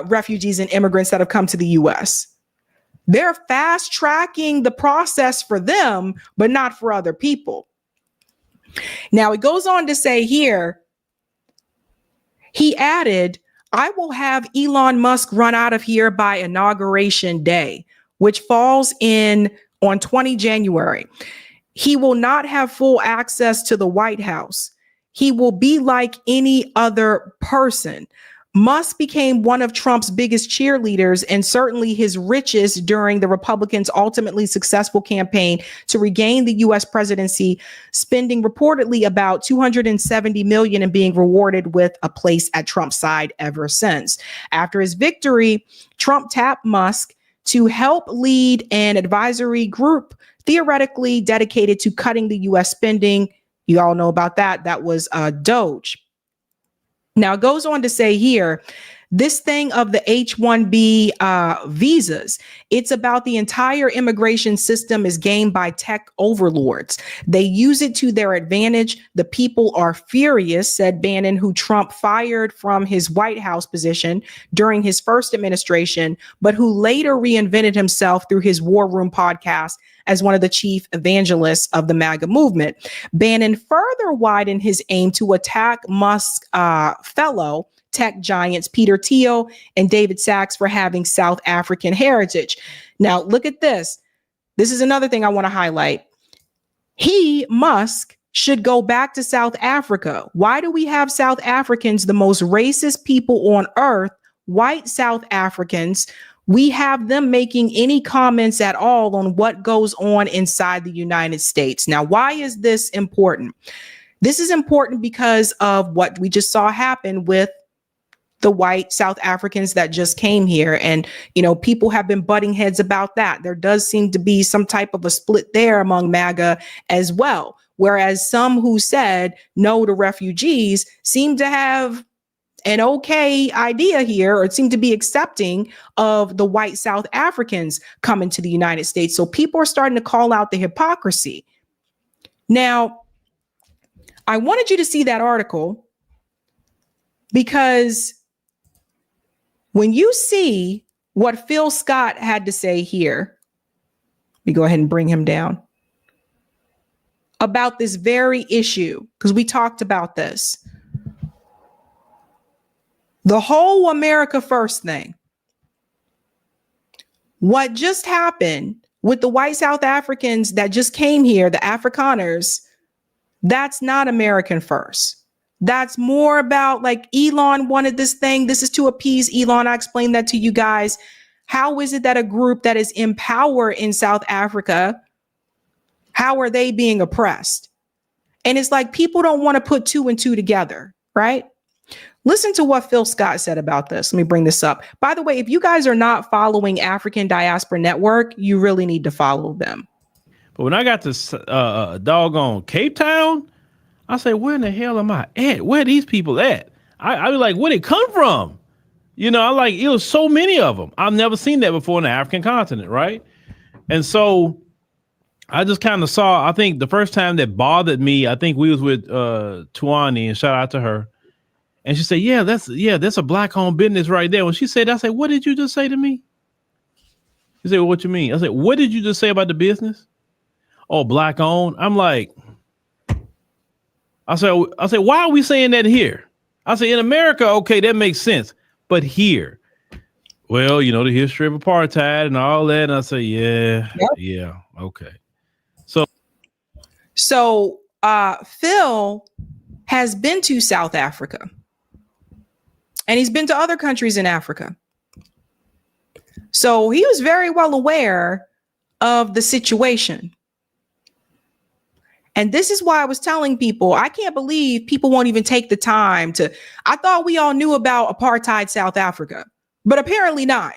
refugees and immigrants that have come to the US. They're fast tracking the process for them, but not for other people. Now, it goes on to say here, he added, I will have Elon Musk run out of here by Inauguration Day, which falls on 20 January. He will not have full access to the White House. He will be like any other person. Musk became one of Trump's biggest cheerleaders and certainly his richest during the Republicans' ultimately successful campaign to regain the U.S. presidency, spending reportedly about $270 million and being rewarded with a place at Trump's side ever since. After his victory, Trump tapped Musk to help lead an advisory group theoretically dedicated to cutting the U.S. spending. You all know about that. That was DOGE. Now, it goes on to say here, this thing of the H-1B visas, it's about the entire immigration system is gamed by tech overlords. They use it to their advantage. The people are furious, said Bannon, who Trump fired from his White House position during his first administration, but who later reinvented himself through his War Room podcast as one of the chief evangelists of the MAGA movement. Bannon further widened his aim to attack Musk's fellow tech giants Peter Thiel and David Sachs for having South African heritage. Now, look at this. This is another thing I want to highlight. Musk, should go back to South Africa. Why do we have South Africans, the most racist people on earth, white South Africans? We have them making any comments at all on what goes on inside the United States. Now, why is this important? This is important because of what we just saw happen with the white South Africans that just came here. And, you know, people have been butting heads about that. There does seem to be some type of a split there among MAGA as well. Whereas some who said no to refugees seem to have an okay idea here, or seem to be accepting of the white South Africans coming to the United States. So people are starting to call out the hypocrisy. Now, I wanted you to see that article Because when you see what Phil Scott had to say here, let me go ahead and bring him down, about this very issue, because we talked about this. The whole America First thing. What just happened with the white South Africans that just came here, the Afrikaners, that's not American First. That's more about like Elon wanted this thing. This is to appease Elon. I explained that to you guys. How is it that a group that is in power in South Africa, how are they being oppressed? And it's like people don't want to put two and two together, right? Listen to what Phil Scott said about this. Let me bring this up. By the way, if you guys are not following African Diaspora Network, you really need to follow them. But when I got to doggone Cape Town, I say, where in the hell am I at? Where are these people at? I was like, where they come from? You know, it was so many of them. I've never seen that before in the African continent, right? And so I just kind of saw, I think the first time that bothered me, I think we was with Tuani, and shout out to her. And she said, that's a black owned business right there. When she said, I said, what did you just say to me? She said, well, what you mean? I said, what did you just say about the business? Oh, black owned. I'm like, I said, why are we saying that here? I said, in America, okay, that makes sense. But here, well, you know, the history of apartheid and all that. And I say, yeah, okay. So Phil has been to South Africa. And he's been to other countries in Africa. So he was very well aware of the situation. And this is why I was telling people, I can't believe people won't even take the time to, I thought we all knew about apartheid South Africa, but apparently not.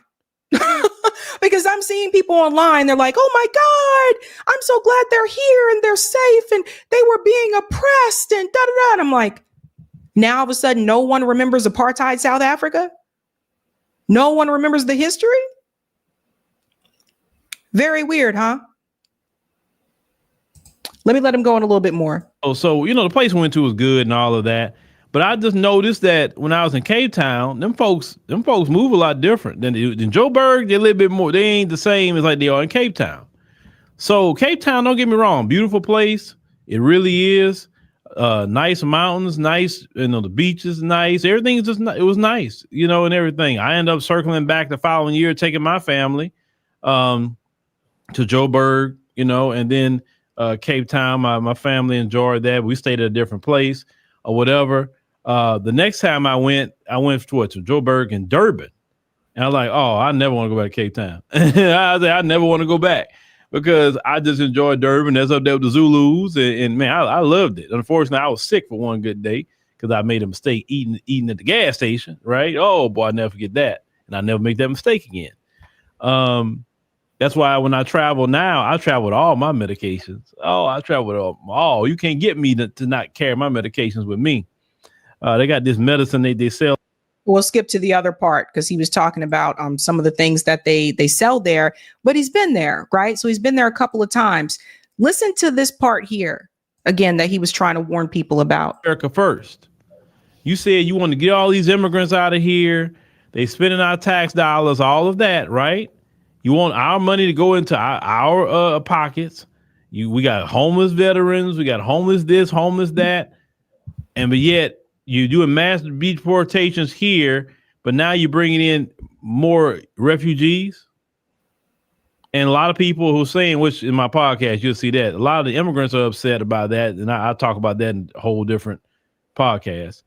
Because I'm seeing people online, they're like, oh my God, I'm so glad they're here and they're safe and they were being oppressed and da-da-da. And I'm like, now all of a sudden, no one remembers apartheid South Africa? No one remembers the history? Very weird, huh? Let me let him go in a little bit more. Oh, so, you know, the place we went to was good and all of that. But I just noticed that when I was in Cape Town, them folks move a lot different than Joburg. They're a little bit more, they ain't the same as like they are in Cape Town. So Cape Town, don't get me wrong, beautiful place. It really is. Nice mountains, nice, you know, the beach is nice. Everything is just, it was nice, you know, and everything. I ended up circling back the following year, taking my family to Joburg, you know, and then Cape Town, my family enjoyed that. We stayed at a different place or whatever. The next time I went to Joburg and Durban. And I was like, oh, I never want to go back to Cape Town. I never want to go back because I just enjoyed Durban. That's up there with the Zulus. And man, I loved it. Unfortunately, I was sick for one good day because I made a mistake eating at the gas station, right? Oh, boy, I never forget that. And I never make that mistake again. That's why when I travel now, I travel with all my medications. Oh, I travel with all. You can't get me to not carry my medications with me. They got this medicine they sell. We'll skip to the other part because he was talking about some of the things that they sell there, but he's been there, right? So he's been there a couple of times. Listen to this part here again that he was trying to warn people about. America first. You said you want to get all these immigrants out of here. They spending our tax dollars, all of that, right? You want our money to go into our pockets. We got homeless veterans. We got homeless this, homeless that. But yet you're doing mass deportations here, but now you're bringing in more refugees. And a lot of people who are saying, which in my podcast, you'll see that a lot of the immigrants are upset about that. And I talk about that in a whole different podcast.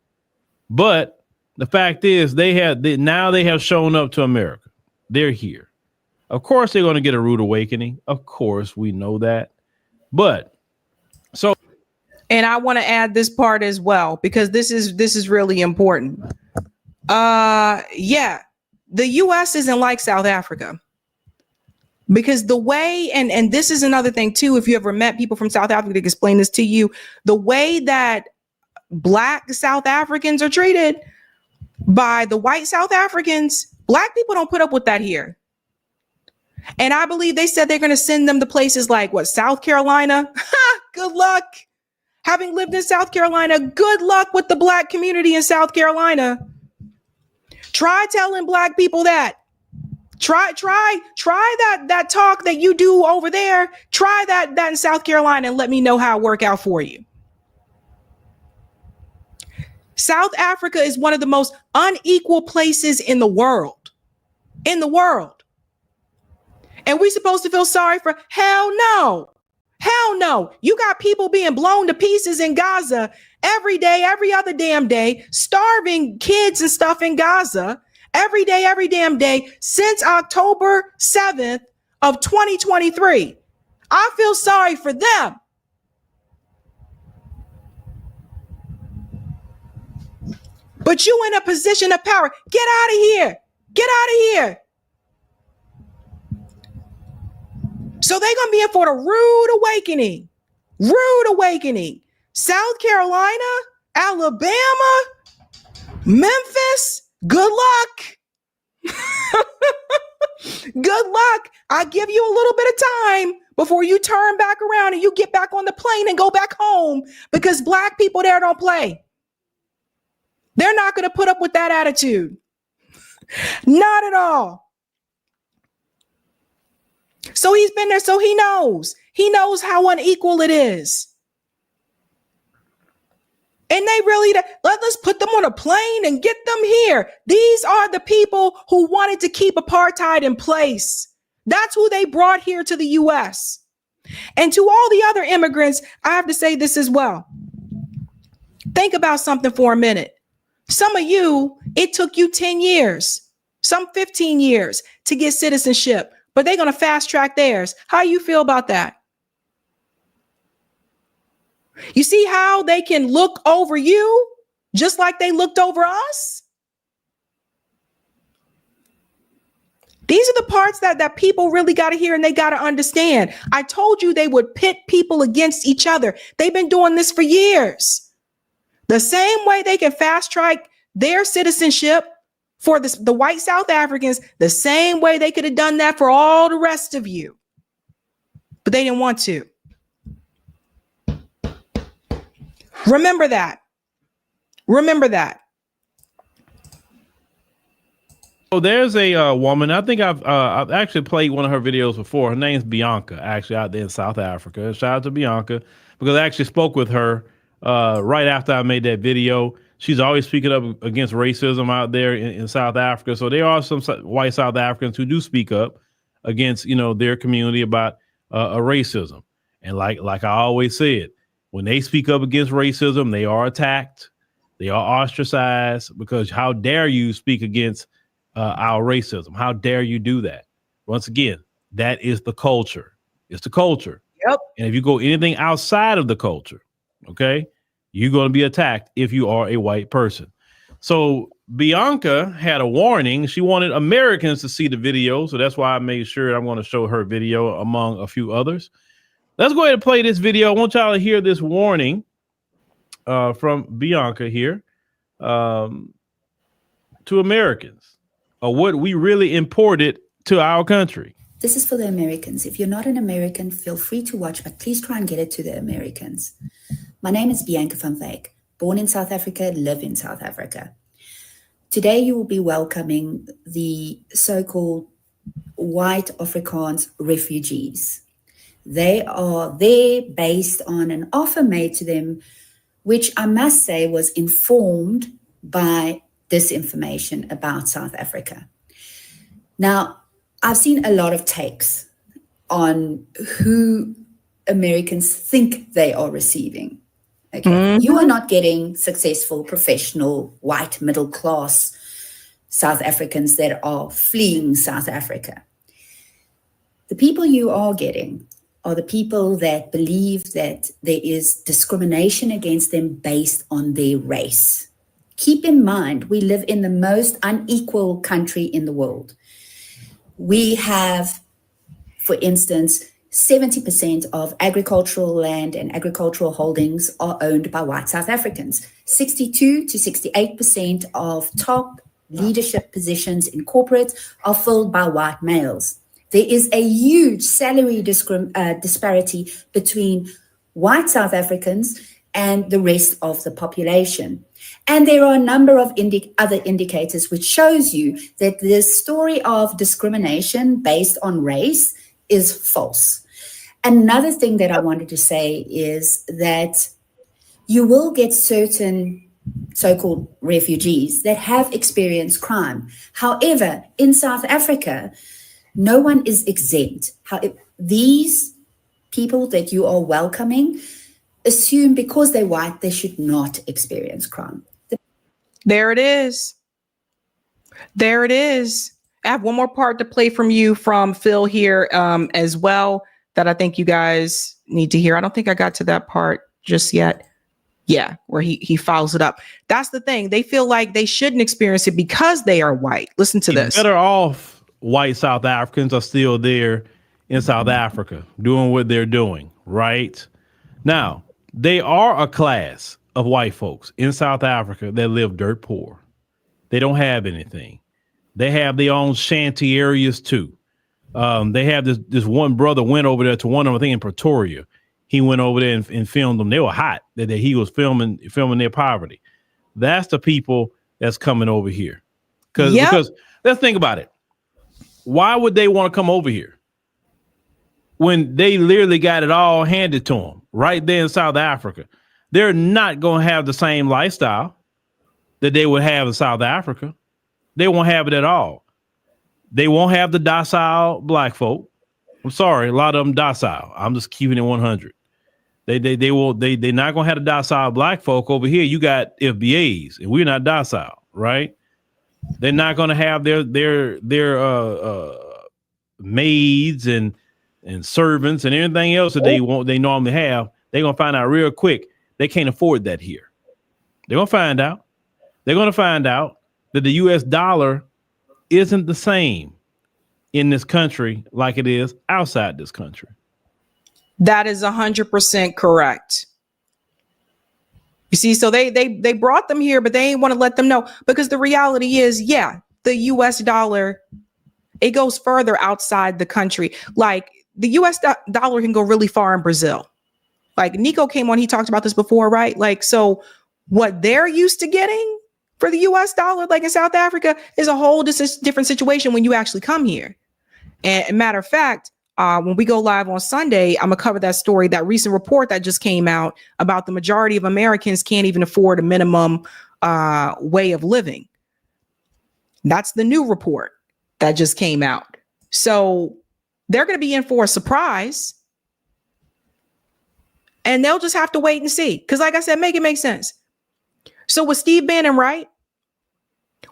But the fact is they have shown up to America. They're here. Of course, they're going to get a rude awakening. Of course, we know that. But so. And I want to add this part as well, because this is really important. Yeah, the U.S. isn't like South Africa. Because the way, and this is another thing too, if you ever met people from South Africa to explain this to you, the way that Black South Africans are treated by the white South Africans, Black people don't put up with that here. And I believe they said they're going to send them to places like South Carolina. Good luck. Having lived in South Carolina, good luck with the Black community in South Carolina. Try telling Black people that. Try that talk that you do over there. Try that in South Carolina and let me know how it work out for you. South Africa is one of the most unequal places in the world. In the world. And we supposed to feel sorry for? Hell no. Hell no. You got people being blown to pieces in Gaza every day, every other damn day, starving kids and stuff in Gaza every day, every damn day since October 7th of 2023. I feel sorry for them. But you in a position of power. Get out of here. Get out of here. So they're going to be in for the rude awakening. Rude awakening. South Carolina, Alabama, Memphis, good luck. Good luck. I'll give you a little bit of time before you turn back around and you get back on the plane and go back home, because Black people there don't play. They're not going to put up with that attitude. Not at all. So he's been there, so he knows. He knows how unequal it is. And they really, let us put them on a plane and get them here. These are the people who wanted to keep apartheid in place. That's who they brought here to the U.S. And to all the other immigrants, I have to say this as well. Think about something for a minute. Some of you, it took you 10 years, some 15 years to get citizenship, but they're going to fast track theirs. How you feel about that? You see how they can look over you just like they looked over us? These are the parts that people really got to hear and they got to understand. I told you they would pit people against each other. They've been doing this for years. The same way they can fast track their citizenship for the white South Africans, the same way they could have done that for all the rest of you. But they didn't want to. Remember that. Remember that. So there's a woman. I think I've actually played one of her videos before. Her name's Bianca, actually out there in South Africa. Shout out to Bianca, because I actually spoke with her right after I made that video. She's always speaking up against racism out there in South Africa. So there are some white South Africans who do speak up against, their community about racism. And like I always said, when they speak up against racism, they are attacked. They are ostracized, because how dare you speak against our racism? How dare you do that? Once again, that is the culture. It's the culture. Yep. And if you go anything outside of the culture, okay, you're going to be attacked if you are a white person. So Bianca had a warning. She wanted Americans to see the video. So that's why I made sure I'm going to show her video among a few others. Let's go ahead and play this video. I want y'all to hear this warning from Bianca here to Americans of what we really imported to our country. This is for the Americans. If you're not an American, feel free to watch, but please try and get it to the Americans. My name is Bianca van Wyk, born in South Africa, live in South Africa. Today, you will be welcoming the so-called white Afrikaans refugees. They are there based on an offer made to them, which I must say was informed by disinformation about South Africa. Now, I've seen a lot of takes on who Americans think they are receiving. Okay, Mm-hmm. You are not getting successful, professional, white, middle-class South Africans that are fleeing South Africa. The people you are getting are the people that believe that there is discrimination against them based on their race. Keep in mind, we live in the most unequal country in the world. We have, for instance, 70% of agricultural land and agricultural holdings are owned by white South Africans. 62 to 68% of top leadership positions in corporate are filled by white males. There is a huge salary disparity between white South Africans and the rest of the population. And there are a number of other indicators which shows you that this story of discrimination based on race is false. Another thing that I wanted to say is that you will get certain so-called refugees that have experienced crime. However, in South Africa, no one is exempt. These people that you are welcoming assume because they're white, they should not experience crime. There it is. There it is. I have one more part to play from you from Phil here as well that I think you guys need to hear. I don't think I got to that part just yet. Yeah, where he follows it up. That's the thing. They feel like they shouldn't experience it because they are white. Listen to this. Better off white South Africans are still there in South Africa doing what they're doing, right? Now, they are a class of white folks in South Africa that live dirt poor. They don't have anything. They have their own shanty areas too. They have this one brother went over there to one of them, I think in Pretoria. He went over there and filmed them. They were hot that he was filming their poverty. That's the people that's coming over here. Because let's think about it. Why would they want to come over here when they literally got it all handed to them right there in South Africa? They're not going to have the same lifestyle that they would have in South Africa. They won't have it at all. They won't have the docile black folk. I'm sorry, a lot of them docile. I'm just keeping it 100. They're not gonna have the docile black folk over here. You got FBAs, and we're not docile, right? They're not gonna have their maids and servants and everything else that they normally have. They're gonna find out real quick they can't afford that here. They're gonna find out. They're gonna find out that the US dollar isn't the same in this country like it is outside this country. That is 100% correct. You see, so they brought them here, but they ain't want to let them know, because the reality is, the US dollar, it goes further outside the country. Like the US dollar can go really far in Brazil. Like Nico came on, he talked about this before, right? Like, so what they're used to getting for the US dollar, like in South Africa, is a whole different situation when you actually come here. And matter of fact, when we go live on Sunday, I'm gonna cover that story, that recent report that just came out about the majority of Americans can't even afford a minimum way of living. That's the new report that just came out. So they're gonna be in for a surprise, and they'll just have to wait and see. Because like I said, make it make sense. So was Steve Bannon right?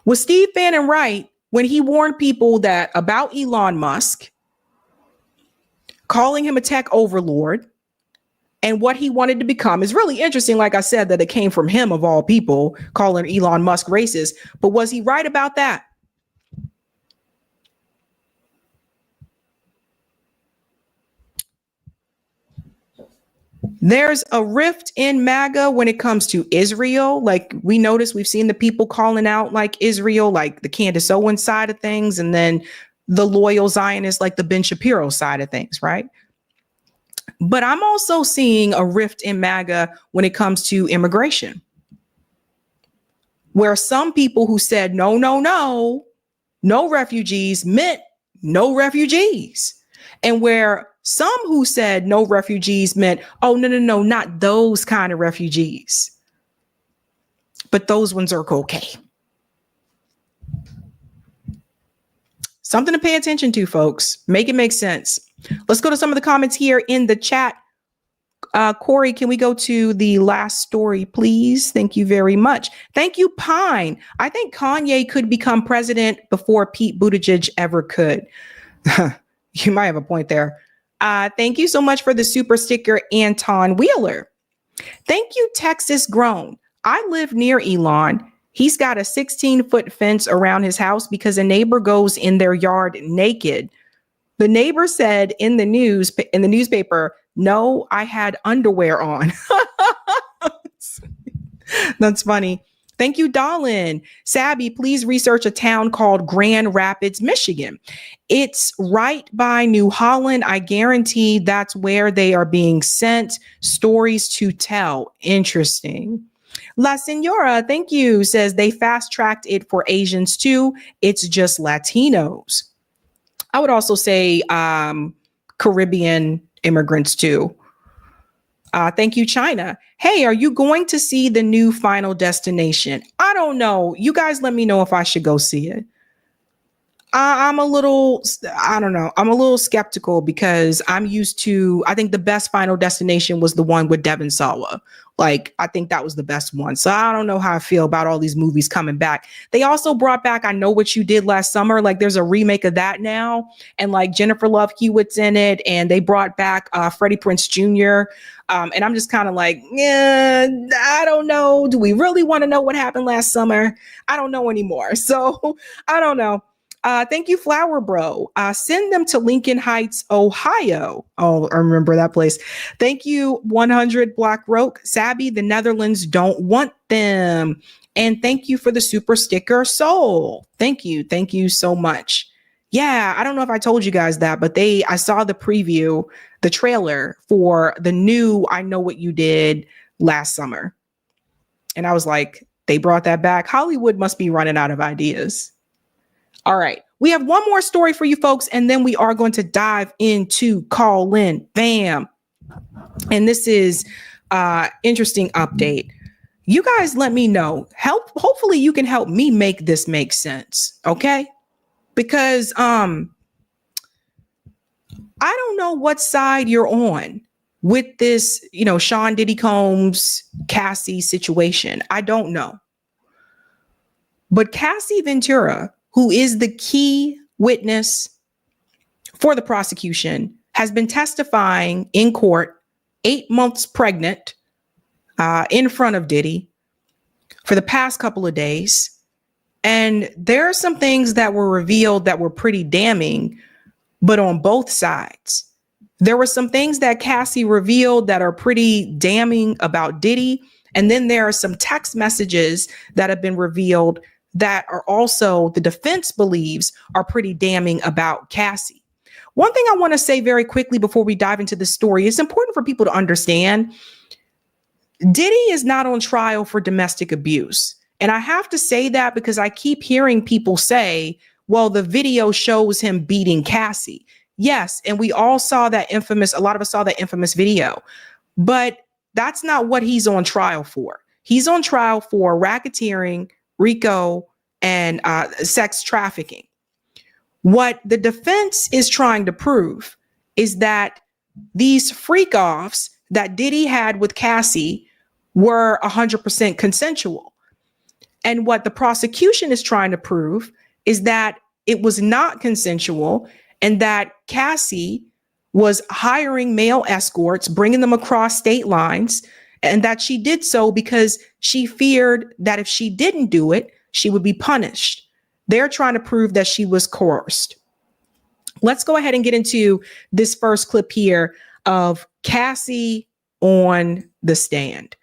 Was Steve Bannon right when he warned people that about Elon Musk, calling him a tech overlord and what he wanted to become? Is really interesting. Like I said, that it came from him of all people, calling Elon Musk racist. But was he right about that? There's a rift in MAGA when it comes to Israel. Like we noticed, we've seen the people calling out like Israel, like the Candace Owens side of things, and then the loyal Zionists like the Ben Shapiro side of things, right? But I'm also seeing a rift in MAGA when it comes to immigration, where some people who said no refugees meant no refugees, and where some who said no refugees meant, oh, no, not those kind of refugees, but those ones are okay. Something to pay attention to, folks. Make it make sense. Let's go to some of the comments here in the chat. Corey, can we go to the last story, please? Thank you very much. Thank you, Pine. I think Kanye could become president before Pete Buttigieg ever could. You might have a point there. Thank you so much for the super sticker, Anton Wheeler. Thank you, Texas Grown. I live near Elon. He's got a 16-foot fence around his house because a neighbor goes in their yard naked. The neighbor said in the newspaper, no, I had underwear on. That's funny. Thank you, Dolan. Sabby, please research a town called Grand Rapids, Michigan. It's right by New Holland. I guarantee that's where they are being sent stories to tell. Interesting. La Senora, thank you, says they fast-tracked it for Asians too. It's just Latinos. I would also say Caribbean immigrants too. Thank you, China. Hey, are you going to see the new Final Destination? I don't know. You guys let me know if I should go see it. I'm a little skeptical because I'm used to, I think the best Final Destination was the one with Devon Sawa. Like, I think that was the best one. So I don't know how I feel about all these movies coming back. They also brought back I Know What You Did Last Summer. Like, there's a remake of that now. And like Jennifer Love Hewitt's in it. And they brought back Freddie Prinze Jr. And I'm just kind of like, yeah, I don't know. Do we really want to know what happened last summer? I don't know anymore. So I don't know. Thank you, Flower Bro. Send them to Lincoln Heights, Ohio. Oh, I remember that place. Thank you, 100 Black Roke. Sabby, the Netherlands don't want them. And thank you for the super sticker soul. Thank you. Thank you so much. Yeah, I don't know if I told you guys that, but I saw the preview, the trailer for the new I Know What You Did Last Summer. And I was like, they brought that back. Hollywood must be running out of ideas. All right. We have one more story for you folks, and then we are going to dive into Call In. Bam. And this is interesting update. You guys let me know. Hopefully you can help me make this make sense. Okay. Because I don't know what side you're on with this, Sean Diddy Combs, Cassie situation. I don't know. But Cassie Ventura, who is the key witness for the prosecution, has been testifying in court, 8 months pregnant, in front of Diddy for the past couple of days. And there are some things that were revealed that were pretty damning, but on both sides. There were some things that Cassie revealed that are pretty damning about Diddy. And then there are some text messages that have been revealed that are also, the defense believes, are pretty damning about Cassie. One thing I want to say very quickly before we dive into the story, it's important for people to understand Diddy is not on trial for domestic abuse. And I have to say that because I keep hearing people say, well, the video shows him beating Cassie. Yes. And we all saw that a lot of us saw that infamous video, but that's not what he's on trial for. He's on trial for racketeering, RICO, and sex trafficking. What the defense is trying to prove is that these freak-offs that Diddy had with Cassie were 100% consensual. And what the prosecution is trying to prove is that it was not consensual and that Cassie was hiring male escorts, bringing them across state lines, and that she did so because she feared that if she didn't do it, she would be punished. They're trying to prove that she was coerced. Let's go ahead and get into this first clip here of Cassie on the stand.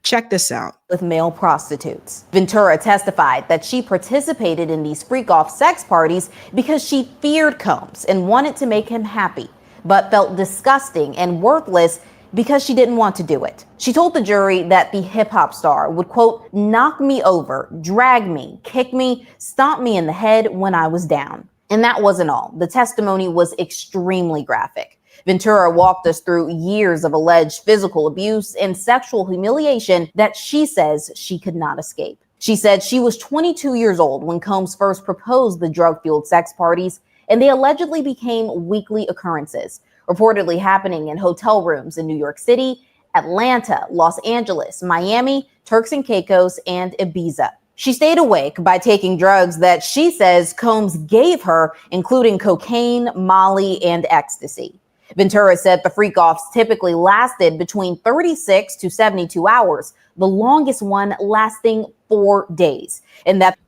Check this out. With male prostitutes. Ventura testified that she participated in these freak-off sex parties because she feared Combs and wanted to make him happy, but felt disgusting and worthless because she didn't want to do it. She told the jury that the hip-hop star would, quote, knock me over, drag me, kick me, stomp me in the head when I was down. And that wasn't all. The testimony was extremely graphic. Ventura walked us through years of alleged physical abuse and sexual humiliation that she says she could not escape. She said she was 22 years old when Combs first proposed the drug-fueled sex parties, and they allegedly became weekly occurrences, reportedly happening in hotel rooms in New York City, Atlanta, Los Angeles, Miami, Turks and Caicos, and Ibiza. She stayed awake by taking drugs that she says Combs gave her, including cocaine, Molly, and ecstasy. Ventura said the freak-offs typically lasted between 36 to 72 hours, the longest one lasting 4 days. And that.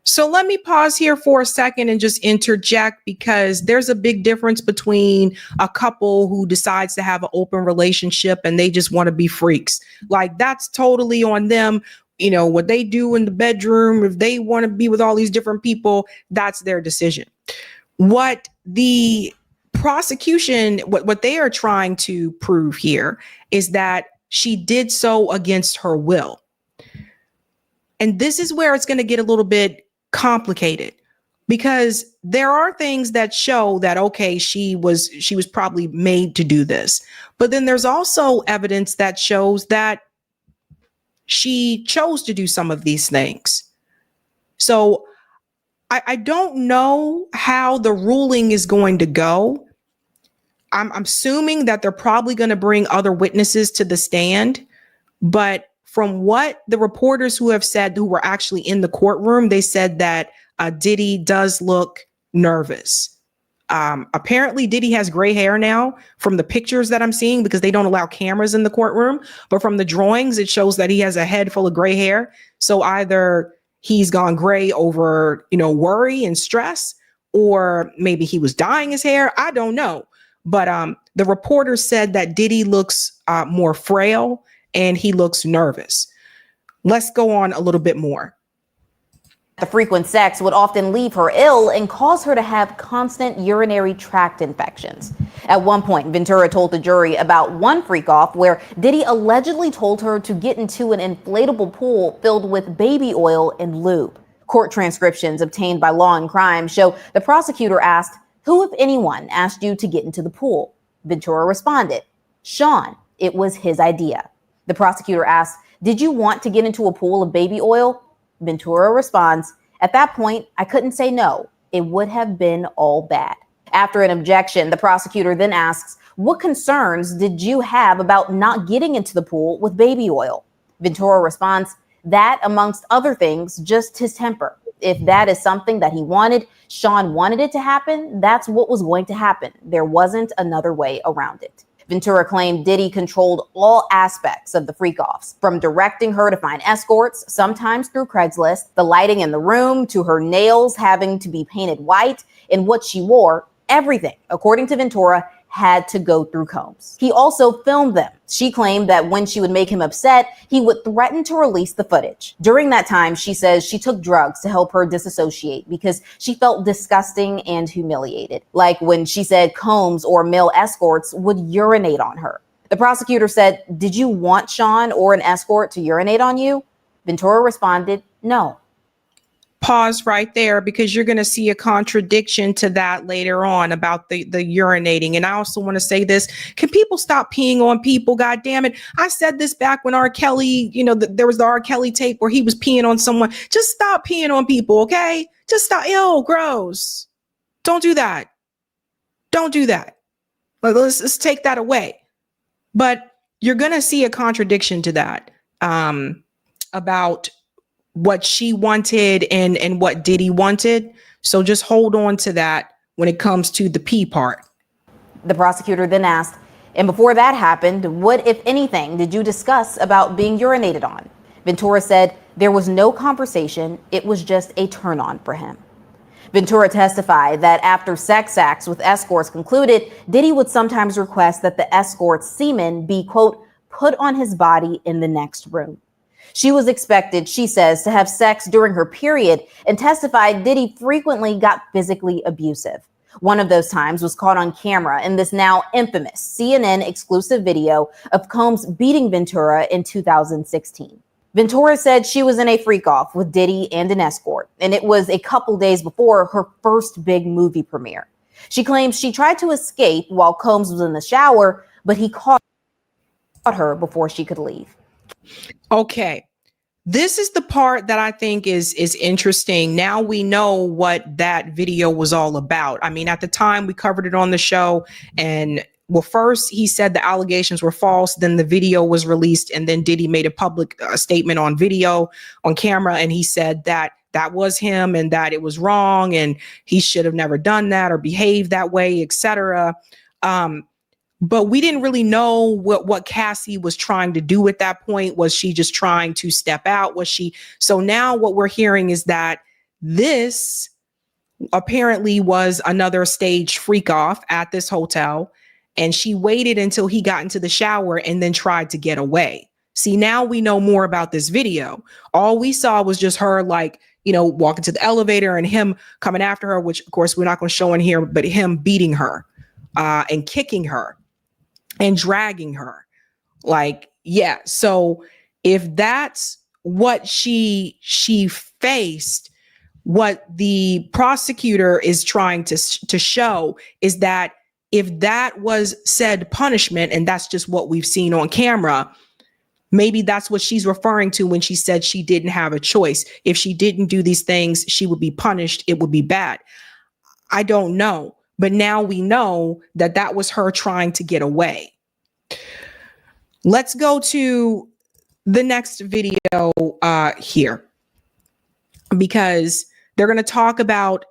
So let me pause here for a second and just interject, because there's a big difference between a couple who decides to have an open relationship and they just want to be freaks. Like, that's totally on them. what they do in the bedroom, if they want to be with all these different people, that's their decision. What the prosecution, what they are trying to prove here is that she did so against her will. And this is where it's going to get a little bit complicated, because there are things that show that, okay, she was probably made to do this. But then there's also evidence that shows that she chose to do some of these things. So I don't know how the ruling is going to go. I'm assuming that they're probably going to bring other witnesses to the stand. But from what the reporters who were actually in the courtroom, they said that Diddy does look nervous. Apparently Diddy has gray hair now from the pictures that I'm seeing, because they don't allow cameras in the courtroom. But from the drawings, it shows that he has a head full of gray hair. So either he's gone gray over, worry and stress, or maybe he was dyeing his hair. I don't know. But the reporter said that Diddy looks more frail and he looks nervous. Let's go on a little bit more. The frequent sex would often leave her ill and cause her to have constant urinary tract infections. At one point, Ventura told the jury about one freak-off where Diddy allegedly told her to get into an inflatable pool filled with baby oil and lube. Court transcriptions obtained by Law and Crime show the prosecutor asked, "Who, if anyone, asked you to get into the pool?" Ventura responded, "Sean, it was his idea." The prosecutor asked, "Did you want to get into a pool of baby oil?" Ventura responds, "At that point, I couldn't say no. It would have been all bad." After an objection, the prosecutor then asks, "What concerns did you have about not getting into the pool with baby oil?" Ventura responds, "That, amongst other things, just his temper. If that is something that he wanted, Sean wanted it to happen, that's what was going to happen. There wasn't another way around it." Ventura claimed Diddy controlled all aspects of the freak-offs, from directing her to find escorts, sometimes through Craigslist, the lighting in the room, to her nails having to be painted white, and what she wore. Everything, according to Ventura, had to go through Combs. He also filmed them. She claimed that when she would make him upset, he would threaten to release the footage. During that time, she says she took drugs to help her disassociate because she felt disgusting and humiliated. Like when she said Combs or male escorts would urinate on her. The prosecutor said, "Did you want Sean or an escort to urinate on you?" Ventura responded, "No." Pause right there, because you're going to see a contradiction to that later on about the urinating. And I also want to say this: can people stop peeing on people? God damn it. I said this back when R. Kelly, there was the R. Kelly tape where he was peeing on someone. Just stop peeing on people, okay? Just stop. Ew, gross. Don't do that. Don't do that. Let's take that away. But you're going to see a contradiction to that about what she wanted and what Diddy wanted. So just hold on to that when it comes to the pee part. The prosecutor then asked, "And before that happened, what, if anything, did you discuss about being urinated on?" Ventura said there was no conversation. It was just a turn on for him. Ventura testified that after sex acts with escorts concluded, Diddy would sometimes request that the escort's semen be, quote, put on his body in the next room. She was expected, she says, to have sex during her period, and testified Diddy frequently got physically abusive. One of those times was caught on camera in this now infamous CNN exclusive video of Combs beating Ventura in 2016. Ventura said she was in a freak-off with Diddy and an escort, and it was a couple days before her first big movie premiere. She claims she tried to escape while Combs was in the shower, but he caught her before she could leave. Okay. This is the part that I think is interesting. Now we know what that video was all about. I mean, at the time we covered it on the show, and well, first he said the allegations were false. Then the video was released, and then Diddy made a public statement on video, on camera, and he said that that was him and that it was wrong and he should have never done that or behaved that way, etc. But we didn't really know what Cassie was trying to do at that point. Was she just trying to step out? Was she? So now what we're hearing is that this apparently was another stage freak off at this hotel. And she waited until he got into the shower and then tried to get away. See, now we know more about this video. All we saw was just her, like, you know, walking to the elevator and him coming after her, which of course we're not going to show in here, but him beating her and kicking her and dragging her. Like, yeah. So if that's what she faced, what the prosecutor is trying to show is that if that was said punishment, and that's just what we've seen on camera, maybe that's what she's referring to when she said she didn't have a choice. If she didn't do these things, she would be punished. It would be bad. I don't know. But now we know that that was her trying to get away. Let's go to the next video here, because they're going to talk about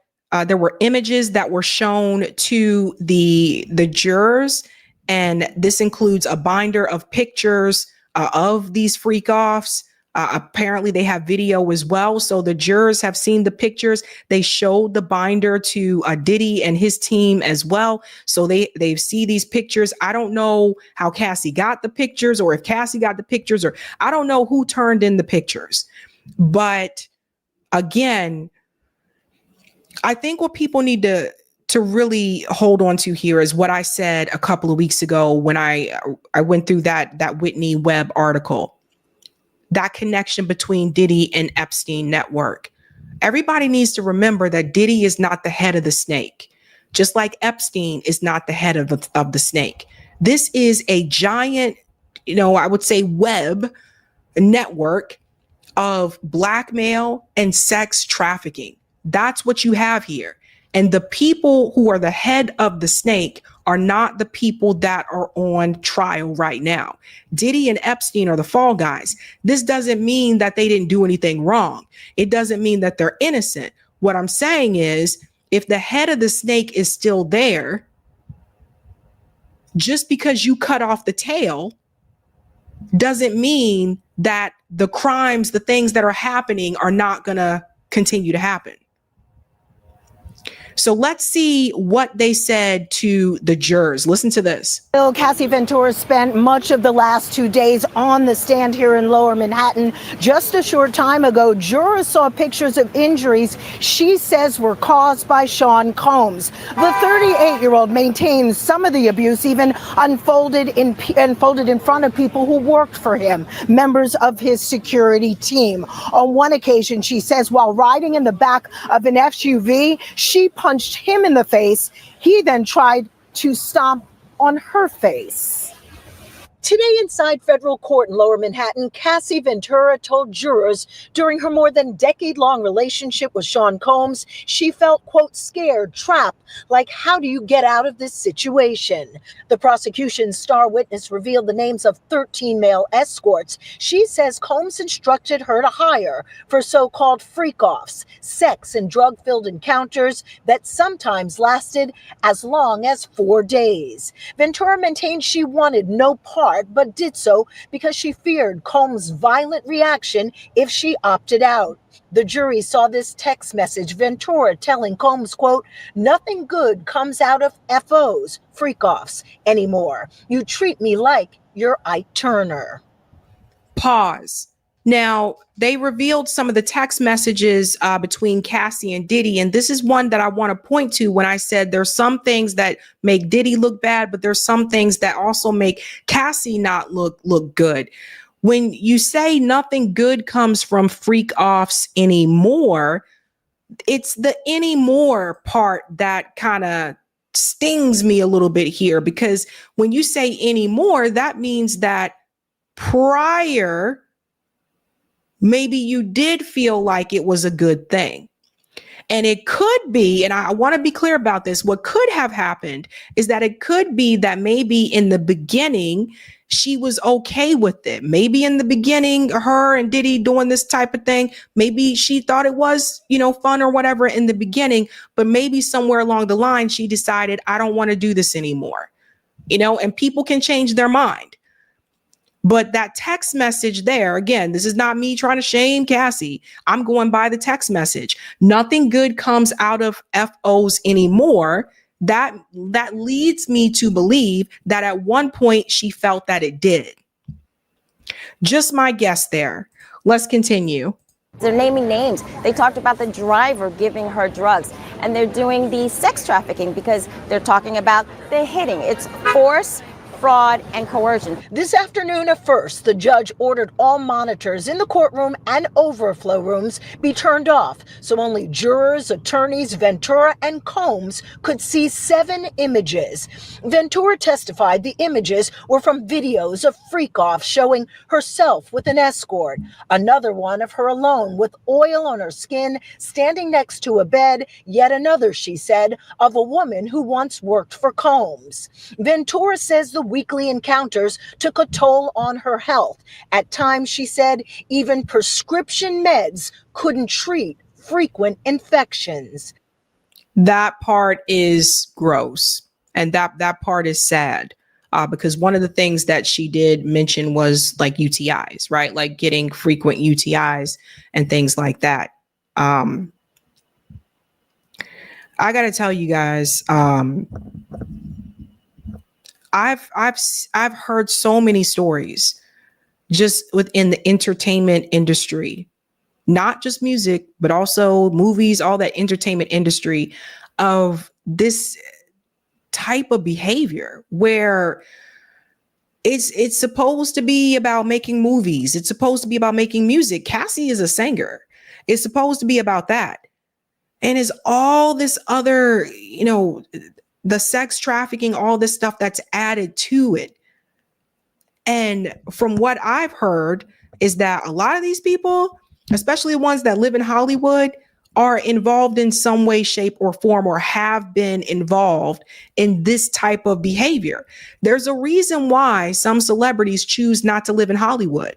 there were images that were shown to the jurors, and this includes a binder of pictures of these freak offs. Apparently they have video as well. So the jurors have seen the pictures. They showed the binder to Diddy and his team as well. So they see these pictures. I don't know how Cassie got the pictures, or if Cassie got the pictures, or I don't know who turned in the pictures. But again, I think what people need to really hold on to here is what I said a couple of weeks ago when I went through that Whitney Webb article. That connection between Diddy and Epstein network. Everybody needs to remember that Diddy is not the head of the snake, just like Epstein is not the head of the snake. This is a giant, I would say, web network of blackmail and sex trafficking. That's what you have here. And the people who are the head of the snake are not the people that are on trial right now. Diddy and Epstein are the fall guys. This doesn't mean that they didn't do anything wrong. It doesn't mean that they're innocent. What I'm saying is, if the head of the snake is still there, just because you cut off the tail doesn't mean that the crimes, the things that are happening, are not going to continue to happen. So let's see what they said to the jurors. Listen to this. Cassie Ventura spent much of the last 2 days on the stand here in Lower Manhattan. Just a short time ago, jurors saw pictures of injuries she says were caused by Sean Combs. The 38-year-old maintains some of the abuse even unfolded in front of people who worked for him, members of his security team. On one occasion, she says while riding in the back of an SUV, she punched him in the face. He then tried to stomp on her face. Today inside federal court in Lower Manhattan, Cassie Ventura told jurors during her more than decade-long relationship with Sean Combs, she felt, quote, scared, trapped, like how do you get out of this situation? The prosecution's star witness revealed the names of 13 male escorts she says Combs instructed her to hire for so-called freak-offs, sex and drug-filled encounters that sometimes lasted as long as 4 days. Ventura maintained she wanted no part, but did so because she feared Combs' violent reaction if she opted out. The jury saw this text message, Ventura telling Combs, quote, nothing good comes out of FOs, freak-offs, anymore. You treat me like you're Ike Turner. Pause. Now, they revealed some of the text messages between Cassie and Diddy, and this is one that I want to point to when I said there's some things that make Diddy look bad, but there's some things that also make Cassie not look good. When you say nothing good comes from freak-offs anymore, it's the anymore part that kind of stings me a little bit here, because when you say anymore, that means that prior, maybe you did feel like it was a good thing. And it could be, and I want to be clear about this, what could have happened is that it could be that maybe in the beginning, she was okay with it. Maybe in the beginning, her and Diddy doing this type of thing, maybe she thought it was, fun or whatever in the beginning, but maybe somewhere along the line, she decided, I don't want to do this anymore, and people can change their mind. But that text message there, again, this is not me trying to shame Cassie. I'm going by the text message. Nothing good comes out of FOs anymore. That leads me to believe that at one point she felt that it did. Just my guess there. Let's continue. They're naming names. They talked about the driver giving her drugs, and they're doing the sex trafficking because they're talking about the hitting. It's force, fraud, and coercion. This afternoon at first, the judge ordered all monitors in the courtroom and overflow rooms be turned off, so only jurors, attorneys, Ventura, and Combs could see 7 images. Ventura testified the images were from videos of freak-offs showing herself with an escort, another one of her alone with oil on her skin, standing next to a bed, yet another, she said, of a woman who once worked for Combs. Ventura says the weekly encounters took a toll on her health. At times, she said, even prescription meds couldn't treat frequent infections. That part is gross. And that part is sad. Because one of the things that she did mention was like UTIs, right? Like getting frequent UTIs and things like that. I got to tell you guys, I've heard so many stories just within the entertainment industry, not just music, but also movies, all that entertainment industry, of this type of behavior where it's supposed to be about making movies. It's supposed to be about making music. Cassie is a singer. It's supposed to be about that. And it's all this other, the sex trafficking, all this stuff that's added to it. And from what I've heard is that a lot of these people, especially ones that live in Hollywood, are involved in some way, shape, or form, or have been involved in this type of behavior. There's a reason why some celebrities choose not to live in Hollywood.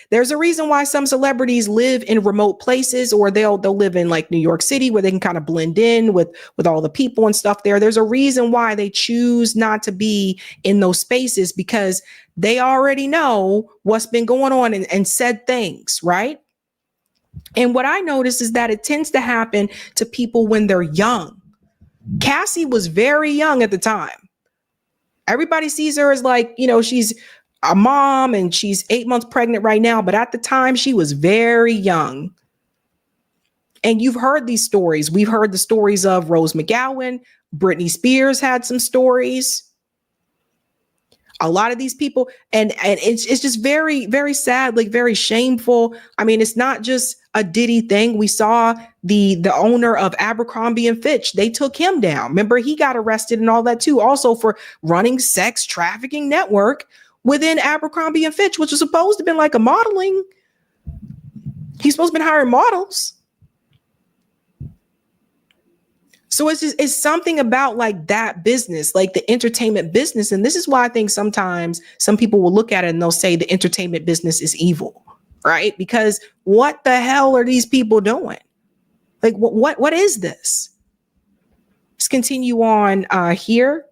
There's a reason why some celebrities live in remote places, or they'll live in like New York City where they can kind of blend in with all the people and stuff there. There's a reason why they choose not to be in those spaces, because they already know what's been going on and said things, right? And what I notice is that it tends to happen to people when they're young. Cassie was very young at the time. Everybody sees her as like, she's a mom and she's 8 months pregnant right now. But at the time, she was very young. And you've heard these stories. We've heard the stories of Rose McGowan. Britney Spears had some stories. A lot of these people, and it's just very, very sad, like very shameful. I mean, it's not just a Diddy thing. We saw the owner of Abercrombie and Fitch. They took him down. Remember, he got arrested and all that too, also for running sex trafficking network within Abercrombie and Fitch, which was supposed to have been like a modeling. He's supposed to have been hiring models. So it's something about like that business, like the entertainment business. And this is why I think sometimes some people will look at it and they'll say the entertainment business is evil, right? Because what the hell are these people doing? Like, what is this? Let's continue on here.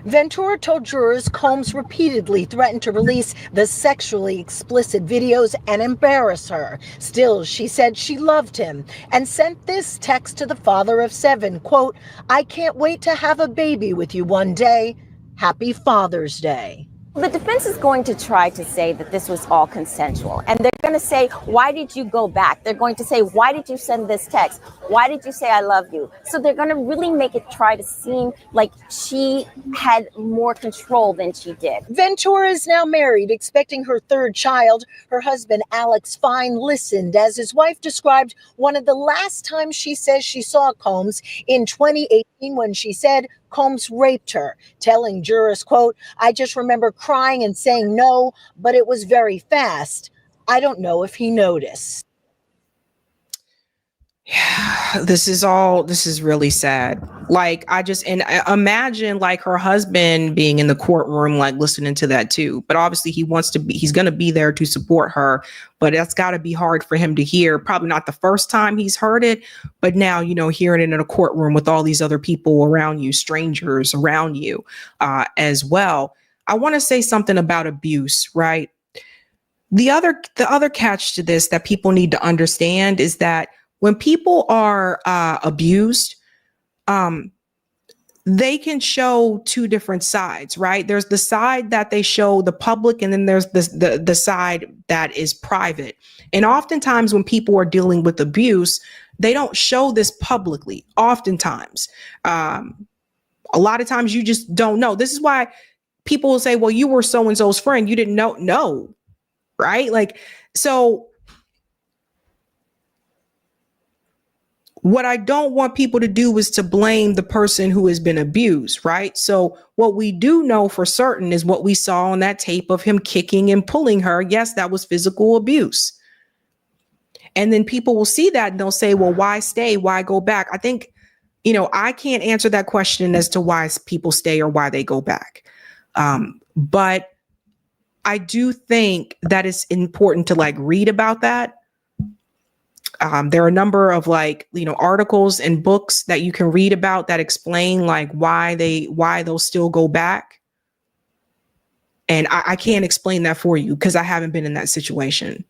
Ventura told jurors Combs repeatedly threatened to release the sexually explicit videos and embarrass her. Still, she said she loved him and sent this text to the father of 7, quote, "I can't wait to have a baby with you one day. Happy Father's Day." The defense is going to try to say that this was all consensual. And they're going to say, why did you go back? They're going to say, why did you send this text? Why did you say I love you? So they're going to really make it try to seem like she had more control than she did. Ventura is now married, expecting her 3rd child. Her husband, Alex Fine, listened as his wife described one of the last times she says she saw Combs in 2018 when she said Combs raped her, telling jurors, quote, "I just remember crying and saying no, but it was very fast. I don't know if he noticed." Yeah, this is really sad. Like, I imagine like her husband being in the courtroom, like listening to that too. But obviously he's going to be there to support her, but that's got to be hard for him to hear. Probably not the first time he's heard it, but now, hearing it in a courtroom with all these other people around you, strangers around you, as well. I want to say something about abuse, right? The other catch to this that people need to understand is that when people are abused, they can show two different sides, right? There's the side that they show the public, and then there's the side that is private. And oftentimes when people are dealing with abuse, they don't show this publicly. Oftentimes, a lot of times you just don't know. This is why people will say, well, you were so-and-so's friend. You didn't know. No, right? Like, so what I don't want people to do is to blame the person who has been abused, right? So what we do know for certain is what we saw on that tape of him kicking and pulling her. Yes, that was physical abuse. And then people will see that and they'll say, well, why stay? Why go back? I think, I can't answer that question as to why people stay or why they go back. But I do think that it's important to read about that. There are a number of articles and books that you can read about that explain why they'll still go back. And I can't explain that for you because I haven't been in that situation.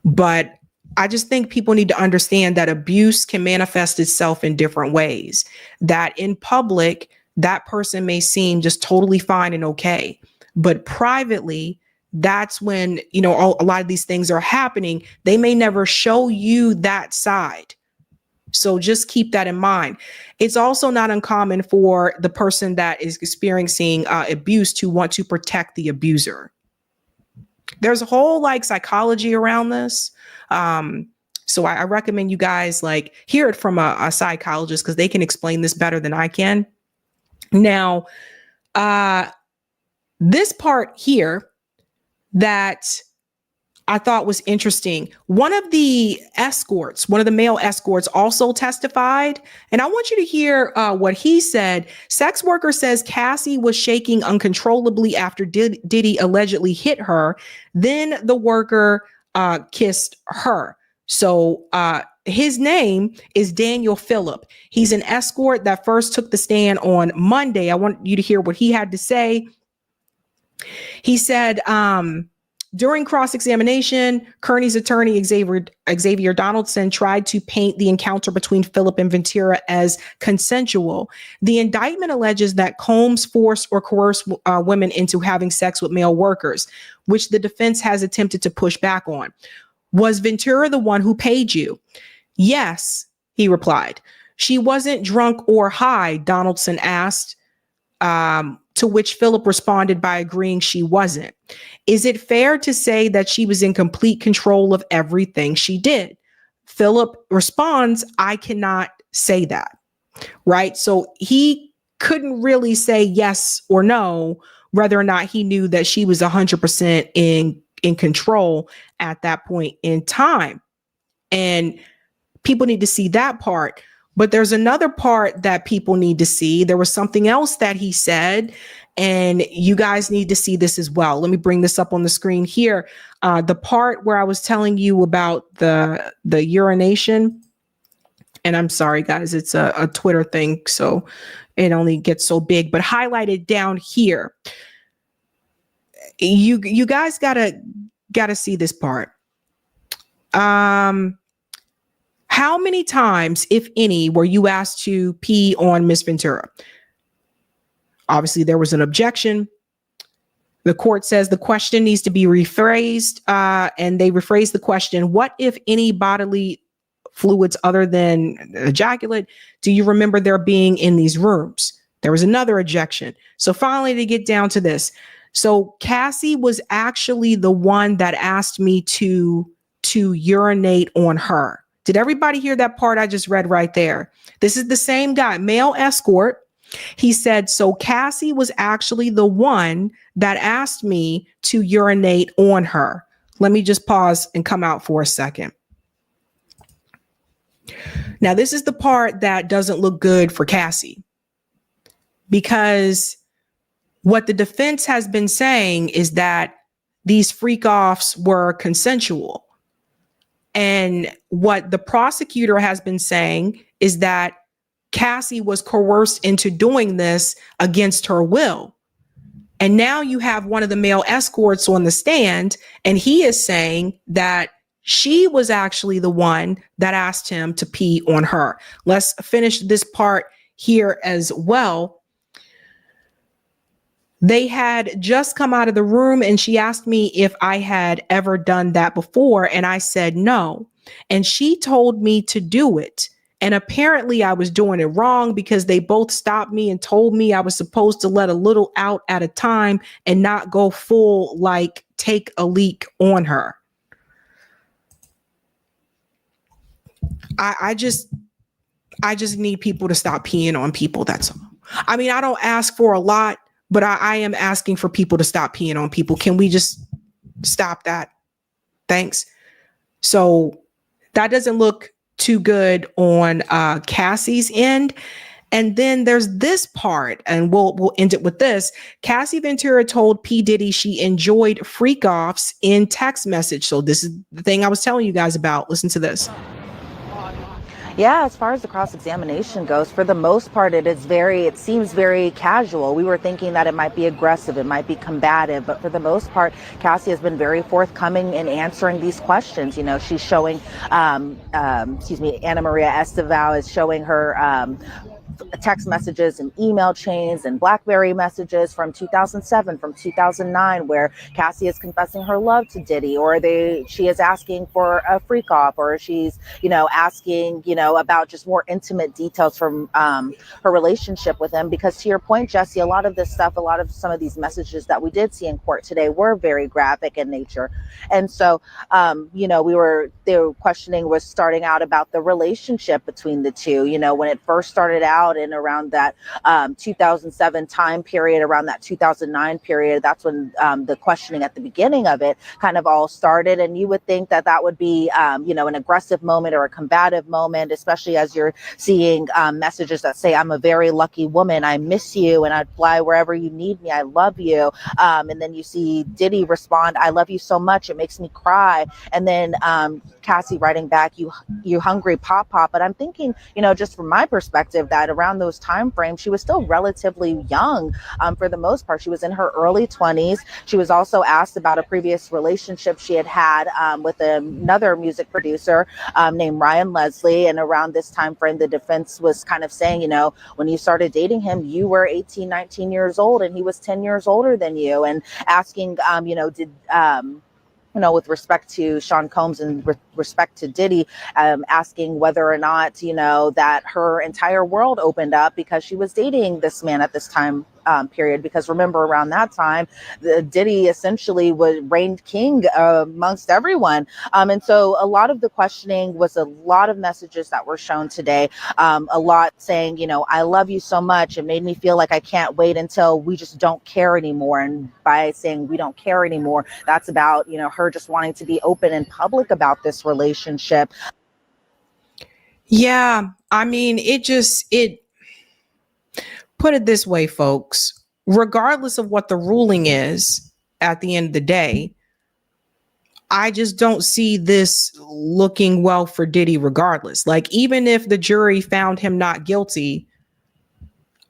But I just think people need to understand that abuse can manifest itself in different ways, that in public, that person may seem just totally fine and okay. But privately, that's when, a lot of these things are happening. They may never show you that side. So just keep that in mind. It's also not uncommon for the person that is experiencing abuse to want to protect the abuser. There's a whole psychology around this. So I recommend you guys hear it from a psychologist because they can explain this better than I can. Now, this part here that I thought was interesting. One of the male escorts also testified, and I want you to hear what he said. Sex worker says Cassie was shaking uncontrollably after Diddy allegedly hit her. Then the worker kissed her. So his name is Daniel Phillip. He's an escort that first took the stand on Monday. I want you to hear what he had to say. He said, during cross-examination, Kearney's attorney, Xavier Donaldson, tried to paint the encounter between Phillip and Ventura as consensual. The indictment alleges that Combs forced or coerced women into having sex with male workers, which the defense has attempted to push back on. Was Ventura the one who paid you? Yes, he replied. She wasn't drunk or high, Donaldson asked. To which Phillip responded by agreeing she wasn't. Is it fair to say that she was in complete control of everything she did? Phillip responds, I cannot say that. Right? So he couldn't really say yes or no, whether or not he knew that she was 100% in control at that point in time. And people need to see that part. But there's another part that people need to see. There was something else that he said, and you guys need to see this as well. Let me bring this up on the screen here. The part where I was telling you about the urination, and I'm sorry, guys, it's a Twitter thing, so it only gets so big, but highlighted down here. You guys gotta see this part. How many times, if any, were you asked to pee on Miss Ventura? Obviously, there was an objection. The court says the question needs to be rephrased, and they rephrased the question, what, if any, bodily fluids other than ejaculate do you remember there being in these rooms? There was another objection. So finally, they get down to this. So Cassie was actually the one that asked me to urinate on her. Did everybody hear that part I just read right there? This is the same guy, male escort. He said, so Cassie was actually the one that asked me to urinate on her. Let me just pause and come out for a second. Now, this is the part that doesn't look good for Cassie, because what the defense has been saying is that these freak-offs were consensual. And what the prosecutor has been saying is that Cassie was coerced into doing this against her will. And now you have one of the male escorts on the stand, and he is saying that she was actually the one that asked him to pee on her. Let's finish this part here as well. They had just come out of the room and she asked me if I had ever done that before. And I said no. And she told me to do it. And apparently I was doing it wrong because they both stopped me and told me I was supposed to let a little out at a time and not go full, like take a leak on her. I just need people to stop peeing on people. That's all. I mean, I don't ask for a lot, but I am asking for people to stop peeing on people. Can we just stop that? Thanks. So that doesn't look too good on Cassie's end. And then there's this part, and we'll end it with this. Cassie Ventura told P. Diddy she enjoyed freak offs in text message. So this is the thing I was telling you guys about. Listen to this. Yeah, as far as the cross-examination goes, for the most part, it seems very casual. We were thinking that it might be aggressive, it might be combative, but for the most part, Cassie has been very forthcoming in answering these questions. You know, she's showing, Ana Maria Estevao is showing her text messages and email chains and BlackBerry messages from 2007, from 2009, where Cassie is confessing her love to Diddy, or she is asking for a freak off, or she's, asking, about just more intimate details from her relationship with him. Because to your point, Jesse, a lot of this stuff, some of these messages that we did see in court today were very graphic in nature. And so, the questioning was starting out about the relationship between the two. When it first started out and around that 2007 time period, around that 2009 period, that's when the questioning at the beginning of it kind of all started. And you would think that would be, an aggressive moment or a combative moment, especially as you're seeing messages that say, I'm a very lucky woman, I miss you, and I'd fly wherever you need me, I love you. And then you see Diddy respond, I love you so much, it makes me cry. And then Cassie writing back, you hungry pop. But I'm thinking, just from my perspective, that around those time frames, she was still relatively young. For the most part, she was in her early 20s. She was also asked about a previous relationship she had with another music producer named Ryan Leslie. And around this time frame, the defense was kind of saying, when you started dating him, you were 18, 19 years old and he was 10 years older than you. And asking, with respect to Sean Combs and respect to Diddy, asking whether or not, that her entire world opened up because she was dating this man at this time period. Because remember, around that time, Diddy essentially reigned king amongst everyone. And so a lot of the questioning was a lot of messages that were shown today, a lot saying, I love you so much. It made me feel like I can't wait until we just don't care anymore. And by saying we don't care anymore, that's about, her just wanting to be open and public about this relationship. Yeah, I mean, it put it this way, folks, regardless of what the ruling is at the end of the day, I just don't see this looking well for Diddy regardless. Like, even if the jury found him not guilty,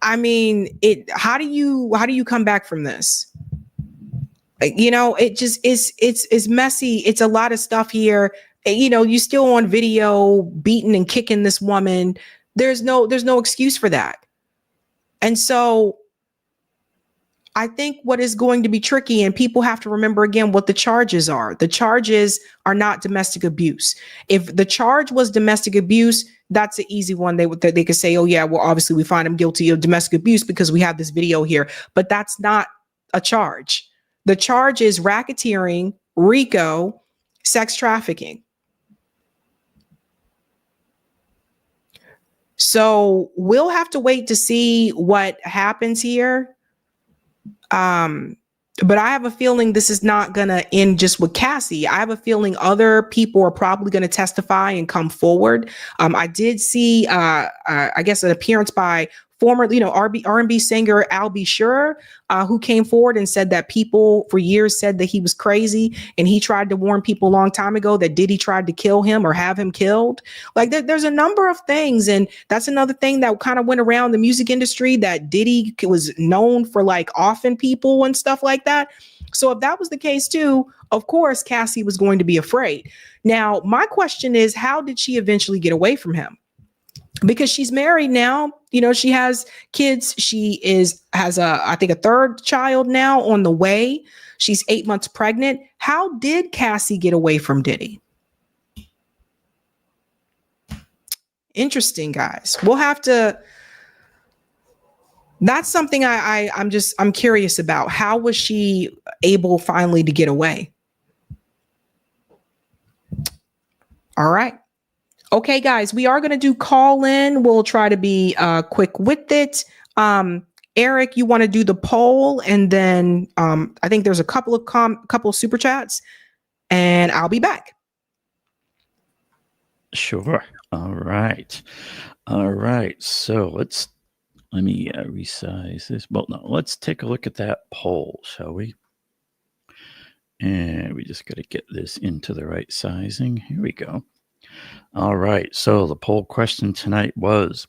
I mean, how do you come back from this? It just it's messy. It's a lot of stuff here. You still on video beating and kicking this woman. There's no excuse for that. And so I think what is going to be tricky, and people have to remember again what the charges are. The charges are not domestic abuse. If the charge was domestic abuse, that's an easy one. They could say, oh yeah, well, obviously we find him guilty of domestic abuse because we have this video here, but that's not a charge. The charge is racketeering, RICO, sex trafficking. So we'll have to wait to see what happens here. But I have a feeling this is not going to end just with Cassie. I have a feeling other people are probably going to testify and come forward. I did see, I guess, an appearance by former, R&B singer Al B. Sure, who came forward and said that people for years said that he was crazy, and he tried to warn people a long time ago that Diddy tried to kill him or have him killed. Like there's a number of things, and that's another thing that kind of went around the music industry, that Diddy was known for like offing people and stuff like that. So if that was the case too, of course, Cassie was going to be afraid. Now, my question is, how did she eventually get away from him? Because she's married now You know, she has kids. She has I think a third child now on the way. She's 8 months pregnant. How did Cassie get away from Diddy? Interesting, guys. We'll have to. That's something I'm curious about. How was she able finally to get away? All right. Okay, guys, we are going to do call in. We'll try to be quick with it. Eric, you want to do the poll, and then I think there's a couple of super chats, and I'll be back. Sure. All right. So let me resize this. Well, no, let's take a look at that poll, shall we? And we just got to get this into the right sizing. Here we go. All right. So the poll question tonight was,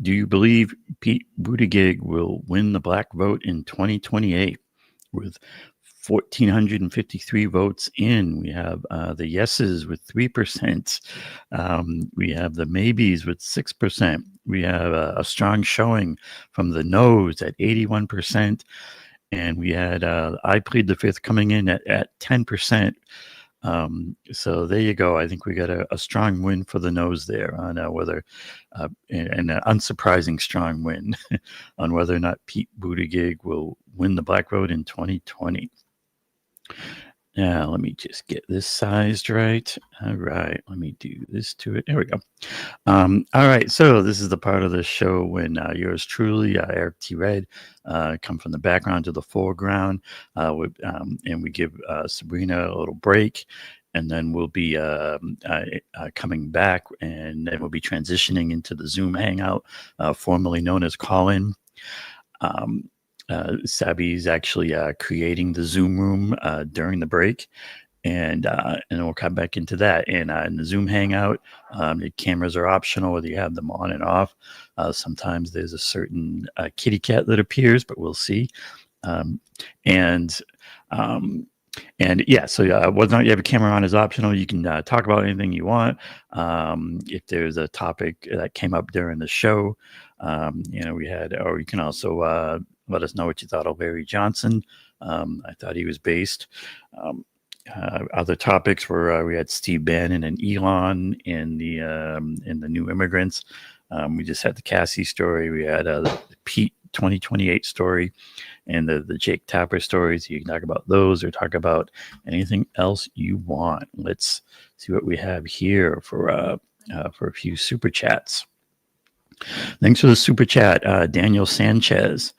do you believe Pete Buttigieg will win the black vote in 2028? With 1,453 votes in, we have the yeses with 3%. We have the maybes with 6%. We have a strong showing from the noes at 81%. And we had I plead the fifth coming in at 10%. So there you go. I think we got a strong win for the nose there on whether, and an unsurprising strong win on whether or not Pete Buttigieg will win the black vote in 2020. Now, let me just get this sized right. All right, let me do this to it. There we go. All right, so this is the part of the show when yours truly, Eric T. Red, come from the background to the foreground, and we give Sabrina a little break, and then we'll be coming back, and then we'll be transitioning into the Zoom Hangout, formerly known as Call-In. Sabby is actually creating the Zoom room during the break, and we'll come back into that. And in the Zoom Hangout, the cameras are optional whether you have them on and off. Sometimes there's a certain kitty cat that appears, but we'll see. And yeah, so whether or not you have a camera on is optional. You can talk about anything you want. If there's a topic that came up during the show, we had, or you can also let us know what you thought of Larry Johnson. I thought he was based. Other topics were we had Steve Bannon and Elon in the new immigrants. We just had the Cassie story. We had the Pete 2028 story and the Jake Tapper stories. You can talk about those or talk about anything else you want. Let's see what we have here for a few super chats. Thanks for the super chat, Daniel Sanchez,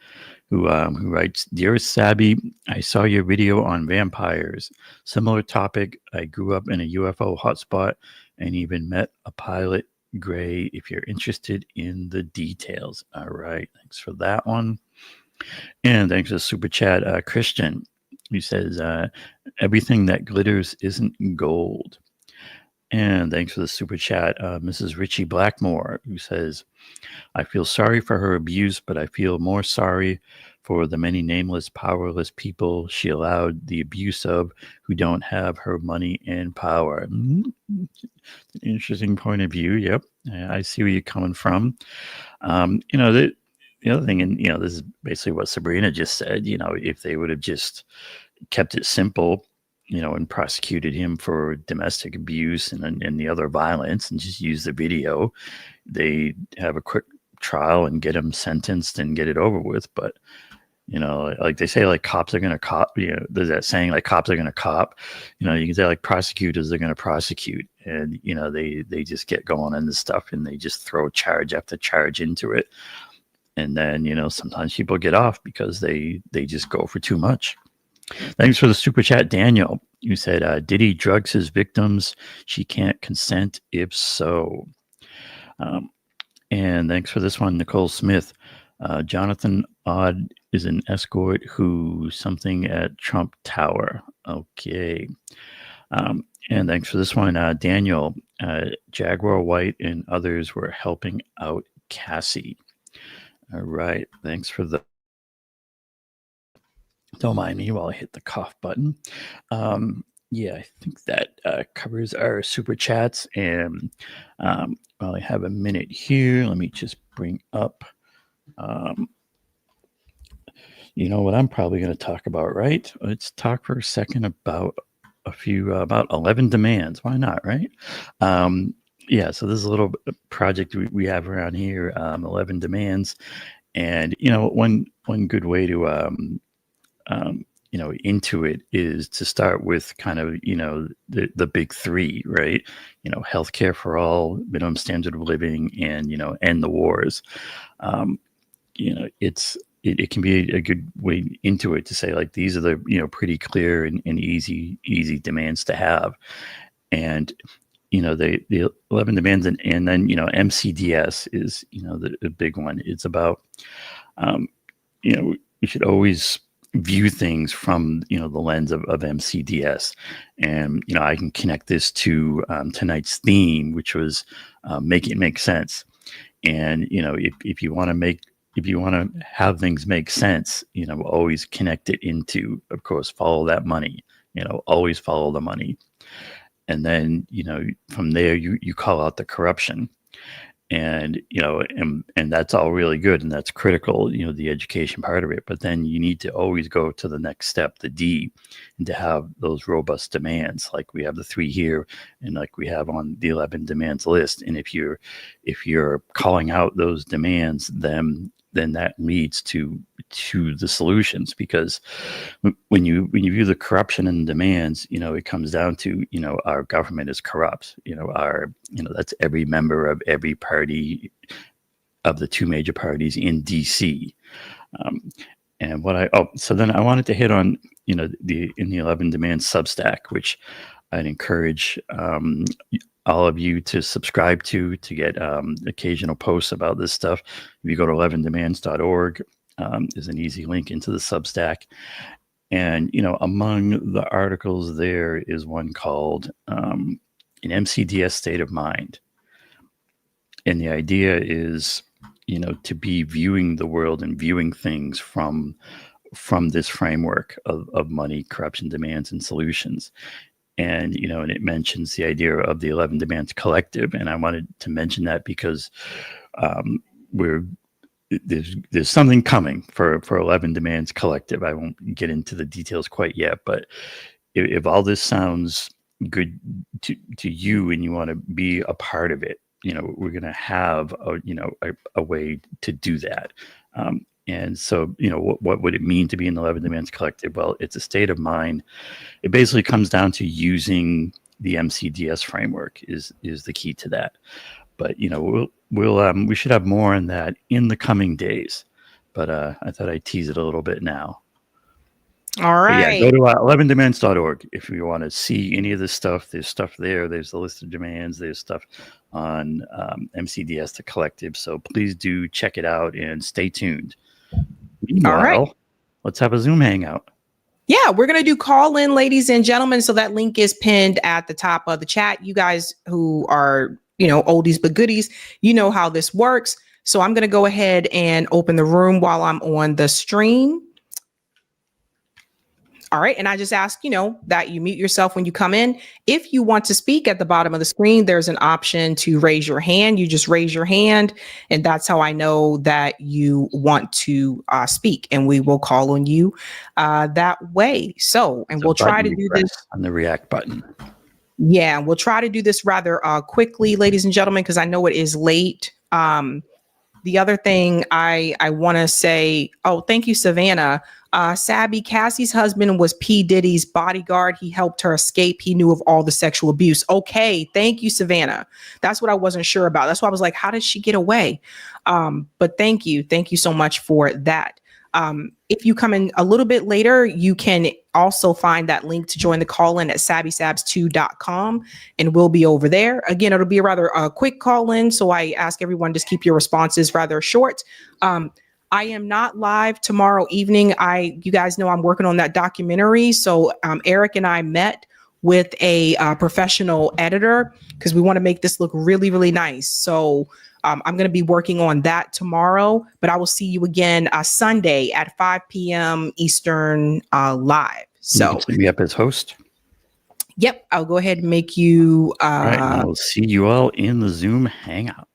who writes, "Dear Sabby, I saw your video on vampires. Similar topic. I grew up in a UFO hotspot and even met a pilot. Gray, if you're interested in the details." All right, thanks for that one. And thanks for the super chat, Christian, who says, "Everything that glitters isn't gold." And thanks for the super chat, Mrs. Richie Blackmore, who says, "I feel sorry for her abuse, but I feel more sorry for the many nameless, powerless people she allowed the abuse of who don't have her money and power." Interesting point of view. Yep. I see where you're coming from. The other thing, and, this is basically what Sabrina just said, if they would have just kept it simple, and prosecuted him for domestic abuse and the other violence and just use the video, they have a quick trial and get him sentenced and get it over with. But, like they say, like cops are going to cop, there's that saying, like cops are going to cop, you can say like prosecutors are going to prosecute, and, they just get going on this stuff and they just throw charge after charge into it. And then, sometimes people get off because they just go for too much. Thanks for the super chat, Daniel. You said, "Diddy drugs his victims. She can't consent if so." And thanks for this one, Nicole Smith. "Jonathan Odd is an escort who something at Trump Tower." Okay. And thanks for this one, Daniel. "Jaguar White and others were helping out Cassie." All right. Thanks for the... Don't mind me while I hit the cough button. Yeah, I think that covers our super chats. And while I have a minute here, let me just bring up, you know what I'm probably going to talk about, right? Let's talk for a second about about 11 demands. Why not, right? Yeah, so this is a little project we have around here, 11 demands. And, you know, one good way to, you know, into it is to start with kind of, you know, the big three, right? You know, healthcare for all, minimum standard of living, and, you know, end the wars. You know, it can be a good way into it to say, like, these are the, you know, pretty clear and easy demands to have. And, you know, the 11 demands, and then, you know, MCDS is, you know, the big one. It's about, you know, we should always view things from, you know, the lens of MCDS. And, you know, I can connect this to tonight's theme, which was make it make sense. And, you know, if you want to have things make sense, you know, always connect it into, of course, follow that money, you know, always follow the money. And then, you know, from there, you call out the corruption. And, you know, and that's all really good, and that's critical, you know, the education part of it. But then you need to always go to the next step, the D, and to have those robust demands, like we have the 3 here, and like we have on the 11 demands list. And if you're calling out those demands, then that leads to the solutions. Because when you view the corruption and demands, you know, it comes down to, you know, our government is corrupt. You know, that's every member of every party of the 2 major parties in DC. And so then I wanted to hit on, you know, in the 11 demands Substack, which I'd encourage all of you to subscribe to get occasional posts about this stuff. If you go to 11demands.org, there's an easy link into the Substack. And, you know, among the articles there is one called An MCDS State of Mind. And the idea is, you know, to be viewing the world and viewing things from this framework of money, corruption, demands, and solutions. And, you know, and it mentions the idea of the 11 Demands Collective. And I wanted to mention that because there's something coming for 11 Demands Collective. I won't get into the details quite yet, but if all this sounds good to you and you want to be a part of it, you know, we're going to have a way to do that. And so, you know, what would it mean to be in the 11 Demands Collective? Well, it's a state of mind. It basically comes down to using the MCDS framework is the key to that. But, you know, we should have more on that in the coming days. But I thought I'd tease it a little bit now. All right. But yeah, go to 11demands.org if you want to see any of this stuff. There's stuff there. There's the list of demands. There's stuff on MCDS, the collective. So please do check it out and stay tuned. Meanwhile, all right, let's have a Zoom hangout. Yeah, we're going to do call in, ladies and gentlemen. So that link is pinned at the top of the chat. You guys who are, you know, oldies but goodies, you know how this works. So I'm going to go ahead and open the room while I'm on the stream. All right. And I just ask, you know, that you mute yourself when you come in. If you want to speak, at the bottom of the screen, there's an option to raise your hand. You just raise your hand, and that's how I know that you want to speak, and we will call on you that way. So, and we'll try to do this on the react button. Yeah, we'll try to do this rather quickly, ladies and gentlemen, because I know it is late. The other thing I want to say, oh, thank you, Savannah. Sabby, Cassie's husband was P. Diddy's bodyguard. He helped her escape. He knew of all the sexual abuse. Okay, thank you, Savannah. That's what I wasn't sure about. That's why I was like, how did she get away? But thank you. Thank you so much for that. If you come in a little bit later, you can also find that link to join the call-in at sabbysabs2.com, and we'll be over there. Again, it'll be a rather quick call-in, so I ask everyone just keep your responses rather short. I am not live tomorrow evening. You guys know I'm working on that documentary, so Eric and I met with a professional editor because we want to make this look really, really nice. So I'm going to be working on that tomorrow, but I will see you again Sunday at 5 p.m. Eastern live. So you can set me up as host. Yep, I'll go ahead and make you. All right, and I'll see you all in the Zoom hangout.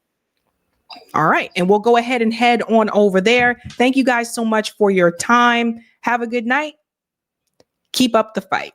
All right, and we'll go ahead and head on over there. Thank you guys so much for your time. Have a good night. Keep up the fight.